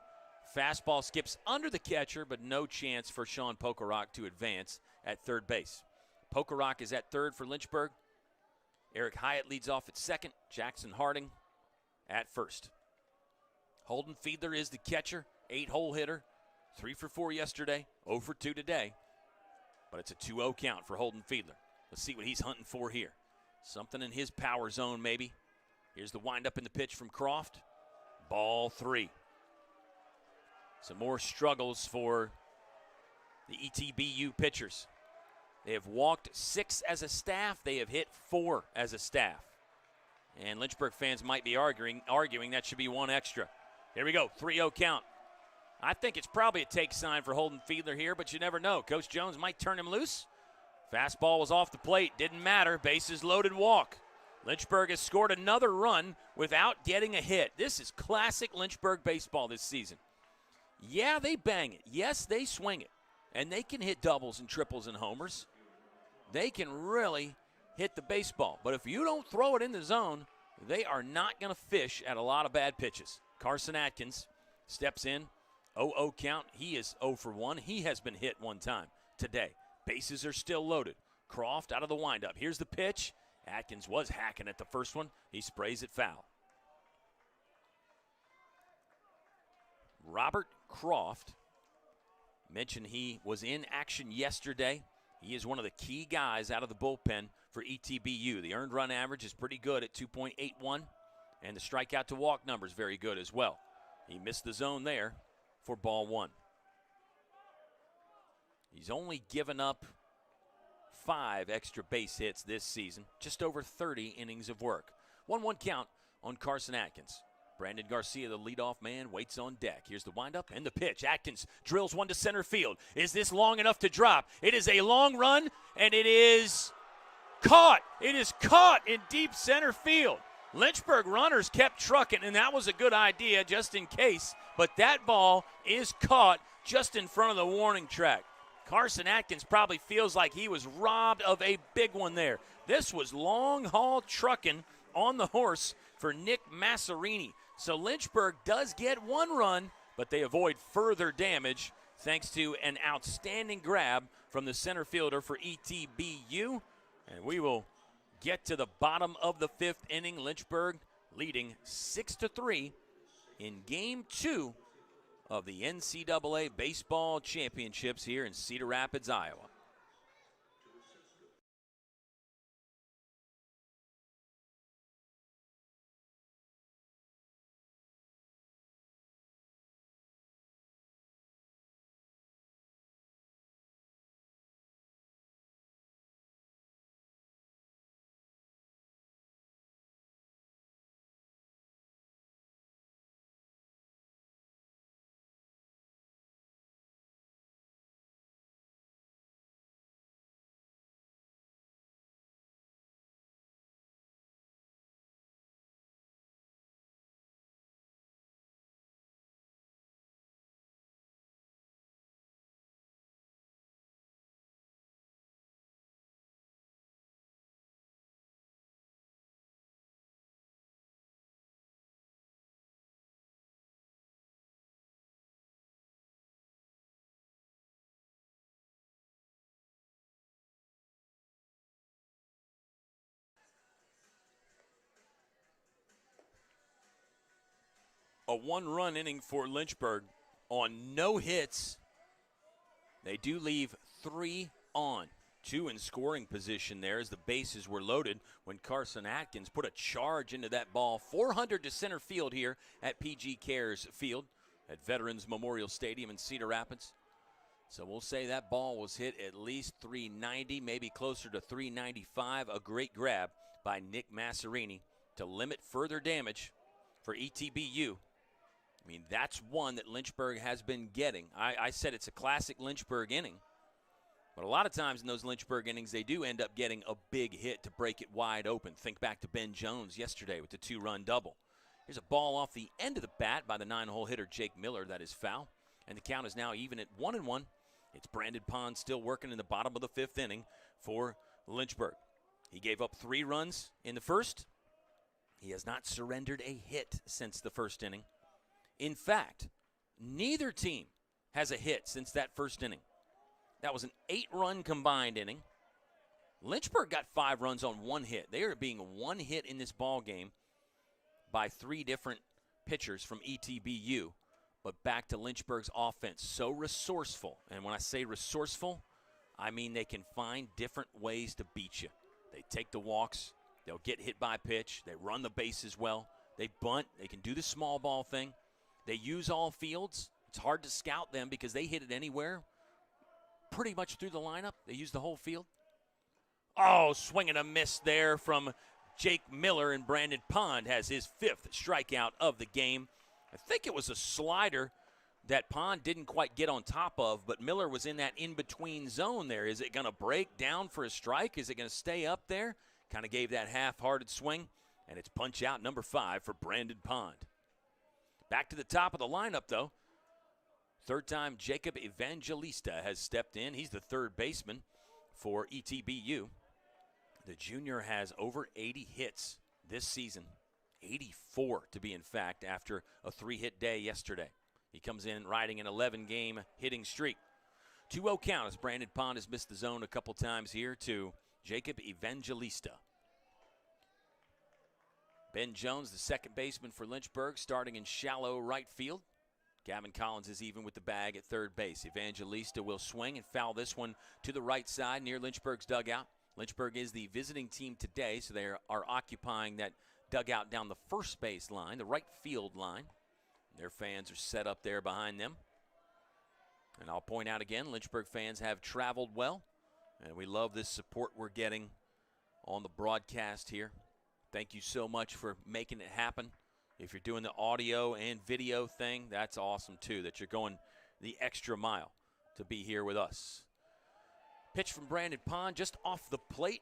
Fastball skips under the catcher, but no chance for Sean Pokerock to advance at third base. Pokerock is at third for Lynchburg. Eric Hyatt leads off at second. Jackson Harding at first. Holden Fiedler is the catcher, 8-hole hitter. 3 for 4 yesterday, 0 for 2 today. But it's a 2-0 count for Holden Fiedler. Let's see what he's hunting for here. Something in his power zone, maybe. Here's the windup in the pitch from Croft. Ball 3. Some more struggles for the ETBU pitchers. They have walked 6 as a staff. They have hit 4 as a staff. And Lynchburg fans might be arguing that should be 1 extra. Here we go, 3-0 count. I think it's probably a take sign for Holden Fiedler here, but you never know. Coach Jones might turn him loose. Fastball was off the plate. Didn't matter. Bases loaded, walk. Lynchburg has scored another run without getting a hit. This is classic Lynchburg baseball this season. Yeah, they bang it. Yes, they swing it. And they can hit doubles and triples and homers. They can really hit the baseball. But if you don't throw it in the zone, they are not going to fish at a lot of bad pitches. Carson Atkins steps in. 0-0 count. He is 0 for 1. He has been hit 1 time today. Bases are still loaded. Croft out of the windup. Here's the pitch. Atkins was hacking at the first one. He sprays it foul. Robert Croft, mentioned he was in action yesterday. He is one of the key guys out of the bullpen for ETBU. The earned run average is pretty good at 2.81, and the strikeout to walk number is very good as well. He missed the zone there for ball 1. He's only given up 5 extra base hits this season, just over 30 innings of work. 1-1 count on Carson Atkins. Brandon Garcia, the leadoff man, waits on deck. Here's the windup and the pitch. Atkins drills one to center field. Is this long enough to drop? It is a long run, and it is caught. It is caught in deep center field. Lynchburg runners kept trucking, and that was a good idea just in case. But that ball is caught just in front of the warning track. Carson Atkins probably feels like he was robbed of a big one there. This was long-haul trucking on the horse for Nick Massarini. So Lynchburg does get 1 run, but they avoid further damage thanks to an outstanding grab from the center fielder for ETBU. And we will get to the bottom of the 5th inning. Lynchburg leading 6-3 in Game 2 of the NCAA Baseball Championships here in Cedar Rapids, Iowa. A one-run inning for Lynchburg on no hits. They do leave 3 on. 2 in scoring position there as the bases were loaded when Carson Atkins put a charge into that ball. 400 to center field here at PG Cares Field at Veterans Memorial Stadium in Cedar Rapids. So we'll say that ball was hit at least 390, maybe closer to 395. A great grab by Nick Masserini to limit further damage for ETBU. I mean, that's one that Lynchburg has been getting. I said it's a classic Lynchburg inning. But a lot of times in those Lynchburg innings, they do end up getting a big hit to break it wide open. Think back to Ben Jones yesterday with the 2-run double. Here's a ball off the end of the bat by the 9-hole hitter Jake Miller. That is foul. And the count is now even at 1-1. It's Brandon Pond still working in the bottom of the 5th inning for Lynchburg. He gave up 3 runs in the first. He has not surrendered a hit since the first inning. In fact, neither team has a hit since that first inning. That was an 8-run combined inning. Lynchburg got 5 runs on 1 hit. They are being 1 hit in this ball game by 3 different pitchers from ETBU. But back to Lynchburg's offense, so resourceful. And when I say resourceful, I mean they can find different ways to beat you. They take the walks. They'll get hit by pitch. They run the bases well. They bunt. They can do the small ball thing. They use all fields. It's hard to scout them because they hit it anywhere. Pretty much through the lineup. They use the whole field. Oh, swing and a miss there from Jake Miller, and Brandon Pond has his 5th strikeout of the game. I think it was a slider that Pond didn't quite get on top of, but Miller was in that in-between zone there. Is it going to break down for a strike? Is it going to stay up there? Kind of gave that half-hearted swing, and it's punch out number 5 for Brandon Pond. Back to the top of the lineup, though. Third time Jacob Evangelista has stepped in. He's the 3rd baseman for ETBU. The junior has over 80 hits this season. 84 to be in fact after a 3-hit day yesterday. He comes in riding an 11-game hitting streak. 2-0 count as Brandon Pond has missed the zone a couple times here to Jacob Evangelista. Ben Jones, the 2nd baseman for Lynchburg, starting in shallow right field. Gavin Collins is even with the bag at 3rd base. Evangelista will swing and foul this one to the right side near Lynchburg's dugout. Lynchburg is the visiting team today, so they are occupying that dugout down the first base line, the right field line. Their fans are set up there behind them. And I'll point out again, Lynchburg fans have traveled well, and we love this support we're getting on the broadcast here. Thank you so much for making it happen. If you're doing the audio and video thing, that's awesome too, that you're going the extra mile to be here with us. Pitch from Brandon Pond just off the plate.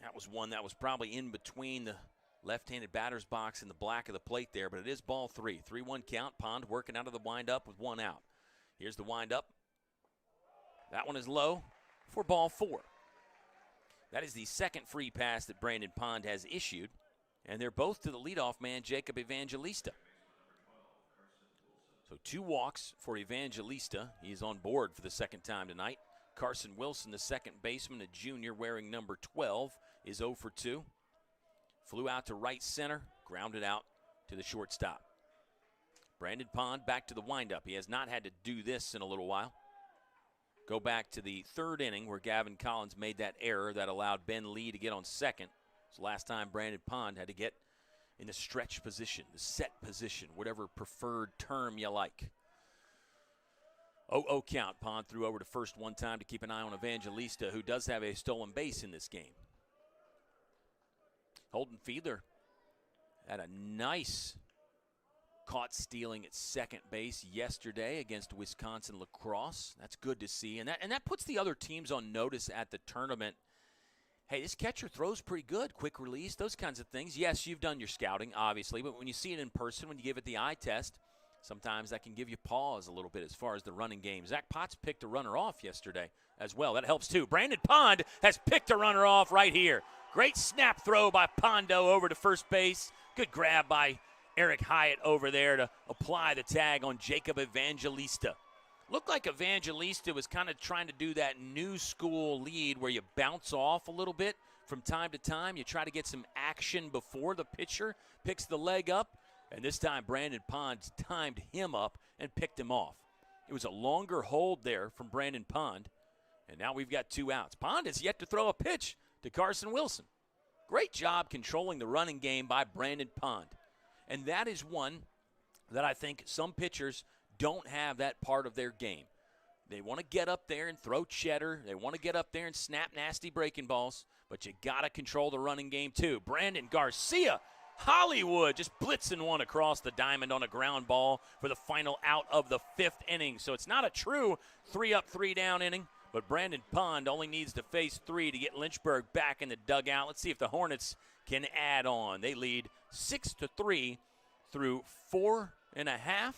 That was one that was probably in between the left-handed batter's box and the black of the plate there, but it is ball 3. 3-1 count. Pond working out of the windup with 1 out. Here's the windup. That one is low for ball 4. That is the 2nd free pass that Brandon Pond has issued, and they're both to the leadoff man, Jacob Evangelista. So 2 walks for Evangelista. He's on board for the 2nd time tonight. Carson Wilson, the 2nd baseman, a junior wearing number 12, is 0 for 2. Flew out to right center, grounded out to the shortstop. Brandon Pond back to the windup. He has not had to do this in a little while. Go back to the 3rd inning where Gavin Collins made that error that allowed Ben Lee to get on 2nd. It's the last time Brandon Pond had to get in the stretch position, the set position, whatever preferred term you like. 0-0 count. Pond threw over to first one time to keep an eye on Evangelista, who does have a stolen base in this game. Holden Fiedler had a nice caught stealing at 2nd base yesterday against Wisconsin lacrosse. That's good to see. And that puts the other teams on notice at the tournament. Hey, this catcher throws pretty good, quick release, those kinds of things. Yes, you've done your scouting, obviously, but when you see it in person, when you give it the eye test, sometimes that can give you pause a little bit as far as the running game. Zach Potts picked a runner off yesterday as well. That helps too. Brandon Pond has picked a runner off right here. Great snap throw by Pondo over to first base. Good grab by Eric Hyatt over there to apply the tag on Jacob Evangelista. Looked like Evangelista was kind of trying to do that new school lead where you bounce off a little bit from time to time. You try to get some action before the pitcher picks the leg up. And this time, Brandon Pond timed him up and picked him off. It was a longer hold there from Brandon Pond, and now we've got 2 outs. Pond has yet to throw a pitch to Carson Wilson. Great job controlling the running game by Brandon Pond. And that is one that I think some pitchers don't have that part of their game. They want to get up there and throw cheddar. They want to get up there and snap nasty breaking balls, but you got to control the running game too. Brandon Garcia, Hollywood, just blitzing one across the diamond on a ground ball for the final out of the 5th inning. So it's not a true 3-up, 3-down inning, but Brandon Pond only needs to face 3 to get Lynchburg back in the dugout. Let's see if the Hornets can add on. They lead 6-3 through 4.5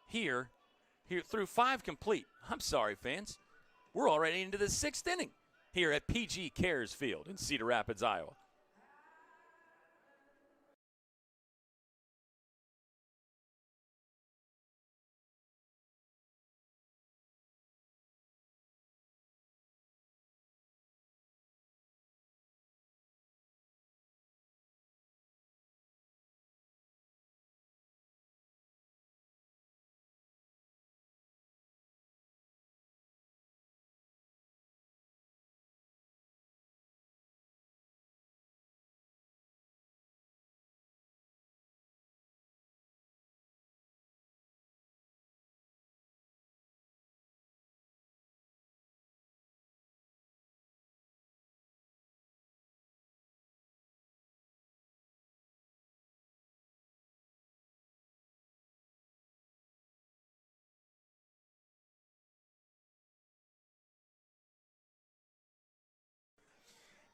here through 5 complete. I'm sorry, fans. We're already into the 6th inning here at PG Cares Field in Cedar Rapids, Iowa.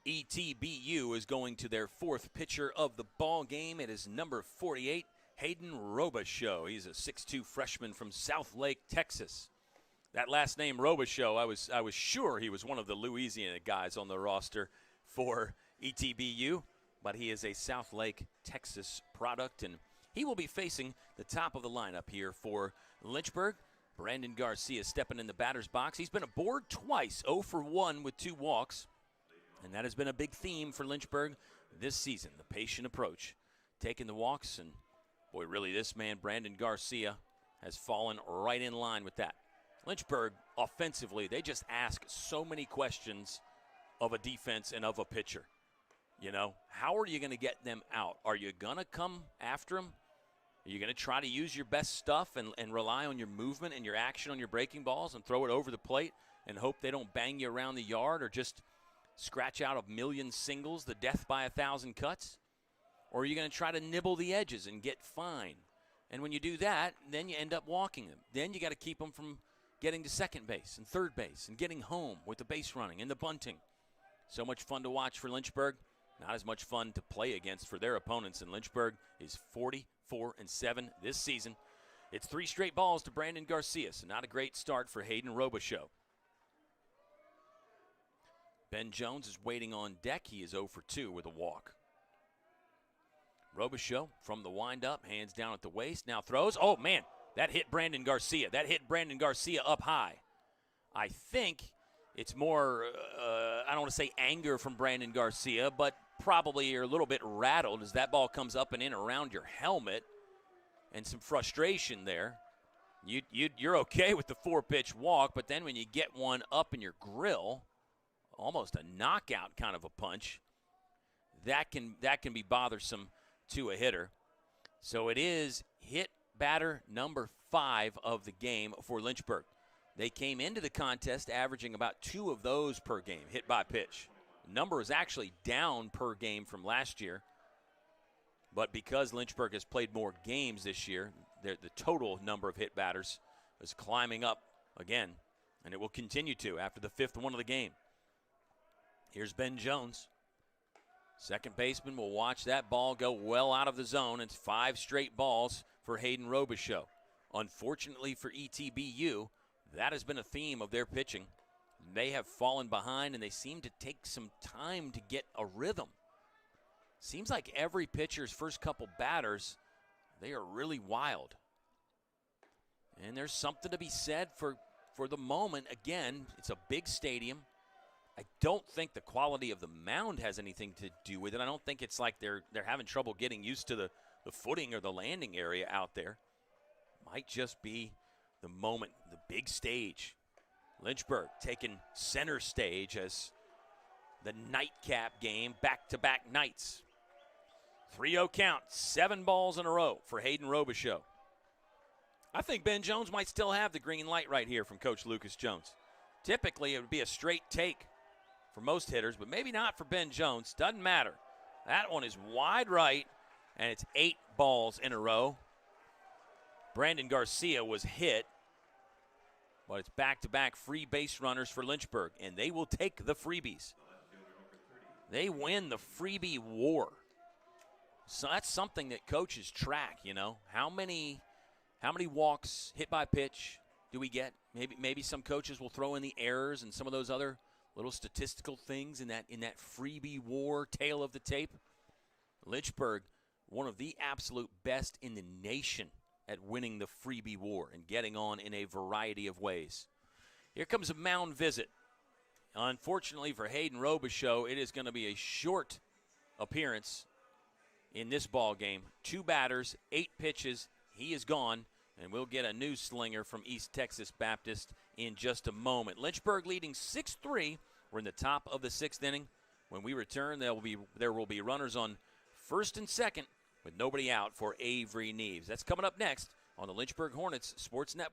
ETBU is going to their 4th pitcher of the ball game. It is number 48, Hayden Robichaux. He's a 6'2 freshman from South Lake, Texas. That last name, Robichaux, I was sure he was one of the Louisiana guys on the roster for ETBU, but he is a South Lake, Texas product, and he will be facing the top of the lineup here for Lynchburg. Brandon Garcia stepping in the batter's box. He's been aboard twice, 0 for 1 with 2 walks. And that has been a big theme for Lynchburg this season, the patient approach. Taking the walks, and boy, really this man, Brandon Garcia, has fallen right in line with that. Lynchburg, offensively, they just ask so many questions of a defense and of a pitcher. You know, how are you going to get them out? Are you going to come after them? Are you going to try to use your best stuff and rely on your movement and your action on your breaking balls and throw it over the plate and hope they don't bang you around the yard or just scratch out a million singles, the death by 1,000 cuts? Or are you going to try to nibble the edges and get fine? And when you do that, then you end up walking them. Then you got to keep them from getting to second base and third base and getting home with the base running and the bunting. So much fun to watch for Lynchburg. Not as much fun to play against for their opponents. And Lynchburg is 44-7 this season. It's 3 straight balls to Brandon Garcia, so not a great start for Hayden Robichaux. Ben Jones is waiting on deck. He is 0 for 2 with a walk. Robichaux from the windup, hands down at the waist, now throws. Oh, man, that hit Brandon Garcia. That hit Brandon Garcia up high. I think it's more, I don't want to say anger from Brandon Garcia, but probably you're a little bit rattled as that ball comes up and in around your helmet, and some frustration there. You're okay with the 4-pitch walk, but then when you get one up in your grill, almost a knockout kind of a punch, that can be bothersome to a hitter. So it is hit batter number 5 of the game for Lynchburg. They came into the contest averaging about 2 of those per game, hit by pitch. The number is actually down per game from last year, but because Lynchburg has played more games this year, the total number of hit batters is climbing up again, and it will continue to after the 5th one of the game. Here's Ben Jones. Second baseman will watch that ball go well out of the zone. It's 5 straight balls for Hayden Robichaux. Unfortunately for ETBU, that has been a theme of their pitching. They have fallen behind, and they seem to take some time to get a rhythm. Seems like every pitcher's first couple batters, they are really wild. And there's something to be said for the moment. Again, it's a big stadium. I don't think the quality of the mound has anything to do with it. I don't think it's like they're having trouble getting used to the footing or the landing area out there. Might just be the moment, the big stage. Lynchburg taking center stage as the nightcap game, back-to-back nights. 3-0 count, 7 balls in a row for Hayden Robichaux. I think Ben Jones might still have the green light right here from Coach Lucas Jones. Typically, it would be a straight take for most hitters, but maybe not for Ben Jones. Doesn't matter. That one is wide right, and it's 8 balls in a row. Brandon Garcia was hit, but it's back-to-back free base runners for Lynchburg, and they will take the freebies. They win the freebie war. So that's something that coaches track, you know. How many walks, hit by pitch do we get? Maybe some coaches will throw in the errors and some of those other little statistical things in that freebie war tale of the tape. Lynchburg, one of the absolute best in the nation at winning the freebie war and getting on in a variety of ways. Here comes a mound visit. Unfortunately for Hayden Robichaux, it is going to be a short appearance in this ball game. 2 batters, 8 pitches. He is gone, and we'll get a new slinger from East Texas Baptist in just a moment. Lynchburg leading 6-3. We're in the top of the 6th inning. When we return, there will be runners on first and second with nobody out for Avery Neves. That's coming up next on the Lynchburg Hornets Sports Network.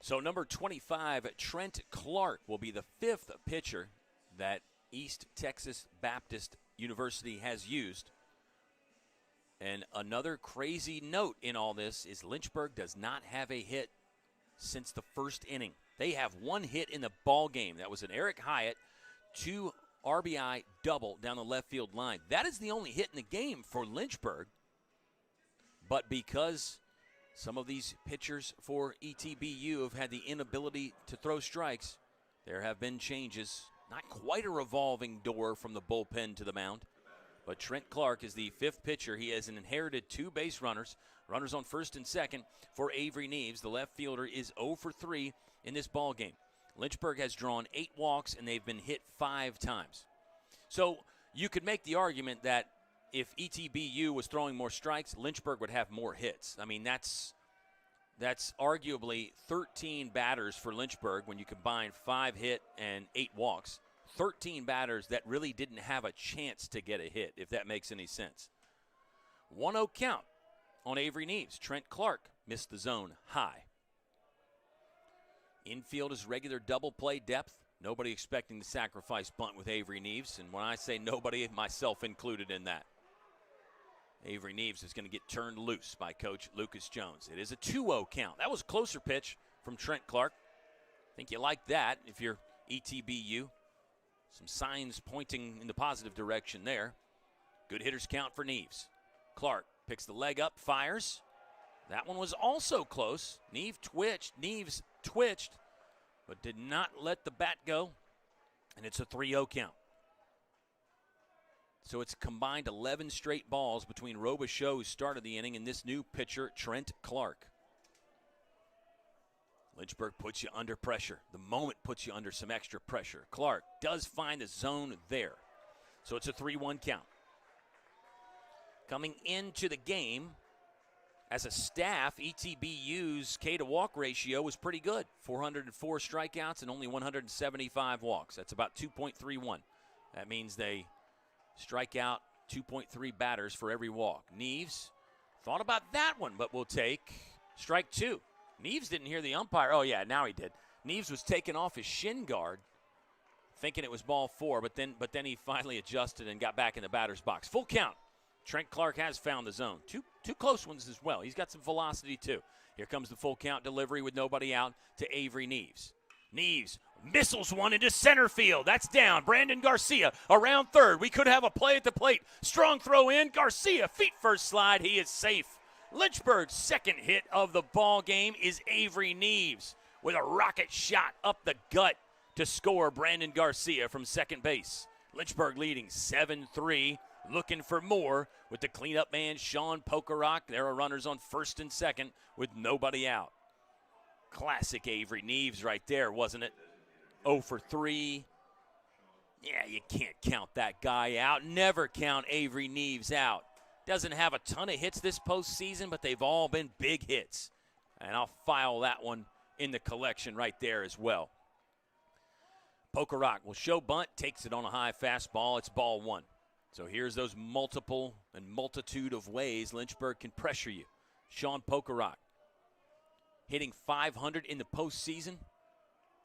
So number 25, Trent Clark, will be the 5th pitcher that East Texas Baptist University has used. And another crazy note in all this is Lynchburg does not have a hit since the first inning. They have 1 hit in the ball game. That was an Eric Hyatt 2 RBI double down the left field line. That is the only hit in the game for Lynchburg. But because some of these pitchers for ETBU have had the inability to throw strikes, there have been changes. Not quite a revolving door from the bullpen to the mound. But Trent Clark is the 5th pitcher. He has inherited 2 base runners. Runners on first and second for Avery Neves. The left fielder is 0 for 3 in this ball game. Lynchburg has drawn 8 walks, and they've been hit 5 times. So you could make the argument that if ETBU was throwing more strikes, Lynchburg would have more hits. I mean, that's arguably 13 batters for Lynchburg when you combine 5 hit and 8 walks. 13 batters that really didn't have a chance to get a hit, if that makes any sense. 1-0 count on Avery Neves. Trent Clark missed the zone high. Infield is regular double play depth. Nobody expecting the sacrifice bunt with Avery Neves. And when I say nobody, myself included in that. Avery Neves is going to get turned loose by Coach Lucas Jones. It is a 2-0 count. That was a closer pitch from Trent Clark. I think you like that if you're ETBU. Some signs pointing in the positive direction there. Good hitters count for Neves. Clark picks the leg up, fires. That one was also close. Neves twitched, but did not let the bat go. And it's a 3-0 count. So it's combined 11 straight balls between Robichaux, who started the inning, and this new pitcher, Trent Clark. Lynchburg puts you under pressure. The moment puts you under some extra pressure. Clark does find the zone there. So it's a 3-1 count. Coming into the game, as a staff, ETBU's K-to-walk ratio was pretty good. 404 strikeouts and only 175 walks. That's about 2.31. That means they strike out 2.3 batters for every walk. Neves thought about that one, but will take strike 2. Neves didn't hear the umpire. Oh, yeah, now he did. Neves was taken off his shin guard, thinking it was ball 4, but then he finally adjusted and got back in the batter's box. Full count. Trent Clark has found the zone. Two close ones as well. He's got some velocity, too. Here comes the full count delivery with nobody out to Avery Neves. Neves missiles one into center field. That's down. Brandon Garcia around third. We could have a play at the plate. Strong throw in. Garcia, feet first slide. He is safe. Lynchburg's second hit of the ball game is Avery Neves with a rocket shot up the gut to score Brandon Garcia from second base. Lynchburg leading 7-3. Looking for more with the cleanup man, Sean Pokerock. There are runners on first and second with nobody out. Classic Avery Neves right there, wasn't it? 0 for 3. Yeah, you can't count that guy out. Never count Avery Neves out. Doesn't have a ton of hits this postseason, but they've all been big hits. And I'll file that one in the collection right there as well. Pokerock will show bunt, takes it on a high fastball. It's ball 1. So here's those multiple and multitude of ways Lynchburg can pressure you. Sean Pokerock hitting .500 in the postseason,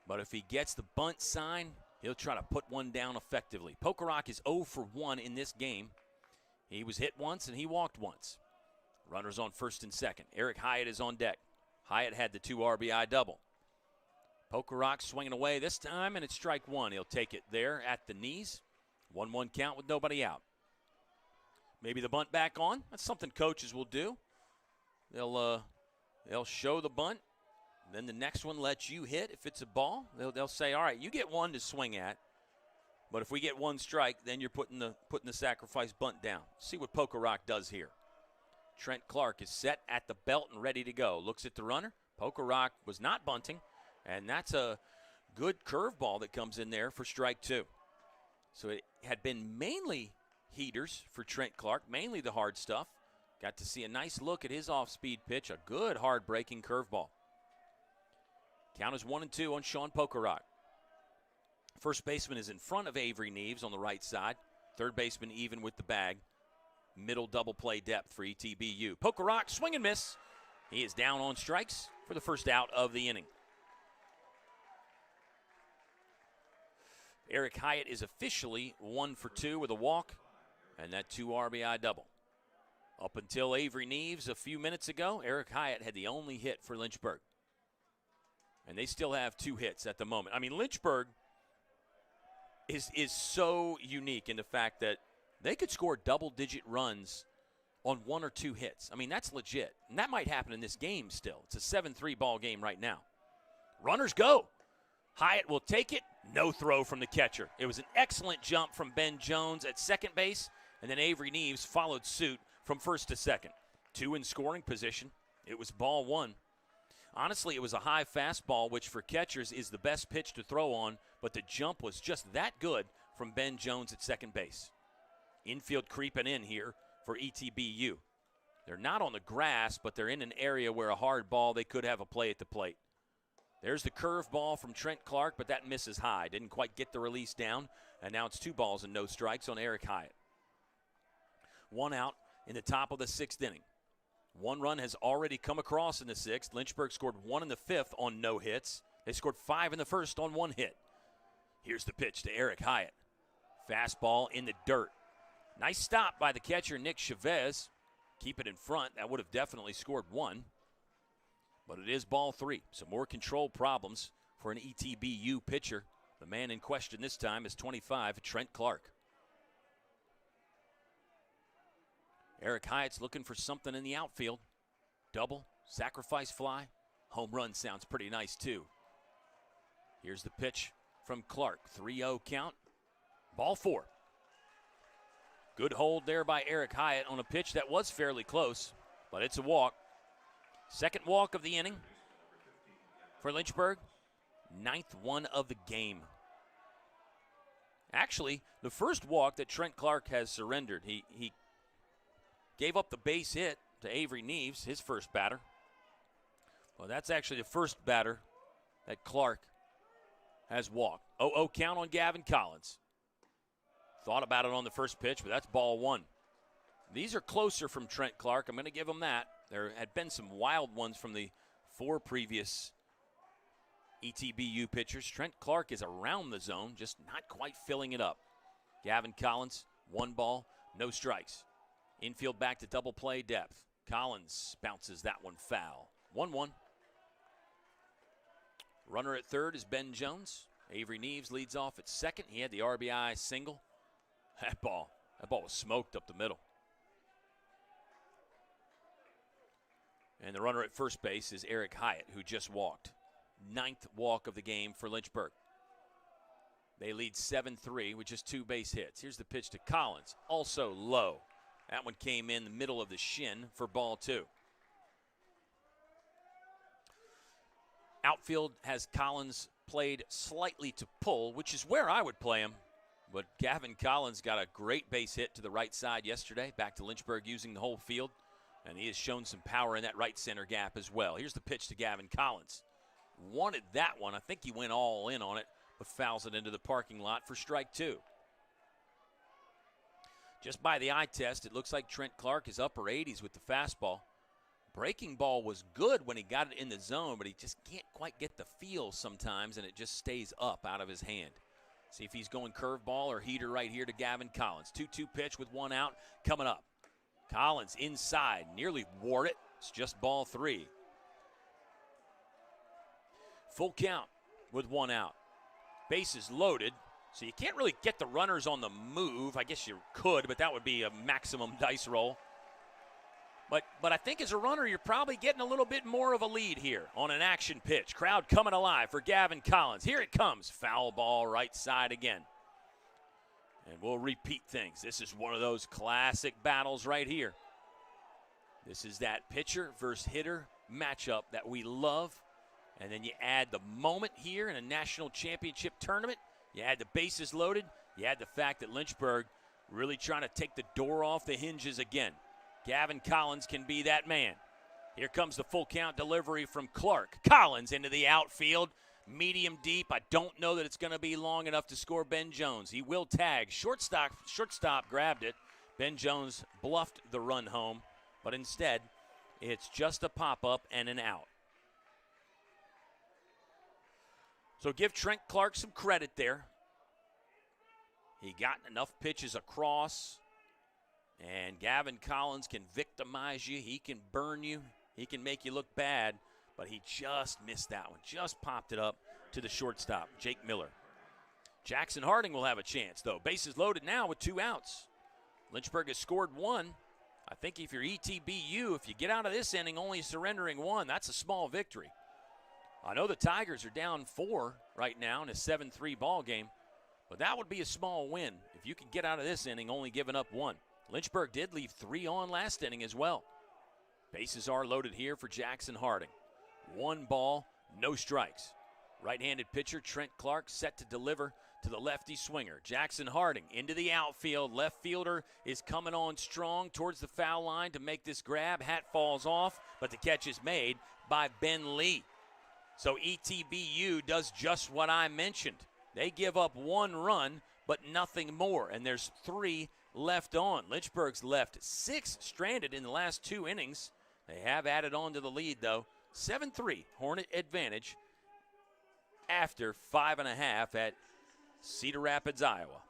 but if he gets the bunt sign, he'll try to put one down effectively. Pokerock is 0 for 1 in this game. He was hit once and he walked once. Runners on first and second. Eric Hyatt is on deck. Hyatt had the 2 RBI double. Pokerock swinging away this time, and it's strike 1. He'll take it there at the knees. 1-1 count with nobody out. Maybe the bunt back on. That's something coaches will do. They'll show the bunt. Then the next one lets you hit. If it's a ball, they'll say, all right, you get one to swing at. But if we get one strike, then you're putting the sacrifice bunt down. See what Pokerock does here. Trent Clark is set at the belt and ready to go. Looks at the runner. Pokerock was not bunting. And that's a good curveball that comes in there for strike 2. So it had been mainly heaters for Trent Clark, mainly the hard stuff. Got to see a nice look at his off-speed pitch, a good hard-breaking curveball. Count is 1-2 on Sean Pokerock. First baseman is in front of Avery Neves on the right side. Third baseman even with the bag. Middle double play depth for ETBU. Pokerock, swing and miss. He is down on strikes for the first out of the inning. Eric Hyatt is officially 1 for 2 with a walk and that 2 RBI double. Up until Avery Neves a few minutes ago, Eric Hyatt had the only hit for Lynchburg. And they still have 2 hits at the moment. I mean, Lynchburg is so unique in the fact that they could score double-digit runs on 1 or 2 hits. I mean, that's legit. And that might happen in this game still. It's a 7-3 ball game right now. Runners go. Hyatt will take it. No throw from the catcher. It was an excellent jump from Ben Jones at second base, and then Avery Neves followed suit from first to second. 2 in scoring position. It was ball 1. Honestly, it was a high fastball, which for catchers is the best pitch to throw on, but the jump was just that good from Ben Jones at second base. Infield creeping in here for ETBU. They're not on the grass, but they're in an area where a hard ball, they could have a play at the plate. There's the curve ball from Trent Clark, but that misses high. Didn't quite get the release down, and now it's 2 balls and no strikes on Eric Hyatt. 1 out in the top of the 6th inning. 1 run has already come across in the 6th. Lynchburg scored 1 in the 5th on no hits. They scored 5 in the 1st on 1 hit. Here's the pitch to Eric Hyatt. Fastball in the dirt. Nice stop by the catcher, Nick Chavez. Keep it in front. That would have definitely scored 1. But it is ball 3. Some more control problems for an ETBU pitcher. The man in question this time is 25, Trent Clark. Eric Hyatt's looking for something in the outfield. Double, sacrifice fly, home run sounds pretty nice too. Here's the pitch from Clark. 3-0 count. Ball 4. Good hold there by Eric Hyatt on a pitch that was fairly close, but it's a walk. Second walk of the inning for Lynchburg. 9th one of the game. Actually, the first walk that Trent Clark has surrendered. He Gave up the base hit to Avery Neves, his first batter. Well, that's actually the first batter that Clark has walked. 0-0 count on Gavin Collins. Thought about it on the first pitch, but that's ball one. These are closer from Trent Clark. I'm going to give him that. There had been some wild ones from the 4 previous ETBU pitchers. Trent Clark is around the zone, just not quite filling it up. Gavin Collins, 1 ball, no strikes. Infield back to double play depth. Collins bounces that one foul. 1-1. Runner at third is Ben Jones. Avery Neves leads off at second. He had the RBI single. That ball was smoked up the middle. And the runner at first base is Eric Hyatt, who just walked. 9th walk of the game for Lynchburg. They lead 7-3 with just 2 base hits. Here's the pitch to Collins, also low. That one came in the middle of the shin for ball 2. Outfield has Collins played slightly to pull, which is where I would play him. But Gavin Collins got a great base hit to the right side yesterday, back to Lynchburg using the whole field. And he has shown some power in that right center gap as well. Here's the pitch to Gavin Collins. Wanted that one. I think he went all in on it, but fouls it into the parking lot for strike 2. Just by the eye test, it looks like Trent Clark is upper 80s with the fastball. Breaking ball was good when he got it in the zone, but he just can't quite get the feel sometimes, and it just stays up out of his hand. See if he's going curveball or heater right here to Gavin Collins. 2-2 pitch with 1 out coming up. Collins inside, nearly wore it. It's just ball 3. Full count with 1 out. Bases loaded, so you can't really get the runners on the move. I guess you could, but that would be a maximum dice roll. But I think as a runner, you're probably getting a little bit more of a lead here on an action pitch. Crowd coming alive for Gavin Collins. Here it comes. Foul ball right side again. And we'll repeat things. This is one of those classic battles right here. This is that pitcher versus hitter matchup that we love. And then you add the moment here in a national championship tournament. You add the bases loaded. You add the fact that Lynchburg really trying to take the door off the hinges again. Gavin Collins can be that man. Here comes the full count delivery from Clark. Collins into the outfield. Medium deep. I don't know that it's going to be long enough to score Ben Jones. He will tag. Shortstop grabbed it. Ben Jones bluffed the run home, but instead it's just a pop-up and an out. So give Trent Clark some credit there. He got enough pitches across, and Gavin Collins can victimize you. He can burn you. He can make you look bad. But he just missed that one. Just popped it up to the shortstop, Jake Miller. Jackson Harding will have a chance, though. Bases loaded now with 2 outs. Lynchburg has scored 1. I think if you're ETBU, if you get out of this inning only surrendering 1, that's a small victory. I know the Tigers are down 4 right now in a 7-3 ball game, but that would be a small win if you can get out of this inning only giving up 1. Lynchburg did leave 3 on last inning as well. Bases are loaded here for Jackson Harding. 1 ball, no strikes. Right-handed pitcher Trent Clark set to deliver to the lefty swinger. Jackson Harding into the outfield. Left fielder is coming on strong towards the foul line to make this grab. Hat falls off, but the catch is made by Ben Lee. So ETBU does just what I mentioned. They give up 1 run, but nothing more, and there's 3 left on. Lynchburg's left 6 stranded in the last 2 innings. They have added on to the lead, though. 7-3 Hornet advantage after 5.5 at Cedar Rapids, Iowa.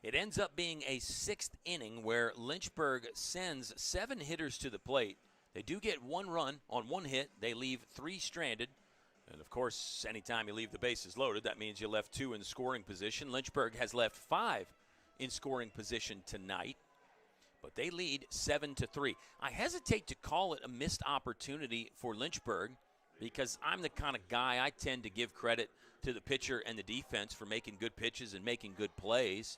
It ends up being a 6th inning where Lynchburg sends 7 hitters to the plate. They do get 1 run on 1 hit. They leave 3 stranded. And, of course, anytime you leave the bases loaded, that means you left 2 in scoring position. Lynchburg has left 5 in scoring position tonight. But they lead 7-3. I hesitate to call it a missed opportunity for Lynchburg because I'm the kind of guy I tend to give credit to the pitcher and the defense for making good pitches and making good plays.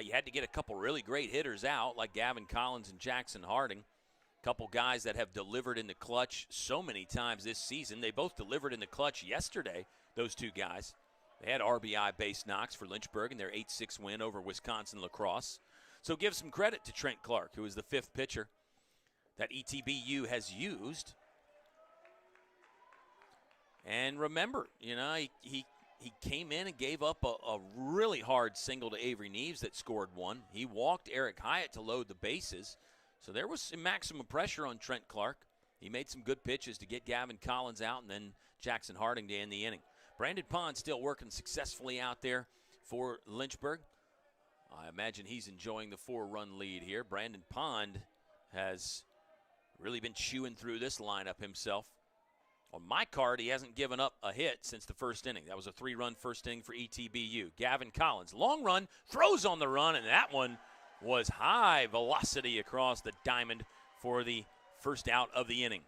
You had to get a couple really great hitters out like Gavin Collins and Jackson Harding. A couple guys that have delivered in the clutch so many times this season. They both delivered in the clutch yesterday, those 2 guys. They had RBI base knocks for Lynchburg in their 8-6 win over Wisconsin lacrosse. So give some credit to Trent Clark, who is the 5th pitcher that ETBU has used. And remember, he came in and gave up a really hard single to Avery Neves that scored 1. He walked Eric Hyatt to load the bases. So there was some maximum pressure on Trent Clark. He made some good pitches to get Gavin Collins out and then Jackson Harding to end the inning. Brandon Pond still working successfully out there for Lynchburg. I imagine he's enjoying the 4-run lead here. Brandon Pond has really been chewing through this lineup himself. On my card, he hasn't given up a hit since the 1st inning. That was a 3-run first inning for ETBU. Gavin Collins, long run, throws on the run, and that one was high velocity across the diamond for the first out of the inning.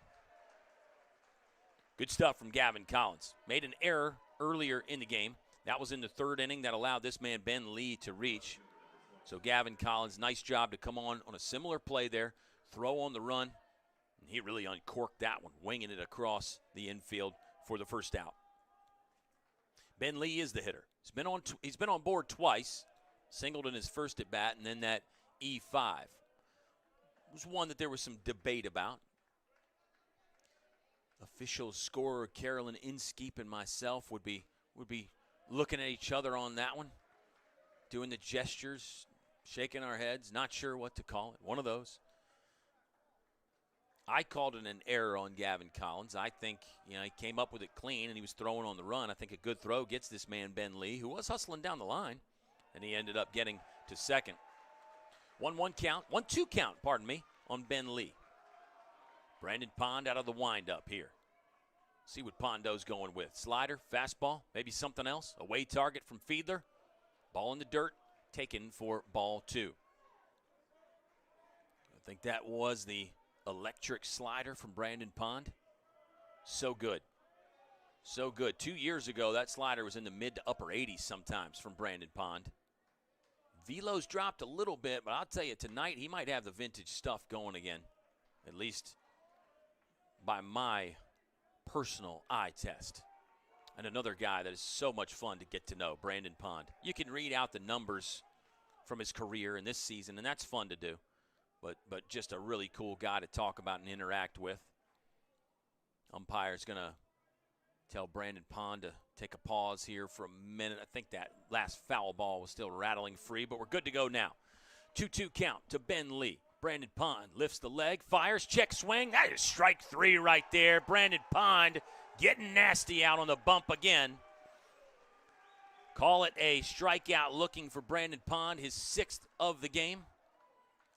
Good stuff from Gavin Collins. Made an error earlier in the game. That was in the 3rd inning that allowed this man, Ben Lee, to reach. So Gavin Collins, nice job to come on a similar play there, throw on the run. He really uncorked that one, winging it across the infield for the first out. Ben Lee is the hitter. He's been on board twice, singled in his first at bat, and then that E5. It was one that there was some debate about. Official scorer Carolyn Inskeep and myself would be looking at each other on that one, doing the gestures, shaking our heads, not sure what to call it. One of those. I called it an error on Gavin Collins. I think, he came up with it clean, and he was throwing on the run. I think a good throw gets this man, Ben Lee, who was hustling down the line, and he ended up getting to second. 1-2 count, on Ben Lee. Brandon Pond out of the windup here. See what Pondo's going with. Slider, fastball, maybe something else. Away target from Fiedler. Ball in the dirt, taken for ball 2. I think that was the electric slider from Brandon Pond. So good. So good. 2 years ago, that slider was in the mid to upper 80s sometimes from Brandon Pond. Velo's dropped a little bit, but I'll tell you, tonight he might have the vintage stuff going again, at least by my personal eye test. And another guy that is so much fun to get to know, Brandon Pond. You can read out the numbers from his career in this season, and that's fun to do. But just a really cool guy to talk about and interact with. Umpire's going to tell Brandon Pond to take a pause here for a minute. I think that last foul ball was still rattling free, but we're good to go now. 2-2 count to Ben Lee. Brandon Pond lifts the leg, fires, check swing. That is strike 3 right there. Brandon Pond getting nasty out on the bump again. Call it a strikeout looking for Brandon Pond, his 6th of the game.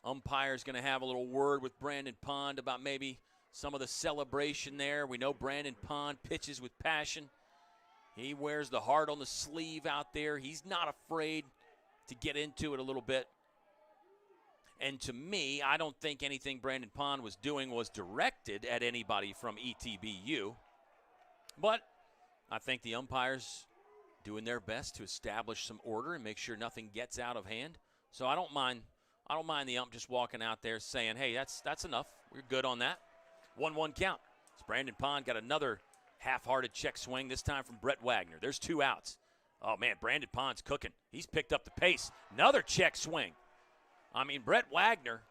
Umpire's going to have a little word with Brandon Pond about maybe some of the celebration there. We know Brandon Pond pitches with passion. He wears the heart on the sleeve out there. He's not afraid to get into it a little bit. And to me, I don't think anything Brandon Pond was doing was directed at anybody from ETBU. But I think the umpires doing their best to establish some order and make sure nothing gets out of hand. So I don't mind the ump just walking out there saying, hey, that's enough. We're good on that. 1-1 count. As Brandon Pond got another half-hearted check swing, this time from Brett Wagner. There's 2 outs. Oh, man, Brandon Pond's cooking. He's picked up the pace. Another check swing. I mean, Brett Wagner,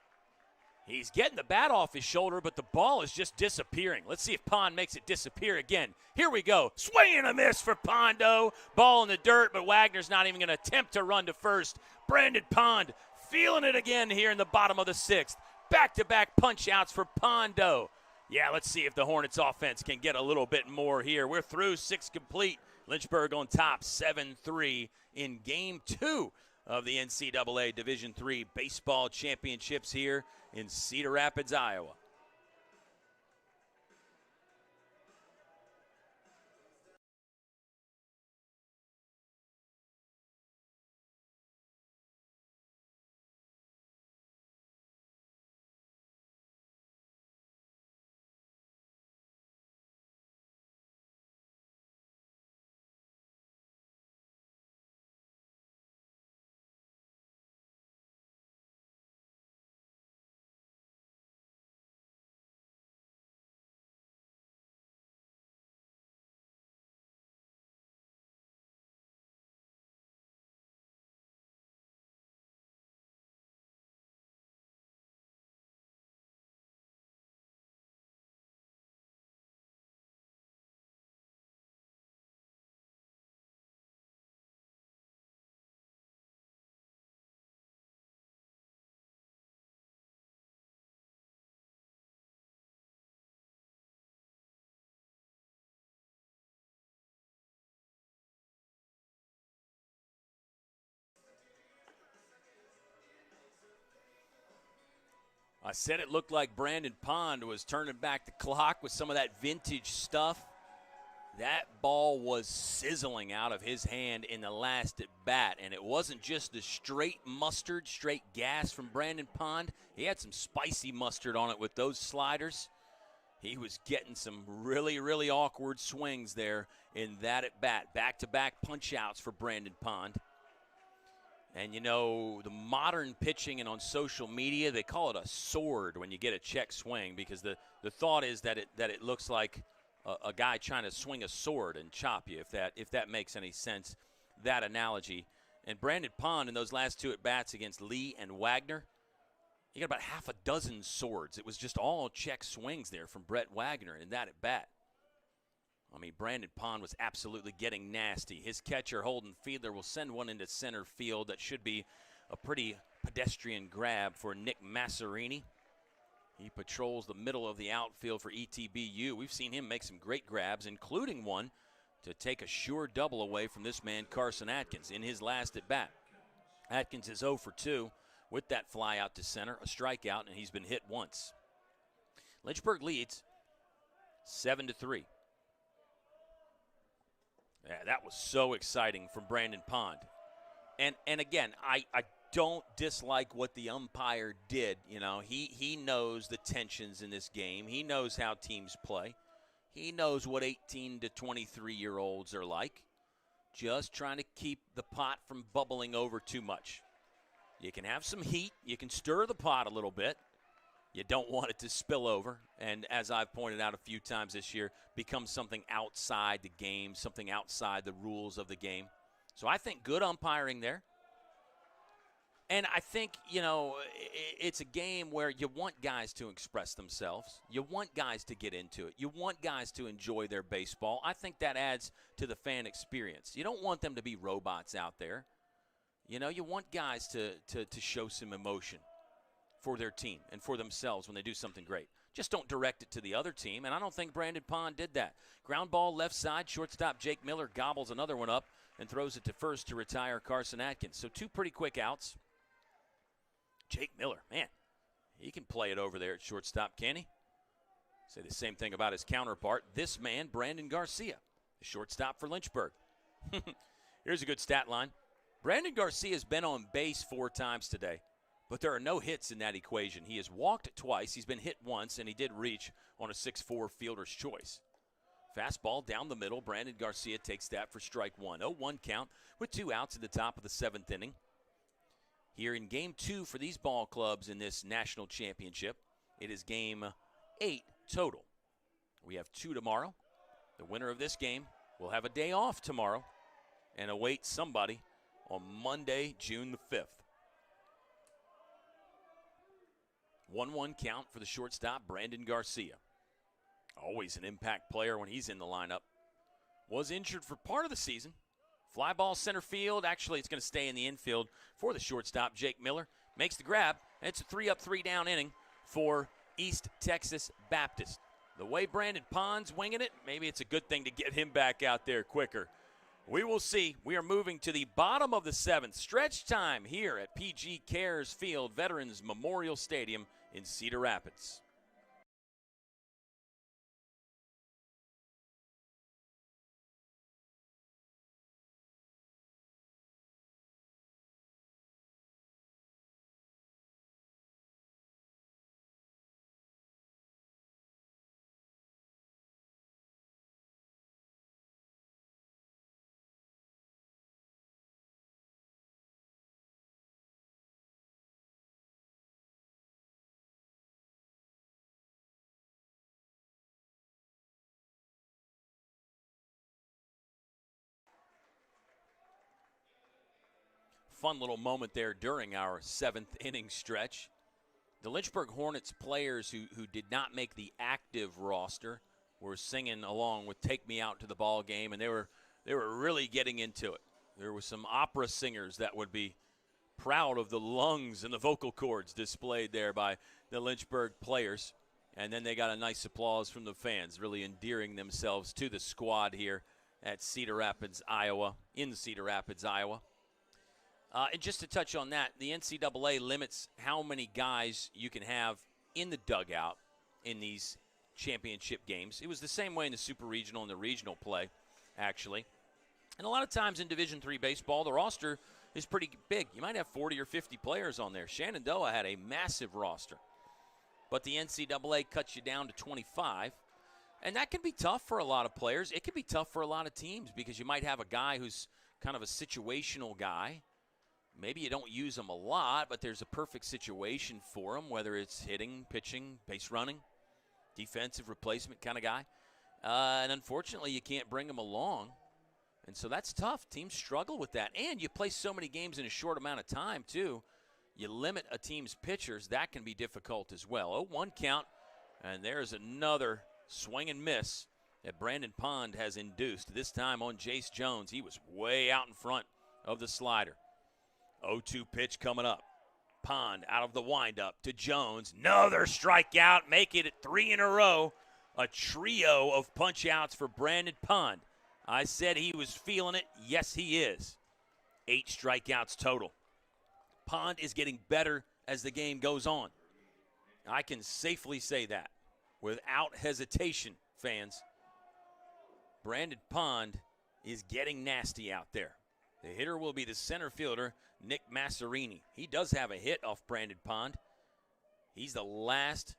he's getting the bat off his shoulder, but the ball is just disappearing. Let's see if Pond makes it disappear again. Here we go. Swing and a miss for Pondo. Ball in the dirt, but Wagner's not even going to attempt to run to first. Brandon Pond feeling it again here in the bottom of the 6th. Back-to-back punch-outs for Pondo. Yeah, let's see if the Hornets offense can get a little bit more here. We're through 6 complete. Lynchburg on top, 7-3 in Game 2 of the NCAA Division III Baseball Championships here in Cedar Rapids, Iowa. I said it looked like Brandon Pond was turning back the clock with some of that vintage stuff. That ball was sizzling out of his hand in the last at bat, and it wasn't just the straight mustard, straight gas from Brandon Pond. He had some spicy mustard on it with those sliders. He was getting some really, really awkward swings there in that at bat. Back-to-back punch-outs for Brandon Pond. And, you know, the modern pitching and on social media, they call it a sword when you get a check swing, because the thought is that it looks like a guy trying to swing a sword and chop you, if that makes any sense, that analogy. And Brandon Pond in those last two at-bats against Lee and Wagner, he got about half a dozen swords. It was just all check swings there from Brett Wagner in that at-bat. I mean, Brandon Pond was absolutely getting nasty. His catcher, Holden Fiedler, will send one into center field. That should be a pretty pedestrian grab for Nick Masserini. He patrols the middle of the outfield for ETBU. We've seen him make some great grabs, including one to take a sure double away from this man, Carson Atkins, in his last at-bat. Atkins is 0 for 2 with that fly out to center, a strikeout, and he's been hit once. Lynchburg leads 7-3. Yeah, that was so exciting from Brandon Pond. And again, I don't dislike what the umpire did. You know, he knows the tensions in this game. He knows how teams play. He knows what 18 to 23-year-olds are like. Just trying to keep the pot from bubbling over too much. You can have some heat. You can stir the pot a little bit. You don't want it to spill over, and as I've pointed out a few times this year, become something outside the game, something outside the rules of the game. So I think good umpiring there. And I think, you know, it's a game where you want guys to express themselves. You want guys to get into it. You want guys to enjoy their baseball. I think that adds to the fan experience. You don't want them to be robots out there. You know, you want guys to show some emotion for their team and for themselves when they do something great. Just don't direct it to the other team, and I don't think Brandon Pond did that. Ground ball left side, shortstop Jake Miller gobbles another one up and throws it to first to retire Carson Atkins. So two pretty quick outs. Jake Miller, man, he can play it over there at shortstop, can he? Say the same thing about his counterpart, this man, Brandon Garcia, the shortstop for Lynchburg. Here's a good stat line. Brandon Garcia has been on base 4 times today. But there are no hits in that equation. He has walked twice, he's been hit once, and he did reach on a 6-4 fielder's choice. Fastball down the middle. Brandon Garcia takes that for strike one. 0-1 count with 2 outs at the top of the 7th inning. Here in game 2 for these ball clubs in this national championship, it is game 8 total. We have 2 tomorrow. The winner of this game will have a day off tomorrow and await somebody on Monday, June the 5th. 1-1 count for the shortstop, Brandon Garcia. Always an impact player when he's in the lineup. Was injured for part of the season. Fly ball center field. Actually, it's going to stay in the infield for the shortstop, Jake Miller. Makes the grab. And it's a 3-up, 3-down inning for East Texas Baptist. The way Brandon Pond's winging it, maybe it's a good thing to get him back out there quicker. We will see. We are moving to the bottom of the 7th. Stretch time here at PG Cares Field, Veterans Memorial Stadium in Cedar Rapids. Fun little moment there during our 7th inning stretch. The Lynchburg Hornets players who did not make the active roster were singing along with "Take Me Out to the Ball Game," and they were really getting into it. There were some opera singers that would be proud of the lungs and the vocal cords displayed there by the Lynchburg players. And then they got a nice applause from the fans, really endearing themselves to the squad here at Cedar Rapids, Iowa, in Cedar Rapids, Iowa. And just to touch on that, the NCAA limits how many guys you can have in the dugout in these championship games. It was the same way in the Super Regional and the regional play, actually. And a lot of times in Division III baseball, the roster is pretty big. You might have 40 or 50 players on there. Shenandoah had a massive roster. But the NCAA cuts you down to 25. And that can be tough for a lot of players. It can be tough for a lot of teams because you might have a guy who's kind of a situational guy. Maybe you don't use him a lot, but there's a perfect situation for him, whether it's hitting, pitching, base running, defensive replacement kind of guy. And unfortunately, you can't bring him along. And so that's tough. Teams struggle with that. And you play so many games in a short amount of time, too. You limit a team's pitchers. That can be difficult as well. 0-1 count, and there's another swing and miss that Brandon Pond has induced, this time on Jace Jones. He was way out in front of the slider. 0-2 pitch coming up. Pond out of the windup to Jones. Another strikeout, making it 3 in a row. A trio of punch-outs for Brandon Pond. I said he was feeling it. Yes, he is. 8 strikeouts total. Pond is getting better as the game goes on. I can safely say that without hesitation, fans. Brandon Pond is getting nasty out there. The hitter will be the center fielder, Nick Masserini. He does have a hit off Brandon Pond. He's the last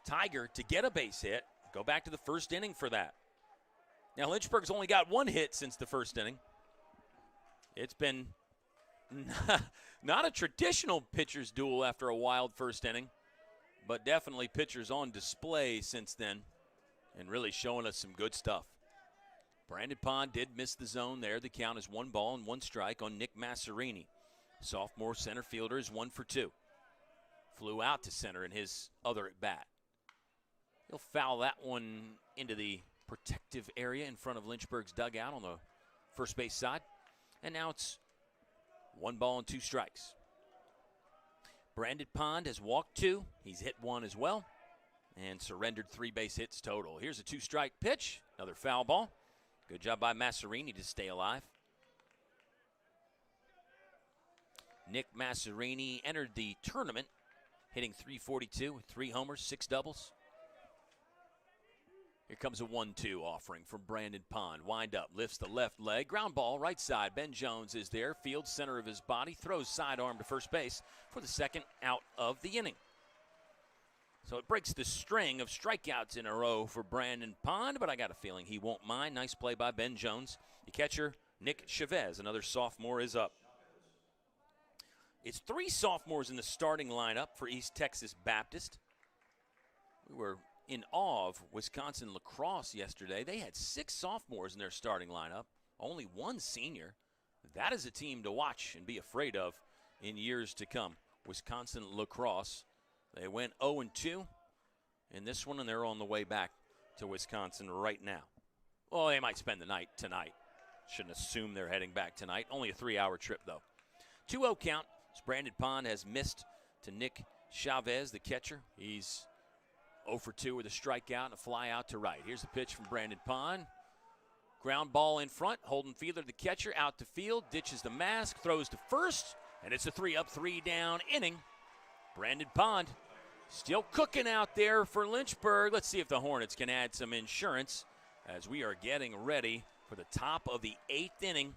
Tiger to get a base hit. Go back to the first inning for that. Now, Lynchburg's only got 1 hit since the first inning. It's been not a traditional pitcher's duel after a wild first inning, but definitely pitchers on display since then and really showing us some good stuff. Brandon Pond did miss the zone there. The count is 1 ball and 1 strike on Nick Masserini. Sophomore center fielder is 1 for 2. Flew out to center in his other at bat. He'll foul that one into the protective area in front of Lynchburg's dugout on the first base side. And now it's 1 ball and 2 strikes. Brandon Pond has walked 2. He's hit 1 as well and surrendered 3 base hits total. Here's a 2-strike pitch. Another foul ball. Good job by Masserini to stay alive. Nick Masserini entered the tournament hitting .342 with 3 homers, 6 doubles. Here comes a 1-2 offering from Brandon Pond. Wind up, lifts the left leg. Ground ball, right side. Ben Jones is there. Field center of his body. Throws sidearm to first base for the second out of the inning. So it breaks the string of strikeouts in a row for Brandon Pond, but I got a feeling he won't mind. Nice play by Ben Jones. The catcher, Nick Chavez, another sophomore, is up. It's 3 sophomores in the starting lineup for East Texas Baptist. We were in awe of Wisconsin lacrosse yesterday. They had 6 sophomores in their starting lineup, only 1 senior. That is a team to watch and be afraid of in years to come. Wisconsin lacrosse. They went 0-2 in this one, and they're on the way back to Wisconsin right now. Well, they might spend the night tonight. Shouldn't assume they're heading back tonight. Only a 3-hour trip, though. 2-0 count. Brandon Pond has missed to Nick Chavez, the catcher. He's 0 for 2 with a strikeout and a fly out to right. Here's the pitch from Brandon Pond. Ground ball in front. Holden Fiedler, the catcher, out to field, ditches the mask, throws to first, and it's a 3-up, 3-down inning. Brandon Pond still cooking out there for Lynchburg. Let's see if the Hornets can add some insurance as we are getting ready for the top of the 8th inning.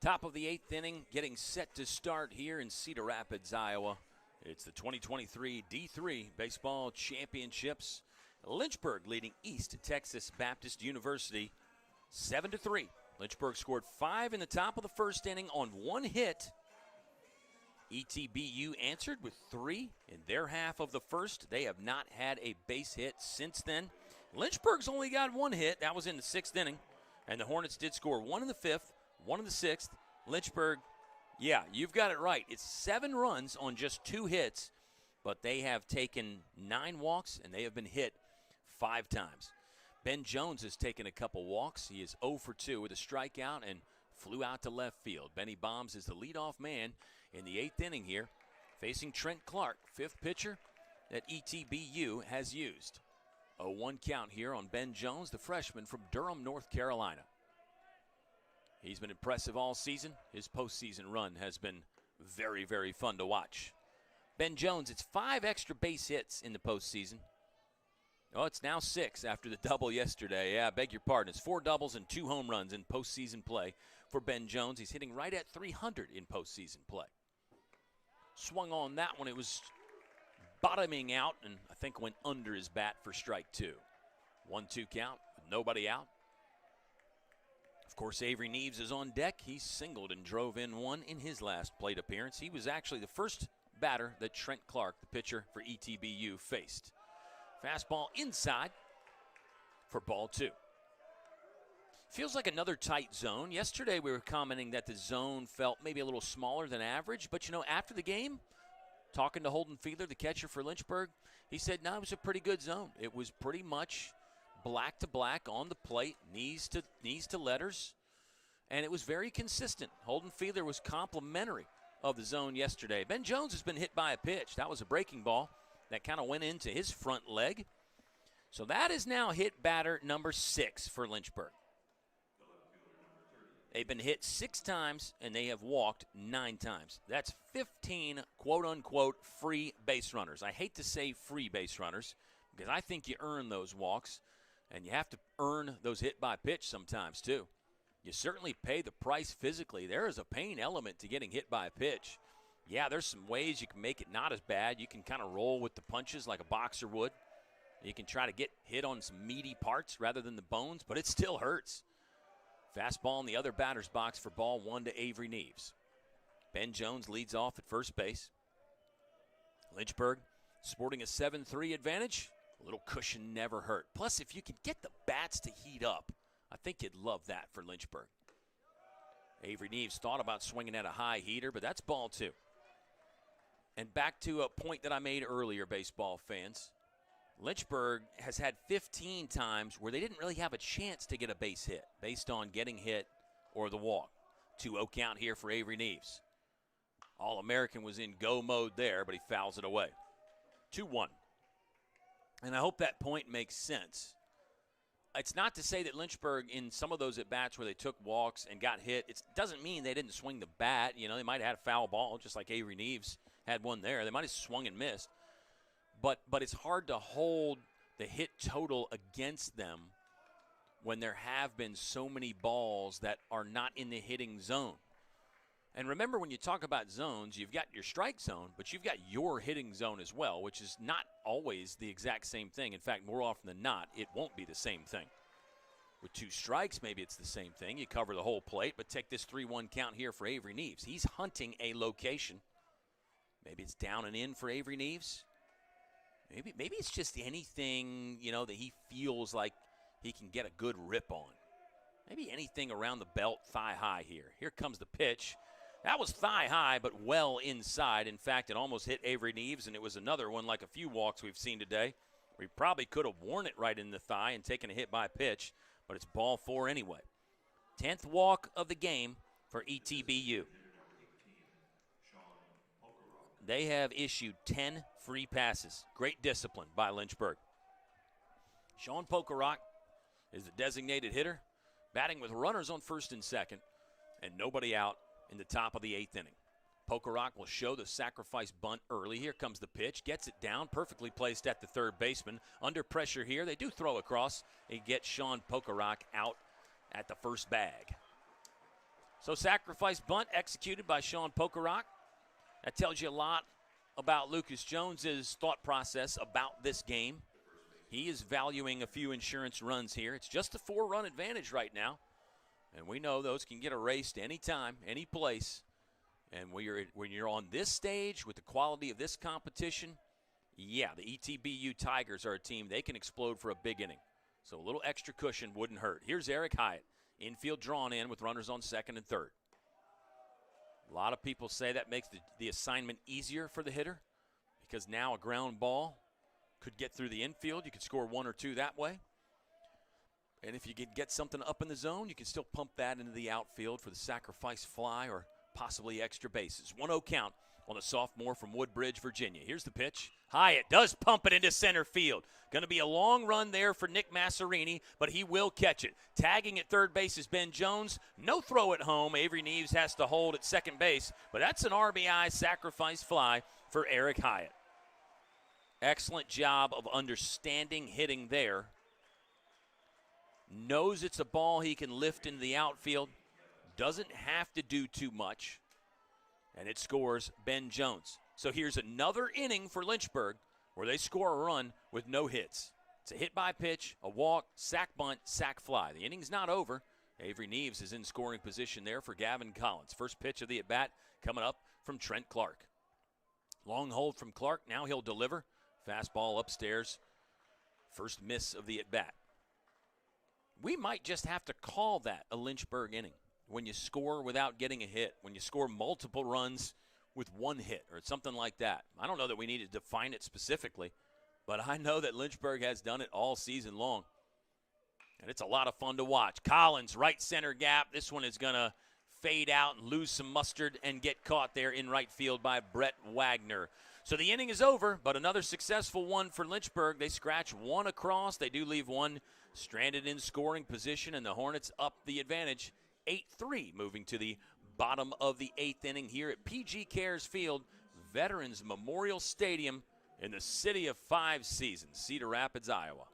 Top of the 8th inning, getting set to start here in Cedar Rapids, Iowa. It's the 2023 D3 Baseball Championships. Lynchburg leading East Texas Baptist University 7-3. Lynchburg scored 5 in the top of the first inning on 1 hit. ETBU answered with 3 in their half of the first. They have not had a base hit since then. Lynchburg's only got 1 hit. That was in the 6th inning. And the Hornets did score 1 in the 5th, 1 in the 6th. Lynchburg, yeah, you've got it right. It's 7 runs on just 2 hits, but they have taken 9 walks, and they have been hit 5 times. Ben Jones has taken a couple walks. He is 0 for 2 with a strikeout and flew out to left field. Benny Bombs is the leadoff man in the 8th inning here, facing Trent Clark, 5th pitcher that ETBU has used. 0-1 count here on Ben Jones, the freshman from Durham, North Carolina. He's been impressive all season. His postseason run has been very, very fun to watch. Ben Jones, it's 5 extra base hits in the postseason. Oh, it's now 6 after the double yesterday. Yeah, I beg your pardon. It's 4 doubles and 2 home runs in postseason play for Ben Jones. He's hitting right at 300 in postseason play. Swung on that one. It was bottoming out, and I think went under his bat for strike 2. 1-2 count with nobody out. Of course, Avery Neves is on deck. He singled and drove in 1 in his last plate appearance. He was actually the first batter that Trent Clark, the pitcher for ETBU, faced. Fastball inside for ball 2. Feels like another tight zone. Yesterday we were commenting that the zone felt maybe a little smaller than average, but you know, after the game, talking to Holden Fiedler, the catcher for Lynchburg, he said, no, it was a pretty good zone. It was pretty much black to black on the plate, knees to letters, and it was very consistent. Holden Fiedler was complimentary of the zone yesterday. Ben Jones has been hit by a pitch. That was a breaking ball that kind of went into his front leg. So that is now hit batter number 6 for Lynchburg. They've been hit 6 times, and they have walked 9 times. That's 15 quote-unquote free base runners. I hate to say free base runners because I think you earn those walks. And you have to earn those hit by pitch sometimes, too. You certainly pay the price physically. There is a pain element to getting hit by a pitch. Yeah, there's some ways you can make it not as bad. You can kind of roll with the punches like a boxer would. You can try to get hit on some meaty parts rather than the bones, but it still hurts. Fastball in the other batter's box for ball 1 to Avery Neves. Ben Jones leads off at first base. Lynchburg sporting a 7-3 advantage. A little cushion never hurt. Plus, if you can get the bats to heat up, I think you'd love that for Lynchburg. Avery Neves thought about swinging at a high heater, but that's ball 2. And back to a point that I made earlier, baseball fans. Lynchburg has had 15 times where they didn't really have a chance to get a base hit based on getting hit or the walk. 2-0 count here for Avery Neves. All-American was in go mode there, but he fouls it away. 2-1. And I hope that point makes sense. It's not to say that Lynchburg, in some of those at-bats where they took walks and got hit, it doesn't mean they didn't swing the bat. You know, they might have had a foul ball, just like Avery Neves had one there. They might have swung and missed. But it's hard to hold the hit total against them when there have been so many balls that are not in the hitting zone. And remember, when you talk about zones, you've got your strike zone, but you've got your hitting zone as well, which is not always the exact same thing. In fact, more often than not, it won't be the same thing. With 2 strikes, maybe it's the same thing. You cover the whole plate, but take this 3-1 count here for Avery Neves. He's hunting a location. Maybe it's down and in for Avery Neves. Maybe it's just anything, you know, that he feels like he can get a good rip on. Maybe anything around the belt, thigh high here. Here comes the pitch. That was thigh high, but well inside. In fact, it almost hit Avery Neves, and it was another one like a few walks we've seen today. We probably could have worn it right in the thigh and taken a hit by pitch, but it's ball 4 anyway. 10th walk of the game for ETBU. They have issued 10 free passes. Great discipline by Lynchburg. Sean Pokerock is the designated hitter, batting with runners on first and second, and nobody out in the top of the 8th inning. Pokerock will show the sacrifice bunt early. Here comes the pitch. Gets it down, perfectly placed at the third baseman. Under pressure here. They do throw across. It gets Sean Pokerock out at the first bag. So sacrifice bunt executed by Sean Pokerock. That tells you a lot about Lucas Jones's thought process about this game. He is valuing a few insurance runs here. It's just a 4-run advantage right now. And we know those can get erased anytime, any place. And when you're on this stage with the quality of this competition, yeah, the ETBU Tigers are a team. They can explode for a big inning. So a little extra cushion wouldn't hurt. Here's Eric Hyatt. Infield drawn in with runners on second and third. A lot of people say that makes the assignment easier for the hitter because now a ground ball could get through the infield. You could score 1 or 2 that way. And if you could get something up in the zone, you can still pump that into the outfield for the sacrifice fly or possibly extra bases. 1-0 count on the sophomore from Woodbridge, Virginia. Here's the pitch. Hyatt does pump it into center field. Going to be a long run there for Nick Masserini, but he will catch it. Tagging at third base is Ben Jones. No throw at home. Avery Neves has to hold at second base, but that's an RBI sacrifice fly for Eric Hyatt. Excellent job of understanding hitting there. Knows it's a ball he can lift into the outfield. Doesn't have to do too much. And it scores Ben Jones. So here's another inning for Lynchburg where they score a run with no hits. It's a hit by pitch, a walk, sack bunt, sack fly. The inning's not over. Avery Neves is in scoring position there for Gavin Collins. First pitch of the at-bat coming up from Trent Clark. Long hold from Clark. Now he'll deliver. Fastball upstairs. First miss of the at-bat. We might just have to call that a Lynchburg inning when you score without getting a hit, when you score multiple runs with 1 hit or something like that. I don't know that we need to define it specifically, but I know that Lynchburg has done it all season long. And it's a lot of fun to watch. Collins, right center gap. This one is going to fade out and lose some mustard and get caught there in right field by Brett Wagner. So the inning is over, but another successful one for Lynchburg. They scratch 1 across. They do leave 1 stranded in scoring position, and the Hornets up the advantage 8-3, moving to the bottom of the 8th inning here at PG Cares Field, Veterans Memorial Stadium in the city of 5 seasons, Cedar Rapids, Iowa.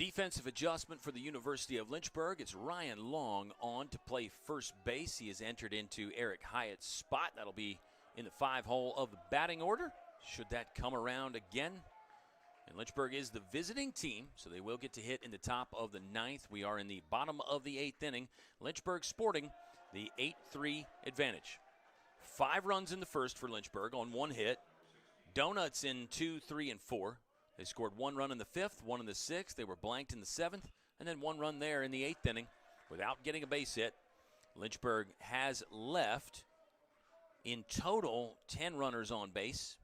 Defensive adjustment for the University of Lynchburg. It's Ryan Long on to play first base. He has entered into Eric Hyatt's spot. That'll be in the 5-hole of the batting order. Should that come around again. And Lynchburg is the visiting team, so they will get to hit in the top of the 9th. We are in the bottom of the 8th inning. Lynchburg sporting the 8-3 advantage. 5 runs in the first for Lynchburg on 1 hit. Donuts in 2, 3, and 4. They scored 1 run in the 5th, 1 in the 6th. They were blanked in the 7th, and then 1 run there in the 8th inning without getting a base hit. Lynchburg has left in total 10 runners on base,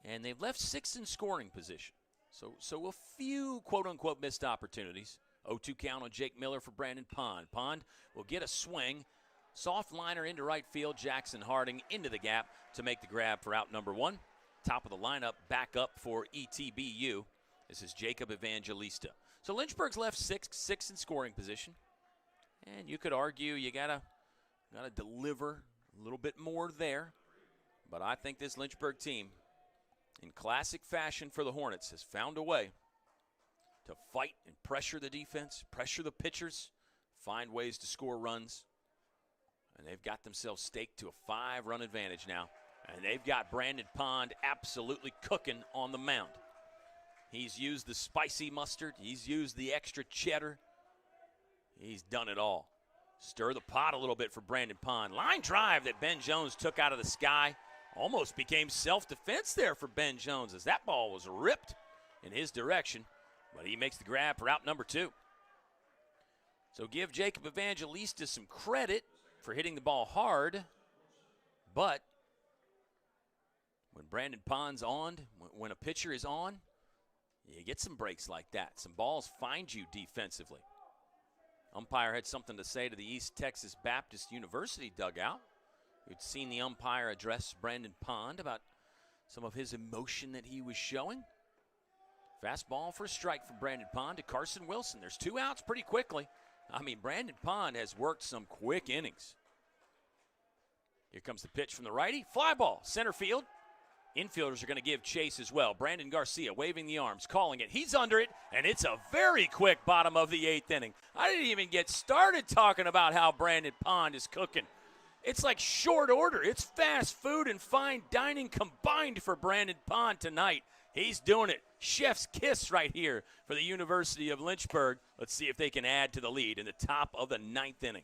and they've left 6 in scoring position. So a few quote-unquote missed opportunities. 0-2 count on Jake Miller for Brandon Pond. Pond will get a swing. Soft liner into right field. Jackson Harding into the gap to make the grab for out number 1. Top of the lineup, back up for ETBU. This is Jacob Evangelista. So Lynchburg's left 6 in scoring position. And you could argue you gotta deliver a little bit more there. But I think this Lynchburg team, in classic fashion for the Hornets, has found a way to fight and pressure the defense, pressure the pitchers, find ways to score runs. And they've got themselves staked to a 5-run advantage now. And they've got Brandon Pond absolutely cooking on the mound. He's used the spicy mustard. He's used the extra cheddar. He's done it all. Stir the pot a little bit for Brandon Pond. Line drive that Ben Jones took out of the sky. Almost became self-defense there for Ben Jones as that ball was ripped in his direction. But he makes the grab for out number 2. So give Jacob Evangelista some credit for hitting the ball hard. But when Brandon Pond's on, when a pitcher is on, you get some breaks like that. Some balls find you defensively. Umpire had something to say to the East Texas Baptist University dugout. You'd seen the umpire address Brandon Pond about some of his emotion that he was showing. Fastball for a strike from Brandon Pond to Carson Wilson. There's 2 outs pretty quickly. I mean, Brandon Pond has worked some quick innings. Here comes the pitch from the righty. Fly ball, center field. Infielders are going to give chase as well. Brandon Garcia waving the arms, calling it. He's under it, and it's a very quick bottom of the 8th inning. I didn't even get started talking about how Brandon Pond is cooking. It's like short order. It's fast food and fine dining combined for Brandon Pond tonight. He's doing it. Chef's kiss right here for the University of Lynchburg. Let's see if they can add to the lead in the top of the 9th inning.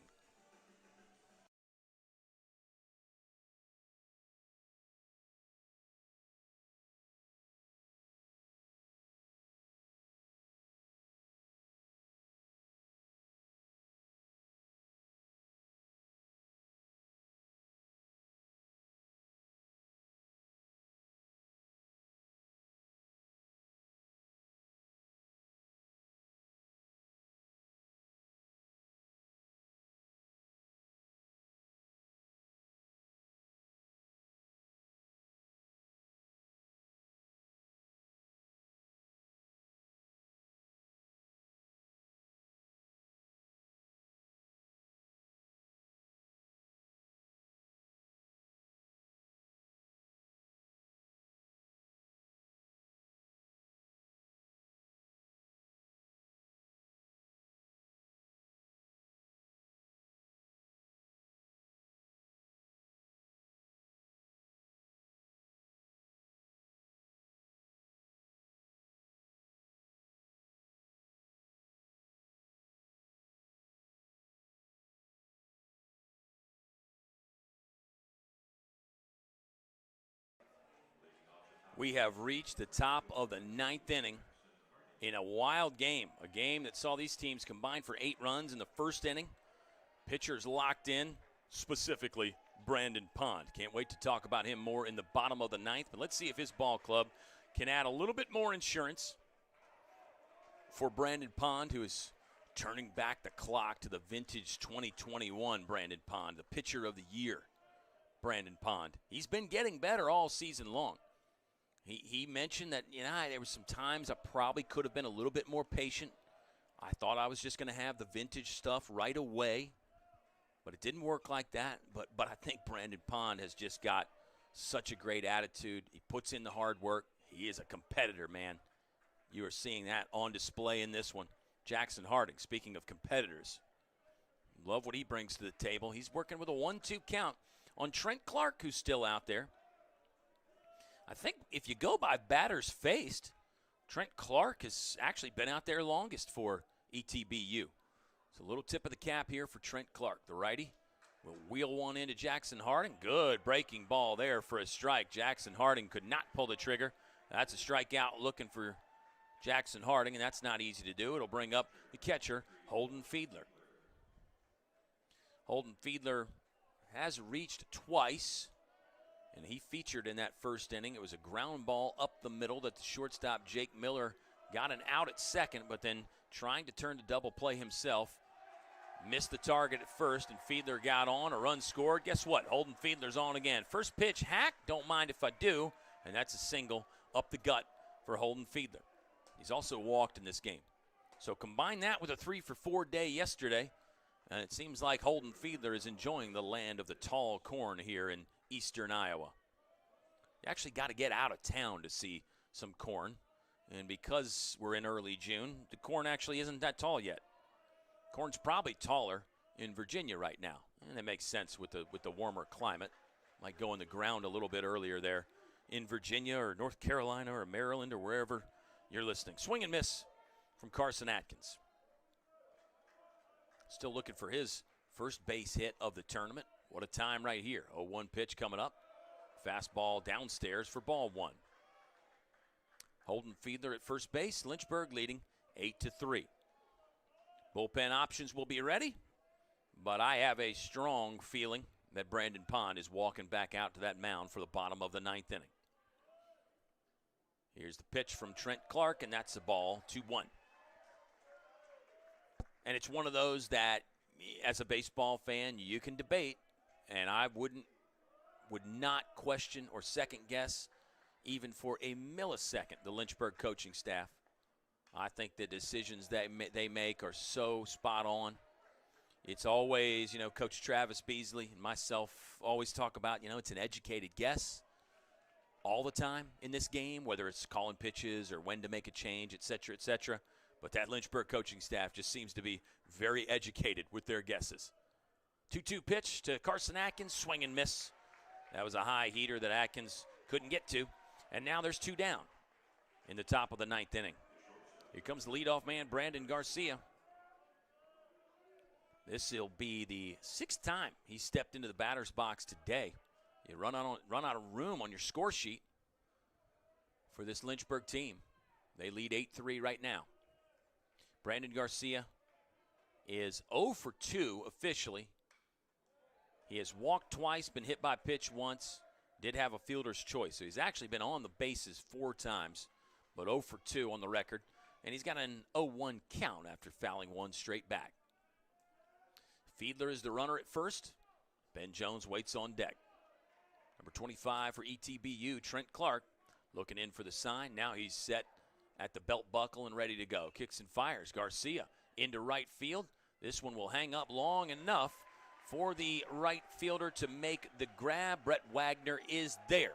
We have reached the top of the 9th inning in a wild game, a game that saw these teams combine for 8 runs in the first inning. Pitchers locked in, specifically Brandon Pond. Can't wait to talk about him more in the bottom of the 9th, but let's see if his ball club can add a little bit more insurance for Brandon Pond, who is turning back the clock to the vintage 2021 Brandon Pond, the pitcher of the year, Brandon Pond. He's been getting better all season long. He mentioned that, there were some times I probably could have been a little bit more patient. I thought I was just going to have the vintage stuff right away, but it didn't work like that. But I think Brandon Pond has just got such a great attitude. He puts in the hard work. He is a competitor, man. You are seeing that on display in this one. Jackson Harding, speaking of competitors. Love what he brings to the table. He's working with a 1-2 count on Trent Clark, who's still out there. I think if you go by batters faced, Trent Clark has actually been out there longest for ETBU. It's a little tip of the cap here for Trent Clark. The righty will wheel one into Jackson Harding. Good breaking ball there for a strike. Jackson Harding could not pull the trigger. That's a strikeout looking for Jackson Harding, and that's not easy to do. It'll bring up the catcher, Holden Fiedler. Holden Fiedler has reached twice, and he featured in that first inning. It was a ground ball up the middle that the shortstop, Jake Miller, got an out at second, but then trying to turn to double play himself. Missed the target at first, and Fiedler got on. A run scored. Guess what? Holden Fiedler's on again. First pitch, hack. Don't mind if I do. And that's a single up the gut for Holden Fiedler. He's also walked in this game. So combine that with a 3-for-4 day yesterday, and it seems like Holden Fiedler is enjoying the land of the tall corn here in eastern Iowa. You actually got to get out of town to see some corn. And because we're in early June, the corn actually isn't that tall yet. Corn's probably taller in Virginia right now. And that makes sense with the warmer climate. Might go in the ground a little bit earlier there in Virginia or North Carolina or Maryland or wherever you're listening. Swing and miss from Carson Atkins. Still looking for his first base hit of the tournament. What a time right here. 0-1 pitch coming up. Fastball downstairs for ball one. Holden Fiedler at first base. Lynchburg leading 8-3. Bullpen options will be ready, but I have a strong feeling that Brandon Pond is walking back out to that mound for the bottom of the ninth inning. Here's the pitch from Trent Clark, and that's a ball, 2-1. And it's one of those that, as a baseball fan, you can debate, and I would not question or second guess even for a millisecond the Lynchburg coaching staff. I think the decisions that they make are so spot on. It's always, Coach Travis Beasley and myself always talk about, it's an educated guess all the time in this game, whether it's calling pitches or when to make a change, et cetera, et cetera. But that Lynchburg coaching staff just seems to be very educated with their guesses. 2-2 pitch to Carson Atkins, swing and miss. That was a high heater that Atkins couldn't get to. And now there's two down in the top of the ninth inning. Here comes the leadoff man, Brandon Garcia. This will be the sixth time he stepped into the batter's box today. You run out of room on your score sheet for this Lynchburg team. They lead 8-3 right now. Brandon Garcia is 0 for 2 officially. He has walked twice, been hit by a pitch once, did have a fielder's choice. So he's actually been on the bases 4 times, but 0 for 2 on the record. And he's got an 0-1 count after fouling one straight back. Fiedler is the runner at first. Ben Jones waits on deck. Number 25 for ETBU, Trent Clark, looking in for the sign. Now he's set at the belt buckle and ready to go. Kicks and fires. Garcia into right field. This one will hang up long enough for the right fielder to make the grab. Brett Wagner is there.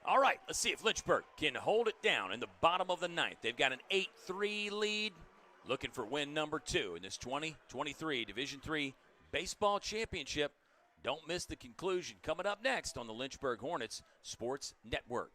All right, let's see if Lynchburg can hold it down in the bottom of the ninth. They've got an 8-3 lead, looking for win number 2 in this 2023 Division III Baseball Championship. Don't miss the conclusion coming up next on the Lynchburg Hornets Sports Network.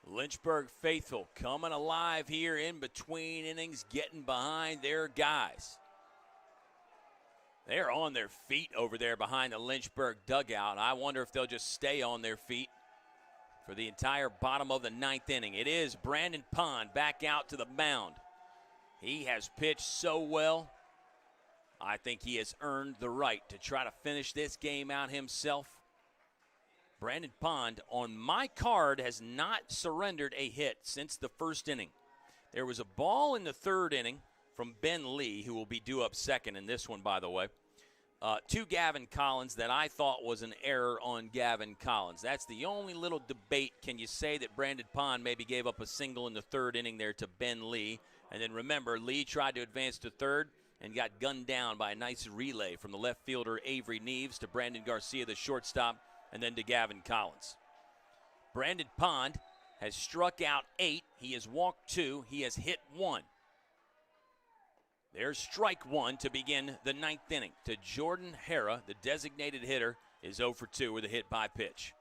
Lynchburg faithful coming alive here in between innings, getting behind their guys. They're on their feet over there behind the Lynchburg dugout. I wonder if they'll just stay on their feet for the entire bottom of the ninth inning. It is Brandon Pond back out to the mound. He has pitched so well. I think he has earned the right to try to finish this game out himself. Brandon Pond, on my card, has not surrendered a hit since the first inning. There was a ball in the third inning from Ben Lee, who will be due up second in this one, by the way, to Gavin Collins that I thought was an error on Gavin Collins. That's the only little debate. Can you say that Brandon Pond maybe gave up a single in the third inning there to Ben Lee? And then remember, Lee tried to advance to third and got gunned down by a nice relay from the left fielder Avery Neves to Brandon Garcia, the shortstop, and then to Gavin Collins. Brandon Pond has struck out 8. He has walked 2. He has hit 1. There's strike 1 to begin the ninth inning. To Jordan Hara, the designated hitter, is 0 for 2 with a hit by pitch.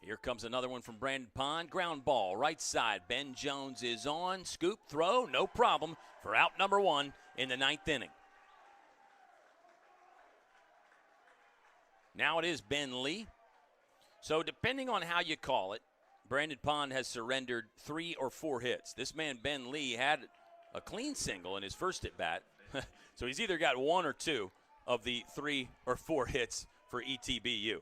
Here comes another one from Brandon Pond. Ground ball, right side. Ben Jones is on. Scoop, throw, no problem for out number 1 in the ninth inning. Now it is Ben Lee. So depending on how you call it, Brandon Pond has surrendered 3 or 4 hits. This man, Ben Lee, had a clean single in his first at-bat. So he's either got 1 or 2 of the 3 or 4 hits for ETBU.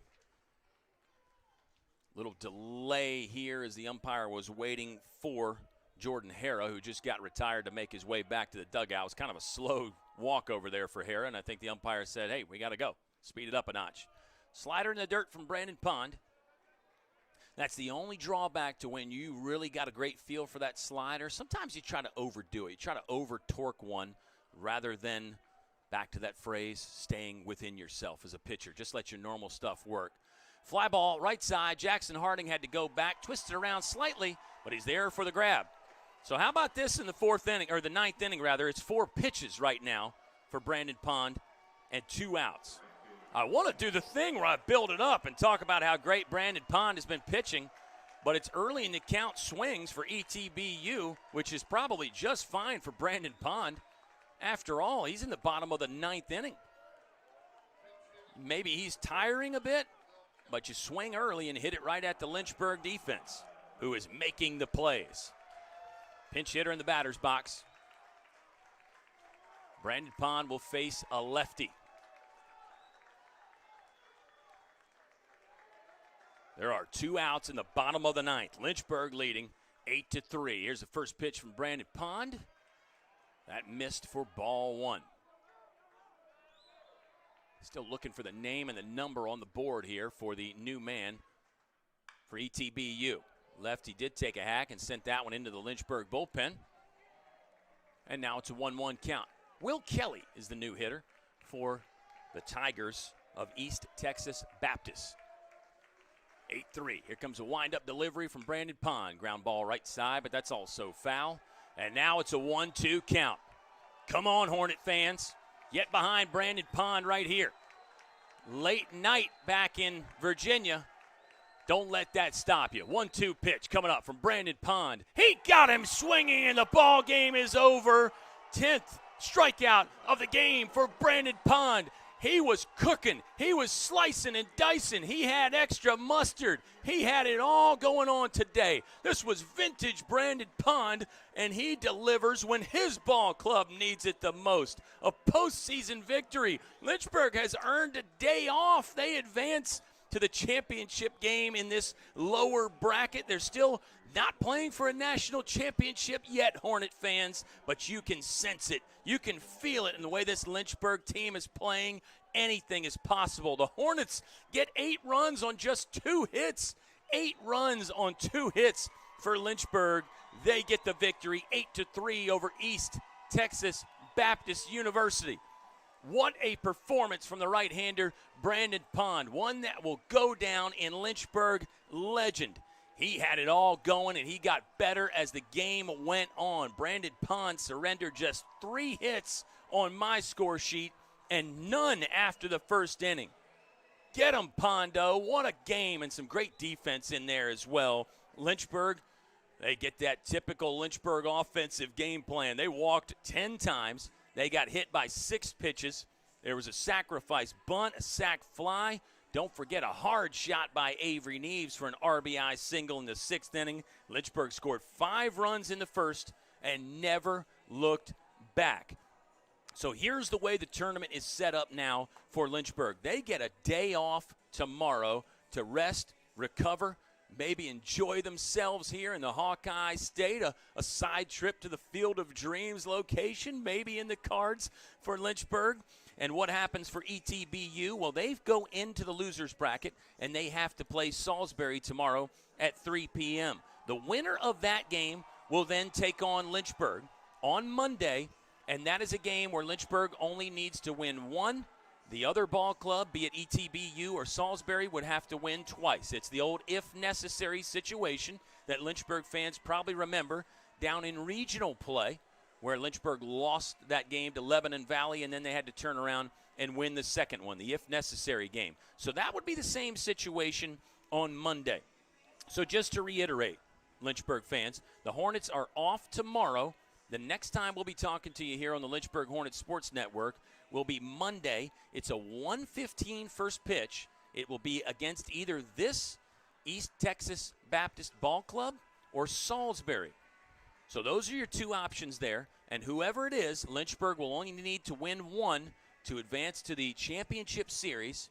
Little delay here as the umpire was waiting for Jordan Hara, who just got retired, to make his way back to the dugout. It was kind of a slow walk over there for Hara, and I think the umpire said, hey, we got to go. Speed it up a notch. Slider in the dirt from Brandon Pond. That's the only drawback to when you really got a great feel for that slider. Sometimes you try to overdo it. You try to over-torque one rather than, back to that phrase, staying within yourself as a pitcher. Just let your normal stuff work. Fly ball, right side. Jackson Harding had to go back, twist it around slightly, but he's there for the grab. So how about this in the fourth inning, or the ninth inning rather? It's 4 pitches right now for Brandon Pond and 2 outs. I want to do the thing where I build it up and talk about how great Brandon Pond has been pitching, but it's early in the count swings for ETBU, which is probably just fine for Brandon Pond. After all, he's in the bottom of the ninth inning. Maybe he's tiring a bit, but you swing early and hit it right at the Lynchburg defense, who is making the plays. Pinch hitter in the batter's box. Brandon Pond will face a lefty. There are 2 outs in the bottom of the ninth. Lynchburg leading 8-3. Here's the first pitch from Brandon Pond. That missed for ball 1. Still looking for the name and the number on the board here for the new man for ETBU. Lefty did take a hack and sent that one into the Lynchburg bullpen. And now it's a 1-1 count. Will Kelly is the new hitter for the Tigers of East Texas Baptist. 8-3. Here comes a wind-up delivery from Brandon Pond. Ground ball right side, but that's also foul. And now it's a 1-2 count. Come on, Hornet fans. Get behind Brandon Pond right here. Late night back in Virginia. Don't let that stop you. 1-2 pitch coming up from Brandon Pond. He got him swinging, and the ball game is over. 10th strikeout of the game for Brandon Pond. He was cooking. He was slicing and dicing. He had extra mustard. He had it all going on today. This was vintage Brandon Pond, and he delivers when his ball club needs it the most. A postseason victory. Lynchburg has earned a day off. They advance to the championship game in this lower bracket. They're still not playing for a national championship yet, Hornet fans, but you can sense it. You can feel it in the way this Lynchburg team is playing. Anything is possible. The Hornets get 8 runs on just 2 hits. 8 runs on 2 hits for Lynchburg. They get the victory, 8-3 over East Texas Baptist University. What a performance from the right-hander, Brandon Pond, one that will go down in Lynchburg legend. He had it all going, and he got better as the game went on. Brandon Pond surrendered just 3 hits on my score sheet and none after the first inning. Get him, Pondo. What a game, and some great defense in there as well. Lynchburg, they get that typical Lynchburg offensive game plan. They walked 10 times. They got hit by 6 pitches. There was a sacrifice bunt, a sac fly, Don't forget a hard shot by Avery Neves for an RBI single in the 6th inning. Lynchburg scored 5 runs in the first and never looked back. So here's the way the tournament is set up now for Lynchburg. They get a day off tomorrow to rest, recover, maybe enjoy themselves here in the Hawkeye State. A side trip to the Field of Dreams location, maybe in the cards for Lynchburg. And what happens for ETBU? Well, they go into the loser's bracket, and they have to play Salisbury tomorrow at 3 p.m. The winner of that game will then take on Lynchburg on Monday, and that is a game where Lynchburg only needs to win one. The other ball club, be it ETBU or Salisbury, would have to win twice. It's the old if-necessary situation that Lynchburg fans probably remember down in regional play, where Lynchburg lost that game to Lebanon Valley, and then they had to turn around and win the second one, the if-necessary game. So that would be the same situation on Monday. So just to reiterate, Lynchburg fans, the Hornets are off tomorrow. The next time we'll be talking to you here on the Lynchburg Hornets Sports Network will be Monday. It's a 1:15 first pitch. It will be against either this East Texas Baptist Ball Club or Salisbury. So those are your two options there. And whoever it is, Lynchburg will only need to win one to advance to the championship series.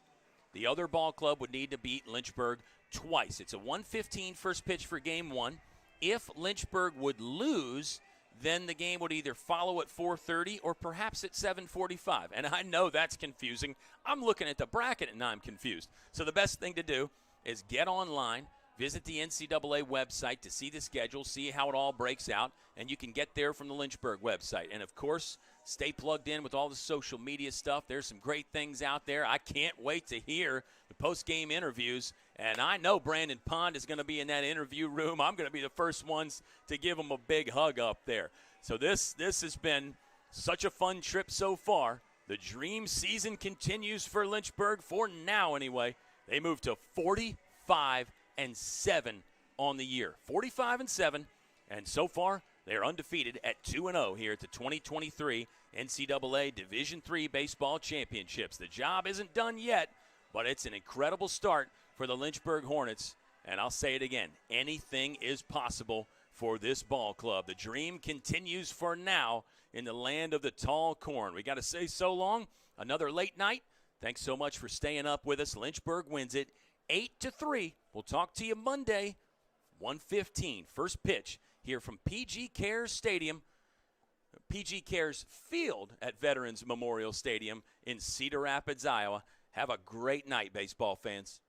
The other ball club would need to beat Lynchburg twice. It's a 1:15 first pitch for game one. If Lynchburg would lose, then the game would either follow at 4:30 or perhaps at 7:45. And I know that's confusing. I'm looking at the bracket and I'm confused. So the best thing to do is get online, visit the NCAA website to see the schedule, see how it all breaks out, and you can get there from the Lynchburg website. And, of course, stay plugged in with all the social media stuff. There's some great things out there. I can't wait to hear the post-game interviews. And I know Brandon Pond is going to be in that interview room. I'm going to be the first ones to give him a big hug up there. So this has been such a fun trip so far. The dream season continues for Lynchburg, for now anyway. They move to 45-7 on the year. 45-7, and so far they're undefeated at 2-0 here at the 2023 NCAA Division III Baseball Championships. The job isn't done yet, but it's an incredible start for the Lynchburg Hornets. And I'll say it again, anything is possible for this ball club. The dream continues for now in the land of the tall corn. We got to say so long. Another late night. Thanks so much for staying up with us. Lynchburg wins it 8-3. We'll talk to you Monday, 1:15. First pitch here from PG Cares Stadium, PG Cares Field at Veterans Memorial Stadium in Cedar Rapids, Iowa. Have a great night, baseball fans.